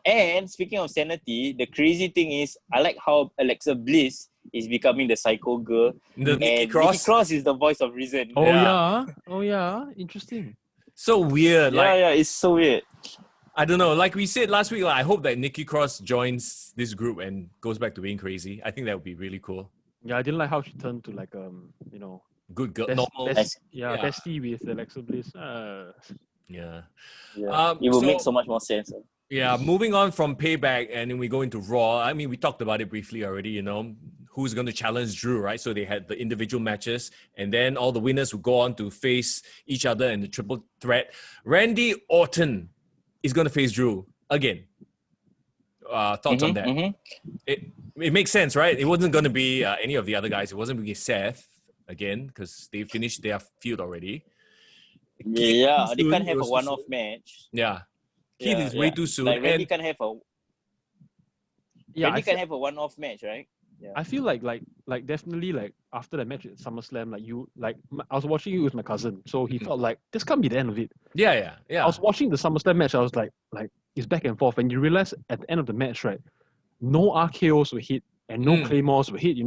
And speaking of Sanity, the crazy thing is, I like how Alexa Bliss is becoming the psycho girl, and Nikki Cross is the voice of reason. Oh yeah, interesting. So weird. It's so weird. I don't know. Like we said last week, I hope that Nikki Cross joins this group and goes back to being crazy. I think that would be really cool. Yeah, I didn't like how she turned to like good girl, normal. bestie with Alexa Bliss. Yeah. It will make so much more sense. Yeah, moving on from Payback, and then we go into Raw. I mean, we talked about it briefly already, who's going to challenge Drew, right? So they had the individual matches, and then all the winners would go on to face each other in the triple threat. Randy Orton is going to face Drew again. Thoughts on that? It makes sense, right? It wasn't going to be any of the other guys. It wasn't going to be Seth again because they finished their feud already. Yeah, they can't have a one-off match. Yeah. Keith is way too soon. Like Randy can have a have a one-off match, right? Yeah. I feel like definitely like after the match at SummerSlam, I was watching it with my cousin, so he felt like this can't be the end of it. Yeah. I was watching the SummerSlam match. I was like it's back and forth, and you realize at the end of the match, right? No RKOs were hit and no claymores were hit.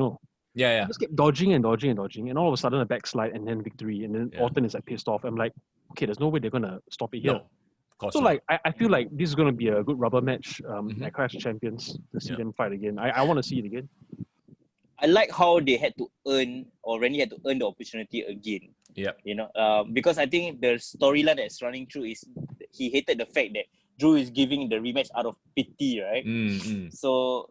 Yeah. Just kept dodging, and all of a sudden a backslide and then victory, and then Orton is like pissed off. I'm like, okay, there's no way they're gonna stop it here. No. So like I feel like this is gonna be a good rubber match at Clash of Champions to see them fight again. I want to see it again. I like how they had to earn, or Randy had to earn the opportunity again. Yeah. Because I think the storyline that's running through is he hated the fact that Drew is giving the rematch out of pity, right? So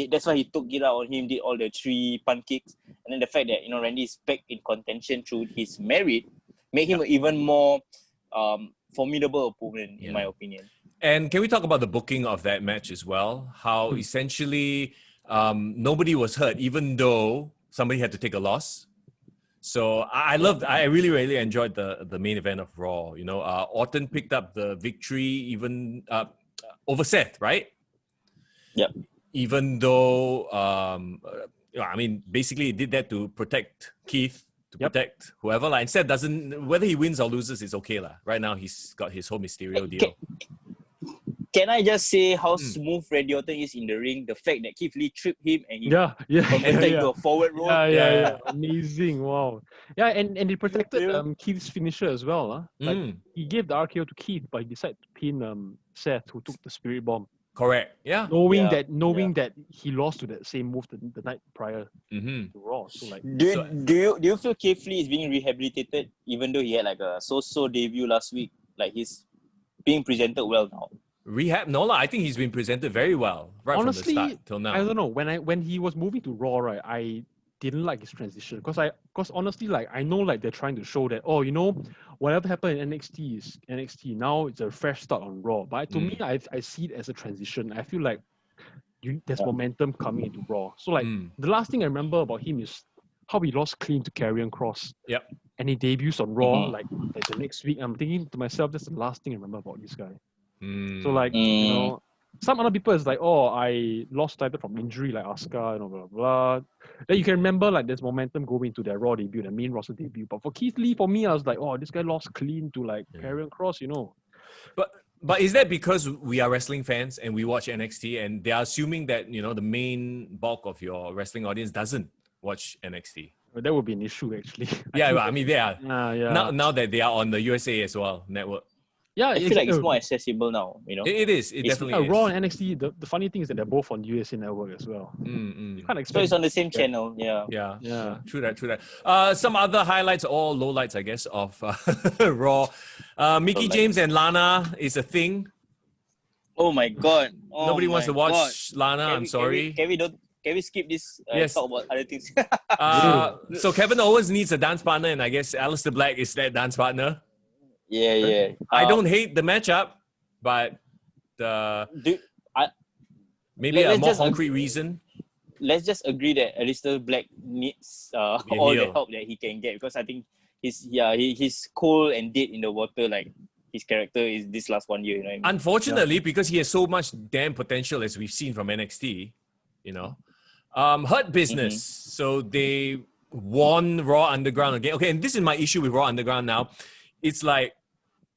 that's why he took it out on him, did all the 3 punt kicks, and then the fact that Randy is back in contention through his merit made him an even more formidable opponent, in my opinion. And can we talk about the booking of that match as well? How essentially nobody was hurt, even though somebody had to take a loss. So I really, really enjoyed the main event of Raw. Orton picked up the victory even over Seth, right? Yep. Even though, basically he did that to protect Keith, to protect whoever. And Seth doesn't, whether he wins or loses, it's okay. Right now he's got his whole Mysterio deal. Can I just say how smooth Randy Orton is in the ring? The fact that Keith Lee tripped him and he converted into a forward roll. Yeah. Amazing. Wow. Yeah, and he protected Keith's finisher as well. He gave the RKO to Keith, but he decided to pin Seth, who took the Spirit Bomb. Correct. Yeah. Knowing that he lost to that same move the night prior to Raw. So do you feel Keith Lee is being rehabilitated, even though he had like a so-so debut last week? Like he's being presented well now. Rehab? No, I think he's been presented very well honestly, from the start till now. I don't know. When he was moving to Raw, right, I didn't like his transition because honestly, like I know like they're trying to show that whatever happened in NXT is NXT. Now it's a fresh start on Raw. But to me, I see it as a transition. I feel like there's momentum coming into Raw. So like the last thing I remember about him is how he lost clean to Karrion Kross. Yep. And he debuts on Raw like the next week. I'm thinking to myself, that's the last thing I remember about this guy. So like some other people is like, I lost title from injury like Asuka and blah blah. Then you can remember like there's momentum going into their Raw debut, the main roster debut. But for Keith Lee, for me, I was like, this guy lost clean to like Karrion Kross, But is that because we are wrestling fans and we watch NXT and they are assuming that the main bulk of your wrestling audience doesn't watch NXT? Well, that would be an issue actually. They are now that they are on the USA as well network. Yeah, I feel like it's more accessible now. It is. It definitely is. Raw and NXT. The funny thing is that they're both on USA Network as well. You can't expect. So it's on the same channel. Yeah. True that. Some other highlights or lowlights, I guess, of Raw. Mickie James and Lana is a thing. Oh my god! Nobody wants to watch Lana. I'm sorry. Can we skip this? Yes. Talk about other things. So Kevin Owens needs a dance partner, and I guess Aleister Black is that dance partner. Yeah. I don't hate the matchup, but maybe a more concrete reason. Let's just agree that Aleister Black needs all the help that he can get, because I think he's cold and dead in the water. Like his character is this last 1 year. You know what I mean? Unfortunately, because he has so much damn potential, as we've seen from NXT. Hurt Business. So they won Raw Underground again. Okay, and this is my issue with Raw Underground now. It's like,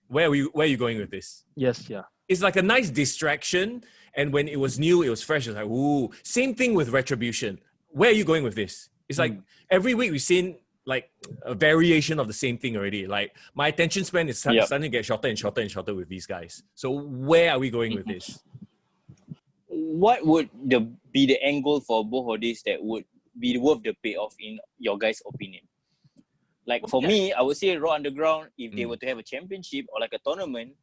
where are you going with this? Yes, yeah. It's like a nice distraction. And when it was new, it was fresh. It's like, ooh. Same thing with Retribution. Where are you going with this? It's like every week we've seen like a variation of the same thing already. Like my attention span is starting to get shorter and shorter and shorter with these guys. So where are we going with this? What would be the angle for both of these that would be worth the payoff in your guys' opinion? Like for me, I would say Raw Underground, if they were to have a championship or like a tournament,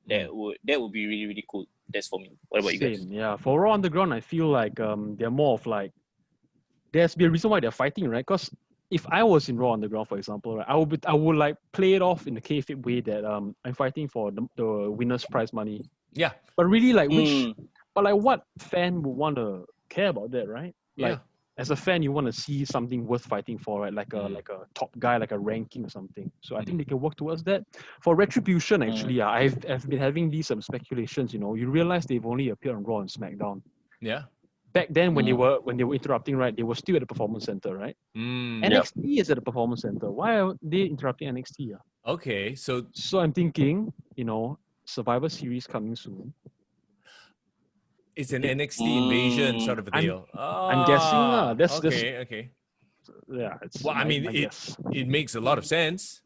that would be really, really cool. That's for me. What about you guys? Yeah. For Raw Underground, I feel like they're more of like, there's be a reason why they're fighting, right? Because if I was in Raw Underground, for example, right, I would like play it off in the kayfabe way that I'm fighting for the winner's prize money. Yeah. But really, like what fan would want to care about that, right? Like as a fan, you want to see something worth fighting for, right? Like a top guy, like a ranking or something. So I think they can work towards that. For Retribution, actually, I've been having these speculations. You realize they've only appeared on Raw and SmackDown. Yeah. Back then, when they were interrupting, right, they were still at the Performance Center, right? NXT is at the Performance Center. Why are they interrupting NXT? Okay, so I'm thinking, Survivor Series coming soon. It's an NXT invasion sort of a deal. I'm guessing. That's okay. Yeah. It's well, I mean, it makes a lot of sense.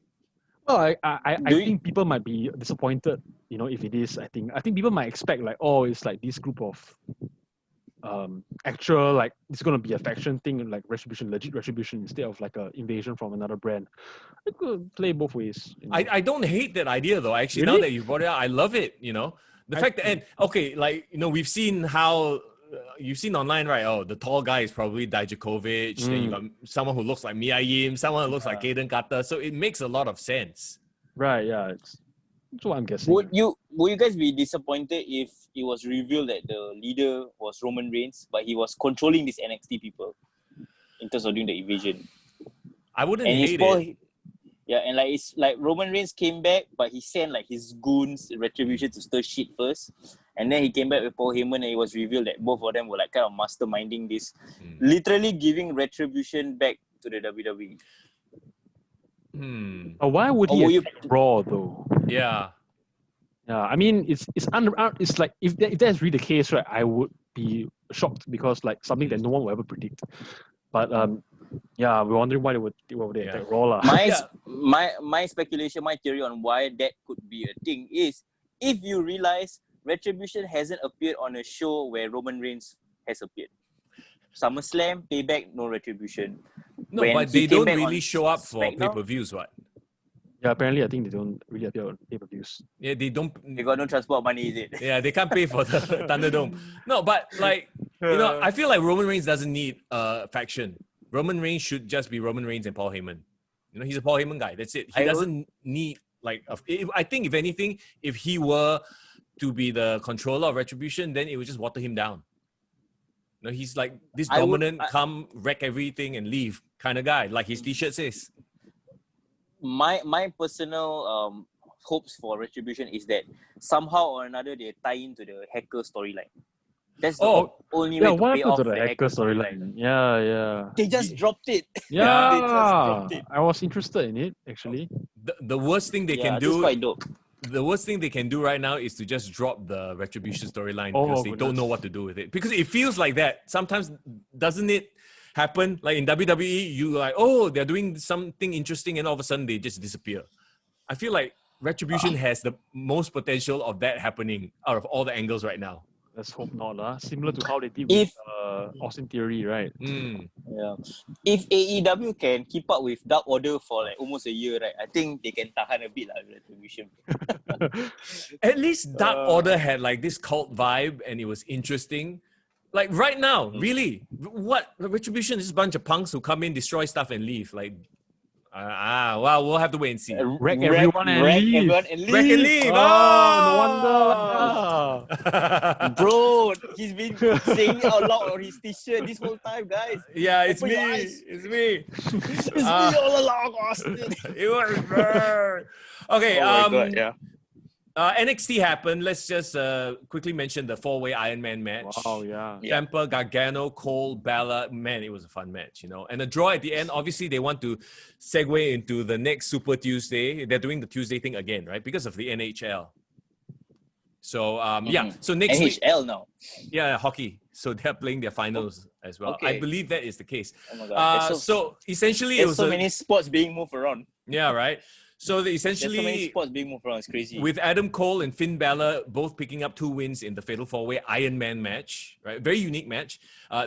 Well, I think people might be disappointed, if it is. I think people might expect like, oh, it's like this group of actual, like it's gonna be a faction thing, like Retribution, legit Retribution, instead of like a invasion from another brand. It could play both ways. I don't hate that idea though. Actually, Really? now that you brought it out, I love it. The fact that, and okay, like we've seen how you've seen online, right? Oh, the tall guy is probably Dijakovic. Then you got someone who looks like Mia Yim, someone who looks like Kaden Carter. So it makes a lot of sense. Right? Yeah. That's what I'm guessing. Would you guys be disappointed if it was revealed that the leader was Roman Reigns, but he was controlling these NXT people in terms of doing the invasion? I wouldn't hate it. Yeah, and like it's like Roman Reigns came back, but he sent like his goons, Retribution, to stir shit first, and then he came back with Paul Heyman, and it was revealed that both of them were like kind of masterminding this, literally giving Retribution back to the WWE. Why would he attack Raw though? Yeah. Yeah, I mean, it's like if that's really the case, right? I would be shocked because like something that no one will ever predict. But yeah, we're wondering why they would attack Raw lah. My speculation, my theory on why that could be a thing is if you realize Retribution hasn't appeared on a show where Roman Reigns has appeared. SummerSlam, Payback, no Retribution. No, but they don't really show up for pay-per-views, what? Yeah, apparently I think they don't really appear on pay-per-views. Yeah, they don't. They got no transport money, is it? Yeah, they can't pay for the Thunderdome. No, but like, I feel like Roman Reigns doesn't need a faction. Roman Reigns should just be Roman Reigns and Paul Heyman. He's a Paul Heyman guy. That's it. He doesn't need like. I think if anything, if he were to be the controller of Retribution, then it would just water him down. He's like this dominant, come wreck everything and leave kind of guy, like his T-shirt says. My personal hopes for Retribution is that somehow or another they tie into the hacker storyline. That's the only way to pay off the hacker storyline. Yeah. They just dropped it. Yeah, they just dropped it. I was interested in it actually. The worst thing they can do. That's quite dope. The worst thing they can do right now is to just drop the Retribution storyline because they don't know what to do with it. Because it feels like that. Sometimes, doesn't it happen? Like in WWE, you like, oh, they're doing something interesting and all of a sudden they just disappear. I feel like Retribution has the most potential of that happening out of all the angles right now. Let's hope not. Similar to how they did with Austin Theory, right? Yeah. If AEW can keep up with Dark Order for like almost a year, right? I think they can tahan a bit Retribution. At least Dark Order had like this cult vibe and it was interesting. Like right now, really, what Retribution is just a bunch of punks who come in, destroy stuff and leave. Like, well, we'll have to wait and see. Wreck everyone and leave. Wreck and leave. Oh, no wonder. Bro, he's been saying it out loud on his T-shirt this whole time, guys. Yeah, it's me. It's me. It's me all along, Austin. It was her. Okay. Oh my God, yeah. NXT happened. Let's just quickly mention the 4-way Iron Man match. Wow, yeah. Ciampa, Gargano, Cole, Balor. Man, it was a fun match, And a draw at the end. Obviously, they want to segue into the next Super Tuesday. They're doing the Tuesday thing again, right? Because of the NHL. So, So next week. NHL now. Yeah, hockey. So they're playing their finals as well. Okay. I believe that is the case. Oh my God. So essentially, it was so many sports being moved around. Yeah, right. So essentially, there's so many sports being moved around. It's crazy. With Adam Cole and Finn Balor both picking up 2 wins in the Fatal 4-Way Iron Man match, right? Very unique match.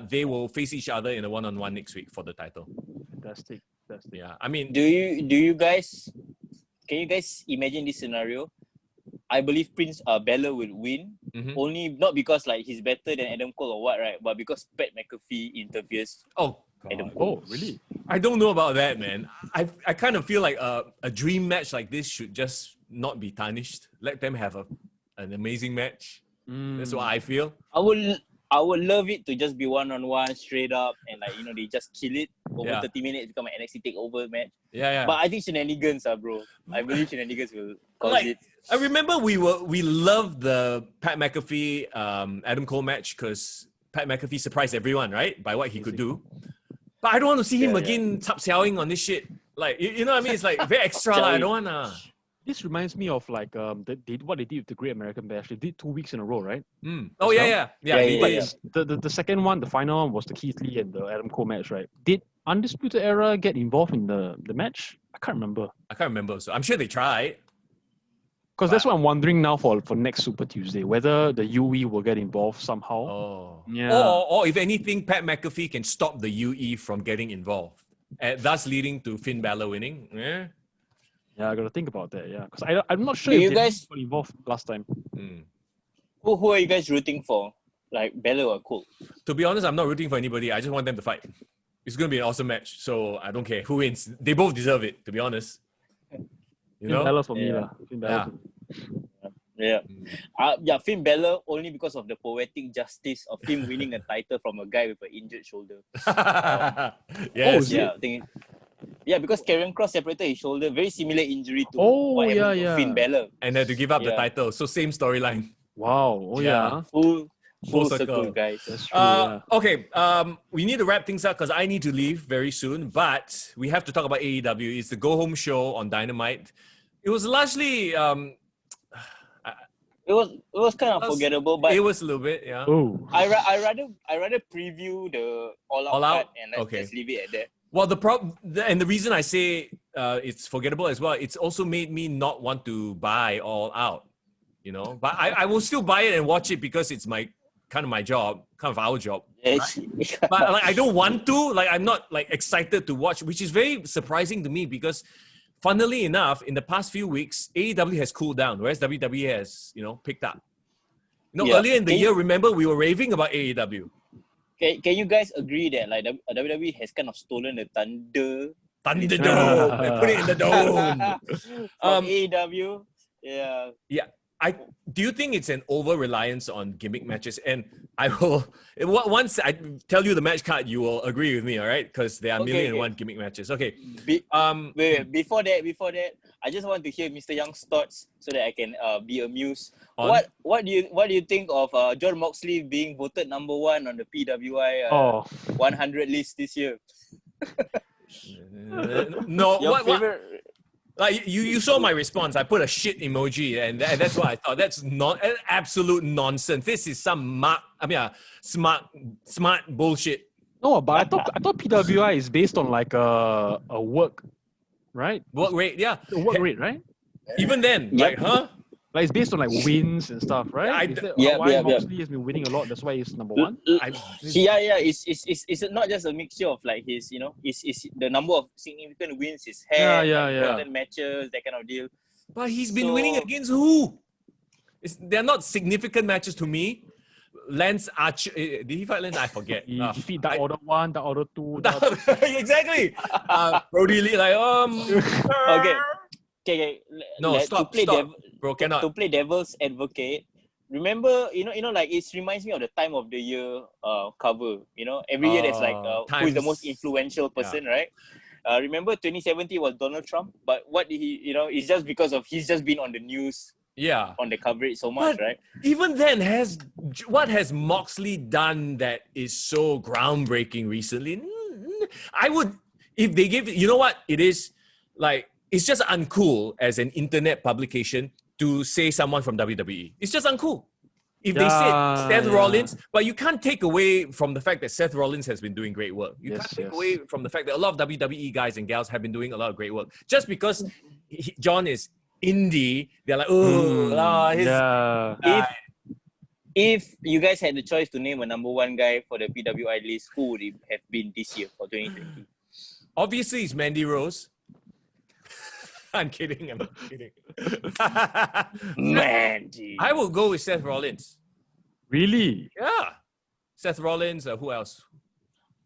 They will face each other in a one-on-one next week for the title. Fantastic. That's the Yeah, I mean, Can you guys imagine this scenario? I believe Prince Bella will win. Only not because like he's better than Adam Cole or what, right? But because Pat McAfee interferes. oh Adam God. Cole. Oh, really? I don't know about that, man. I kind of feel like a dream match like this should just not be tarnished. Let them have an amazing match. That's what I feel. I would love it to just be 1-on-1 straight up and like they just kill it over 30 minutes, become an NXT takeover match. Yeah. But I think shenanigans bro. I believe shenanigans will cause it. I remember we loved the Pat McAfee Adam Cole match because Pat McAfee surprised everyone, right? By what he could do. But I don't want to see him again tap xiaoing on this shit. Like you know what I mean? It's like very extra. I don't wanna. This reminds me of like what they did with the Great American Bash. They did 2 weeks in a row, right? Oh yeah. The second one, the final one was the Keith Lee and the Adam Cole match, right? Did Undisputed Era get involved in the match? I can't remember. So I'm sure they tried. Because that's what I'm wondering now for next Super Tuesday, whether the UE will get involved somehow. Oh. Yeah. Or if anything, Pat McAfee can stop the UE from getting involved, thus leading to Finn Balor winning. Yeah. Yeah, I got to think about that. Yeah, because I'm not sure Do if you they guys- got involved last time. Who are you guys rooting for? Like Bella or Cole? To be honest, I'm not rooting for anybody. I just want them to fight. It's going to be an awesome match, so I don't care who wins. They both deserve it, to be honest. You know? Finn Balor for me, Yeah. lah. Finn Balor. Yeah. Finn Balor only because of the poetic justice of him winning a title from a guy with an injured shoulder. Yes. is it? Because Karrion Kross separated his shoulder, very similar injury to Oh, what happened yeah. to Finn Balor. And had to give up the Yeah. title. So same storyline. Wow. Oh, yeah. Full circle. circle, guys. That's true. Yeah. Okay, we need to wrap things up because I need to leave very soon. But we have to talk about AEW. It's the go home show on Dynamite. It was largely It was kind of forgettable, but it was a little bit, yeah. Oh. I rather preview the All All Out Out? card and let's Okay. just leave it at that. Well, the problem, and the reason I say it's forgettable as well, it's also made me not want to buy All Out. You know, but I will still buy it and watch it because it's my job, kind of our job. But like, I don't want to. Like, I'm not like excited to watch, which is very surprising to me because, funnily enough, in the past few weeks, AEW has cooled down, whereas WWE has, picked up. Earlier in the year, remember we were raving about AEW. Can you guys agree that like WWE has kind of stolen the thunder Thunderdome, they put it in the dome. from AEW? Yeah. Yeah. Do you think it's an over-reliance on gimmick matches? And I will, once I tell you the match card, you will agree with me, all right? Because there are million and one gimmick matches. Okay. Wait. Before that, I just want to hear Mr. Young's thoughts so that I can be amused. On? What do you think of John Moxley being voted number 1 on the PWI 100 list this year? No, Your what? favorite? Like you saw my response. I put a shit emoji, and that's what I thought. That's not absolute nonsense. This is some smart bullshit. No, but I thought PWI is based on like a work, right? Work rate, yeah. The work rate, right? Even then, Yep. like, huh? Like it's based on like wins and stuff, right? Why Moxley has been winning a lot. That's why he's number 1. It's not just a mixture of like his, it's the number of significant wins he's had, important matches, that kind of deal. But he's been winning against who? They're not significant matches to me. Lance Archer, did he fight Lance? I forget. He defeat Dark Order 1, Dark Order 2. Exactly. Brody Lee, like Okay. No, stop. Bro, cannot. To play devil's advocate, remember, like it reminds me of the time of the year cover. Every year there's like who is the most influential person, right? Remember 2017 was Donald Trump, but what did he? It's just because of he's just been on the news. Yeah. On the coverage so much, but right? Even then, what has Moxley done that is so groundbreaking recently? I would, if they give, you know what it is, like, it's just uncool as an internet publication to say someone from WWE. It's just uncool. If they said Seth Rollins, but you can't take away from the fact that Seth Rollins has been doing great work. You can't take away from the fact that a lot of WWE guys and gals have been doing a lot of great work. Just because John is indie, they're like, If you guys had the choice to name a number 1 guy for the PWI list, who would it have been this year for 2020? Obviously, it's Mandy Rose. I'm kidding. Mandy. I will go with Seth Rollins. Really? Yeah. Seth Rollins. Who else?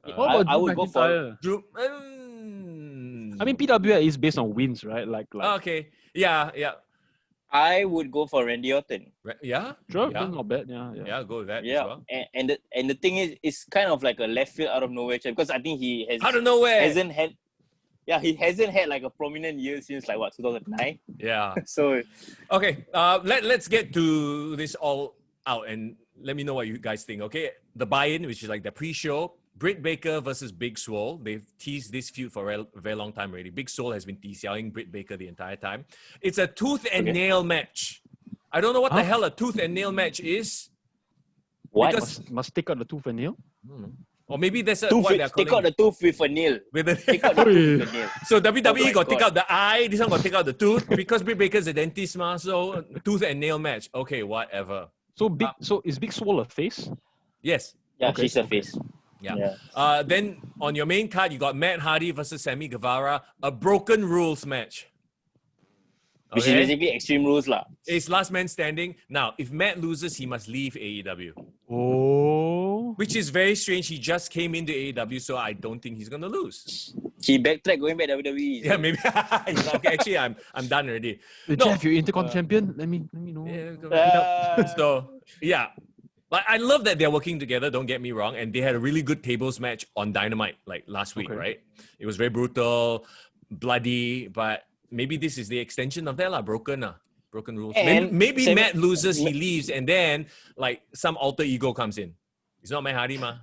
What about I Drew would go McIntyre? Drew. I mean, PWI is based on wins, right? Okay. Yeah. I would go for Randy Orton. Yeah. Sure, Yeah. that's not bad. Yeah. Yeah. Go with that as Yeah, well. and the thing is, it's kind of like a left field out of nowhere because I think he Out of nowhere. hasn't had like a prominent year since like what 2009. Yeah. So Okay. Let's get to this all out and let me know what you guys think. Okay. The buy-in, which is like the pre-show. Britt Baker versus Big Swole. They've teased this feud for a very long time already. Big Swole has been teasing Britt Baker the entire time. It's a tooth and nail match. I don't know what the hell a tooth and nail match is. what? Because- Must take out the tooth and nail? Or maybe there's Tooth what they're take calling out the tooth with a nail. with the Take out the tooth with a nail. So WWE Oh my got to take God. out the eye. This one got to take out the tooth because Britt Baker's a dentist, ma. So tooth and nail match. Okay, whatever. So is Big Swole a face? Yes. Yeah, Okay, she's a face. Yeah. Then on your main card, you got Matt Hardy versus Sammy Guevara, a broken rules match. Which is basically Extreme Rules lah. It's last man standing. Now, if Matt loses, he must leave AEW. Oh. Which is very strange. He just came into AEW, so I don't think he's gonna lose. He backtracked going back WWE. Yeah, maybe. Okay, actually, I'm done already. Jeff, you're Intercontinental champion. Let me know. So yeah, like I love that they're working together. Don't get me wrong, and they had a really good tables match on Dynamite like last week, right? It was very brutal, bloody, but maybe this is the extension of that, broken rules. And Maybe Matt loses, he leaves, and then like some alter ego comes in. It's not Matt Hardy, ma.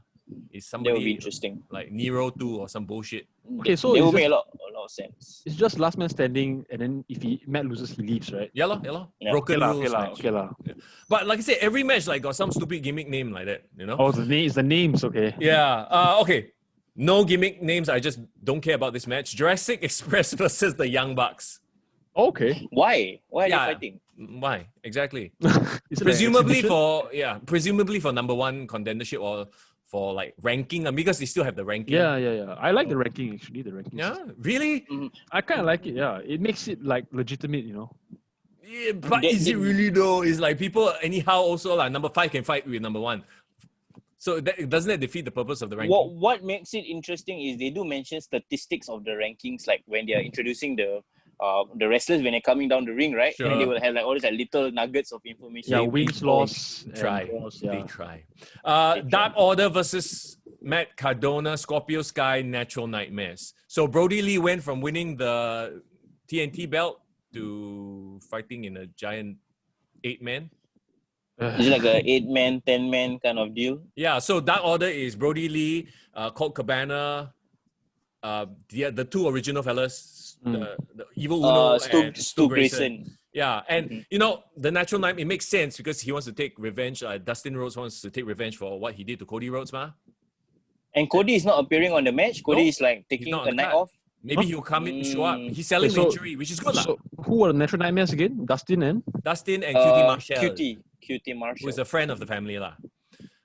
It's That would be somebody interesting. like Nero 2 or some bullshit. Okay, so It it's would make just, a lot of sense. it's just last man standing, and then if Matt loses, he leaves, right? Yeah. Yeah. Broken rules Okay, match. lah. But like I said, every match like got some stupid gimmick name like that, you know? Oh, it's the names, okay. Yeah. Okay. No gimmick names. I just don't care about this match. Jurassic Express versus the Young Bucks. Okay. Why? Why are Yeah. they fighting? Why? Exactly. Is it presumably an presumably for number one contendership or for like ranking, because they still have the ranking. Yeah. I like the ranking actually. The ranking. Yeah. system. Really? I kind of like it. Yeah, it makes it like legitimate, you know. Yeah, but is it really though? It's like people anyhow also like number 5 can fight with number 1. So doesn't that defeat the purpose of the ranking? What makes it interesting is they do mention statistics of the rankings, like when they are introducing the wrestlers when they're coming down the ring, right? Sure. And they will have like all these like little nuggets of information. Yeah, wins, loss, and Try. draws, They yeah. try. Dark Order versus Matt Cardona, Scorpio Sky, Natural Nightmares. So Brody Lee went from winning the TNT belt to fighting in a giant 8-man. Is it like a 8-man, 10-man kind of deal? Yeah, so Dark Order is Brody Lee, Colt Cabana, the 2 original fellas, the Evil Uno and Stu Grayson. Yeah, and you know, the Natural Nightmare, it makes sense because he wants to take revenge. Dustin Rhodes wants to take revenge for what he did to Cody Rhodes, ma. And Cody is not appearing on the match. Cody No, is like taking not on a the night card. off. Maybe he'll come in, show up. He's selling So- the injury, which is good, lah. So who were the Natural Nightmares again? Dustin and Dustin and QT Marshall, QT Marshall. who is a friend of the family, lah.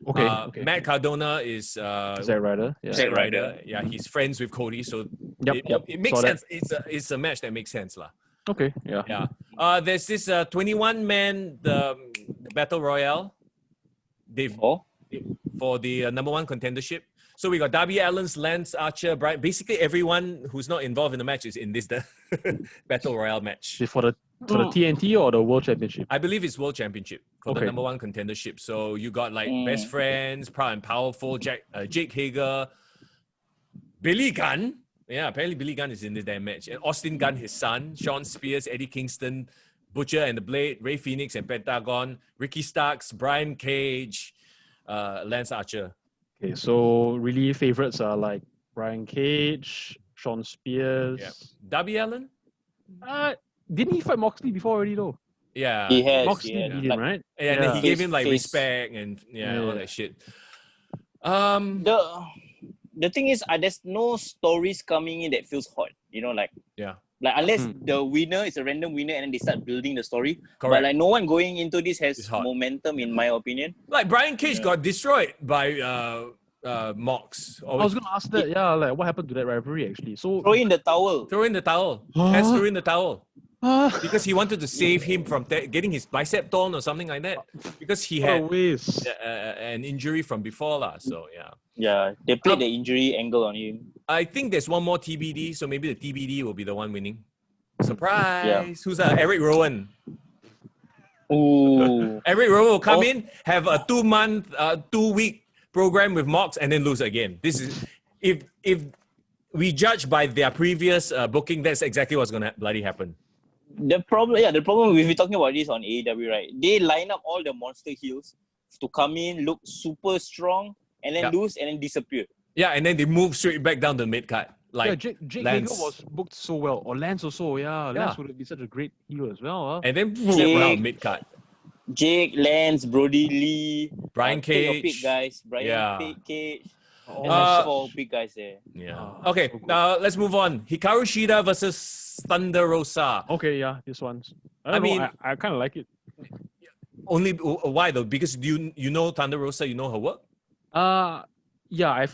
okay. Matt Cardona is Zack Ryder. Yeah. Zack Ryder. Ryder. Yeah, he's friends with Cody, so Yep. it makes Saw that. sense. It's a match that makes sense, lah. Okay. Yeah. Yeah. There's this 21-man the battle royale. They've for the number 1 contendership. So we got Darby Allin's, Lance Archer, Brian. Basically, everyone who's not involved in the match is in this battle royale match. For the TNT or the World Championship? I believe it's World Championship for the Okay. number 1 contendership. So you got like Best Friends, Proud and Powerful, Jake Hager, Billy Gunn. Yeah, apparently Billy Gunn is in this damn match. And Austin Gunn, his son, Sean Spears, Eddie Kingston, Butcher and the Blade, Ray Phoenix and Pentagon, Ricky Starks, Brian Cage, Lance Archer. Okay, so really favorites are like Brian Cage, Sean Spears. Yeah. Darby Allin? Didn't he fight Moxley before already though? Yeah. He has. Moxley yeah. beat him, right? And then he gave him like Face. respect and all that shit. The thing is, there's no stories coming in that feels hot. You know, like unless the winner is a random winner and then they start building the story. Correct. But like no one going into this It's has hot. momentum, in my opinion. Like Brian Cage got destroyed by Mox. I was gonna ask that. Yeah, like what happened to that rivalry actually? So Throw in the towel. Throw in the towel. Huh? Let's throw in the towel. ah, Because he wanted to save him from getting his bicep torn or something like that. Because he what a had waste. an injury from before. So, yeah. Yeah, they played the injury angle on him. I think there's one more TBD, so maybe the TBD will be the one winning. Surprise! Who's Eric Rowan? Ooh. Eric Rowan will come in, have a 2-week program with Mox, and then lose again. This is if we judge by their previous booking, that's exactly what's gonna bloody happen. The problem we've been talking about this on AEW, right? They line up all the monster heels to come in, look super strong, and then lose and then disappear. Yeah, and then they move straight back down the mid card. Like Jake Lance. Hager was booked so well, or Lance also. Yeah, Lance would have been such a great heel as well. Huh? And then Jake. down mid card. Jake, Lance, Brody Lee, Brian take your Cage. pick, guys. Brian Cage. And Uh, 4 big guys there. Yeah. Okay. Now let's move on. Hikaru Shida versus Thunder Rosa. Okay, yeah, this one's. I mean, I kind of like it. Only why though? Because you know Thunder Rosa, you know her work. Yeah,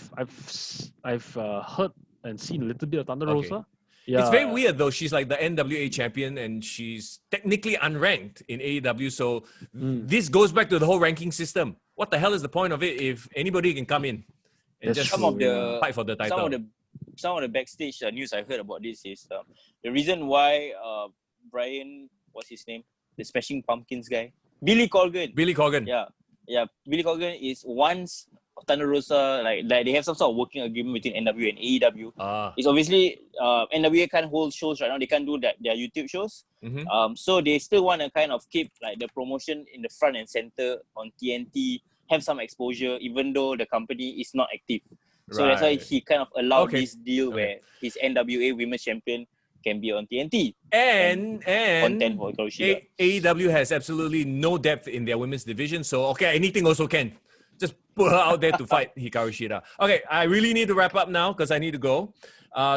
I've heard and seen a little bit of Thunder Rosa. Yeah, It's very weird though. She's like the NWA champion and she's technically unranked in AEW. So this goes back to the whole ranking system. What the hell is the point of it if anybody can come in and just fight for the title? Some of the backstage news I heard about this is the reason why Brian, what's his name? The Smashing Pumpkins guy. Billy Corgan. Yeah. Billy Corgan is once Thunder Rosa, like they have some sort of working agreement between NWA and AEW. It's obviously NWA can't hold shows right now. They can't do their YouTube shows. So they still want to kind of keep like the promotion in the front and center on TNT, have some exposure, even though the company is not active. So that's why he kind of allowed this deal where his NWA Women's Champion can be on TNT. And content for Hikaru Shida. AEW has absolutely no depth in their women's division. So, anything also can. Just put her out there to fight Hikaru Shida. Okay, I really need to wrap up now because I need to go.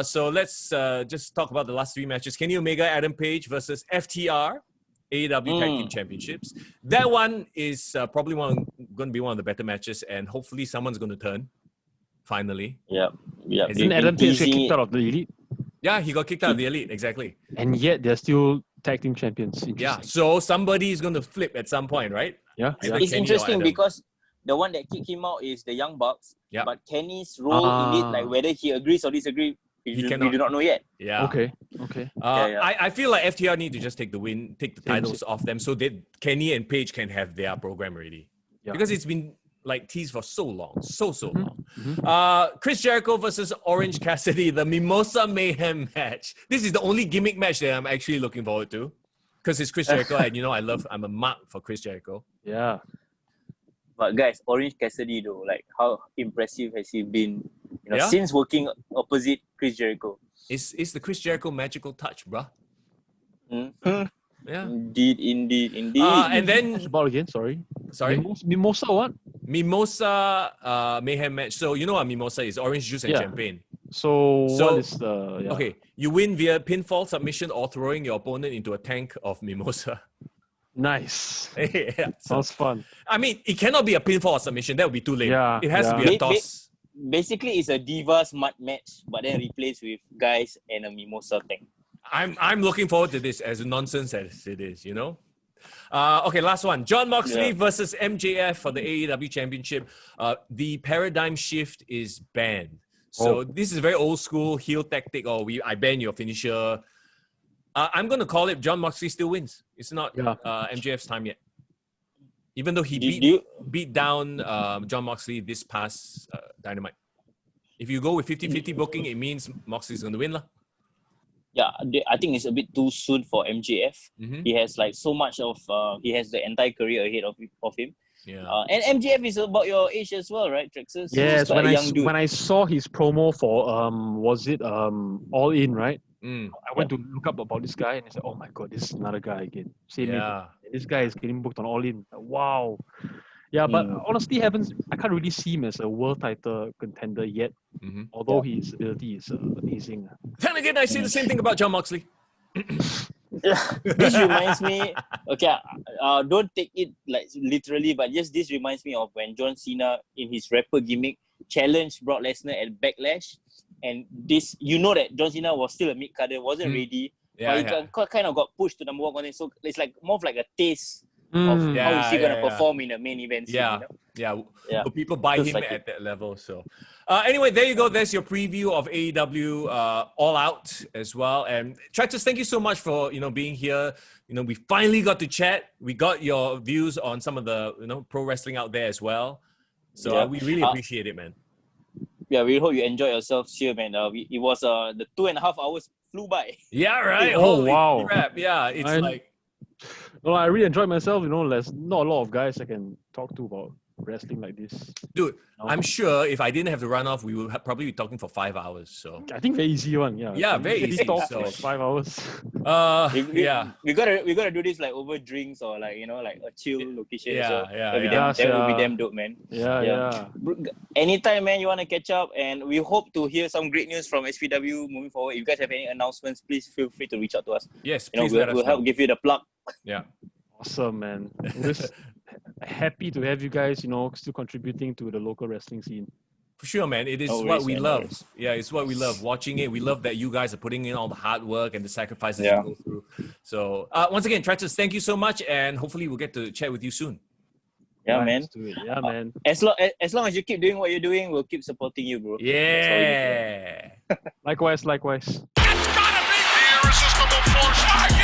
So let's just talk about the last 3 matches. Kenny Omega, Adam Page versus FTR, AEW Tag Team Championships. That one is probably going to be one of the better matches, and hopefully someone's going to turn. Finally. Yeah. Didn't Adam Page get kicked out of the Elite? Yeah, he got kicked out of the Elite, exactly. And yet they're still tag team champions. Yeah, so somebody is going to flip at some point, right? Yeah. It's interesting because the one that kicked him out is the Young Bucks. Yeah. But Kenny's role in it, like whether he agrees or disagrees, we do not know yet. Yeah. Okay. I feel like FTR need to just take the titles off them so that Kenny and Page can have their program ready. Yeah. Because it's been like teased for so long, so long. Chris Jericho versus Orange Cassidy, the Mimosa Mayhem match. This is the only gimmick match that I'm actually looking forward to because it's Chris Jericho, and I'm a mark for Chris Jericho. Yeah. But guys, Orange Cassidy though, like how impressive has he been? Since working opposite Chris Jericho. It's the Chris Jericho magical touch, bruh. Yeah. Indeed. And then about again, sorry. Mimosa what? Mimosa Mayhem match. So you know what Mimosa is? Orange juice and champagne. So what is the Okay, you win via pinfall, submission, or throwing your opponent into a tank of Mimosa. Nice. Yeah, sounds fun. I mean, it cannot be a pinfall or submission. That would be too late. Yeah, it has to be a toss. Basically, it's a Divas mud match, but then replaced with guys and a Mimosa tank. I'm looking forward to this as nonsense as it is, Okay, last one. Jon Moxley versus MJF for the AEW Championship. The paradigm shift is banned. So this is very old school heel tactic. I ban your finisher. I'm going to call it Jon Moxley still wins. It's not MJF's time yet. Even though he beat down Jon Moxley this past Dynamite. If you go with 50-50 booking, it means Moxley's going to win. Yeah, I think it's a bit too soon for MJF. He has like so much of, he has the entire career ahead of him. Yeah. And MJF is about your age as well, right, Trexxus? Yes, when I saw his promo for, was it All In, right? I went to look up about this guy and I said, oh my God, this is another guy again. Same name. This guy is getting booked on All In. Wow. Yeah, but honestly, I can't really see him as a world title contender yet. Although his ability is amazing. Then again, I say the same thing about Jon Moxley. This reminds me, don't take it like literally, but this reminds me of when John Cena in his rapper gimmick challenged Brock Lesnar at Backlash, and this, you know that John Cena was still a mid-carder, wasn't ready, but he kind of got pushed to number 1 content. So it's like more of like a taste of how is he gonna perform in the main event scene, you know? So people buy him like at that level. So anyway, there you go. There's your preview of AEW All Out as well. And Trexxus, thank you so much for being here. We finally got to chat. We got your views on some of the pro wrestling out there as well. So we really appreciate it, man. Yeah, we hope you enjoy yourselves here, man. It was the 2.5 hours flew by. Yeah, right. Oh, wow. Crap. Yeah, it's No, I really enjoyed myself. There's not a lot of guys I can talk to about wrestling like this. Dude, I'm sure if I didn't have to run off, we would probably be talking for 5 hours. So I think very easy one. Yeah, very easy. Talk So for 5 hours. We gotta do this like over drinks or like like a chill location. That would be damn dope, man. Yeah. Anytime, man, you wanna catch up, and we hope to hear some great news from SPW moving forward. If you guys have any announcements, please feel free to reach out to us. Yes, please we'll help give you the plug. Yeah. Awesome, man. Just happy to have you guys, still contributing to the local wrestling scene. For sure, man. It is what we love. Yeah, it's what we love. Watching it, we love that you guys are putting in all the hard work and the sacrifices you go through. So, once again, Trexxus, thank you so much, and hopefully we'll get to chat with you soon. Yeah, man. Yeah, man. As long as you keep doing what you're doing, we'll keep supporting you, bro. Yeah. It's Likewise. gotta be the irresistible force.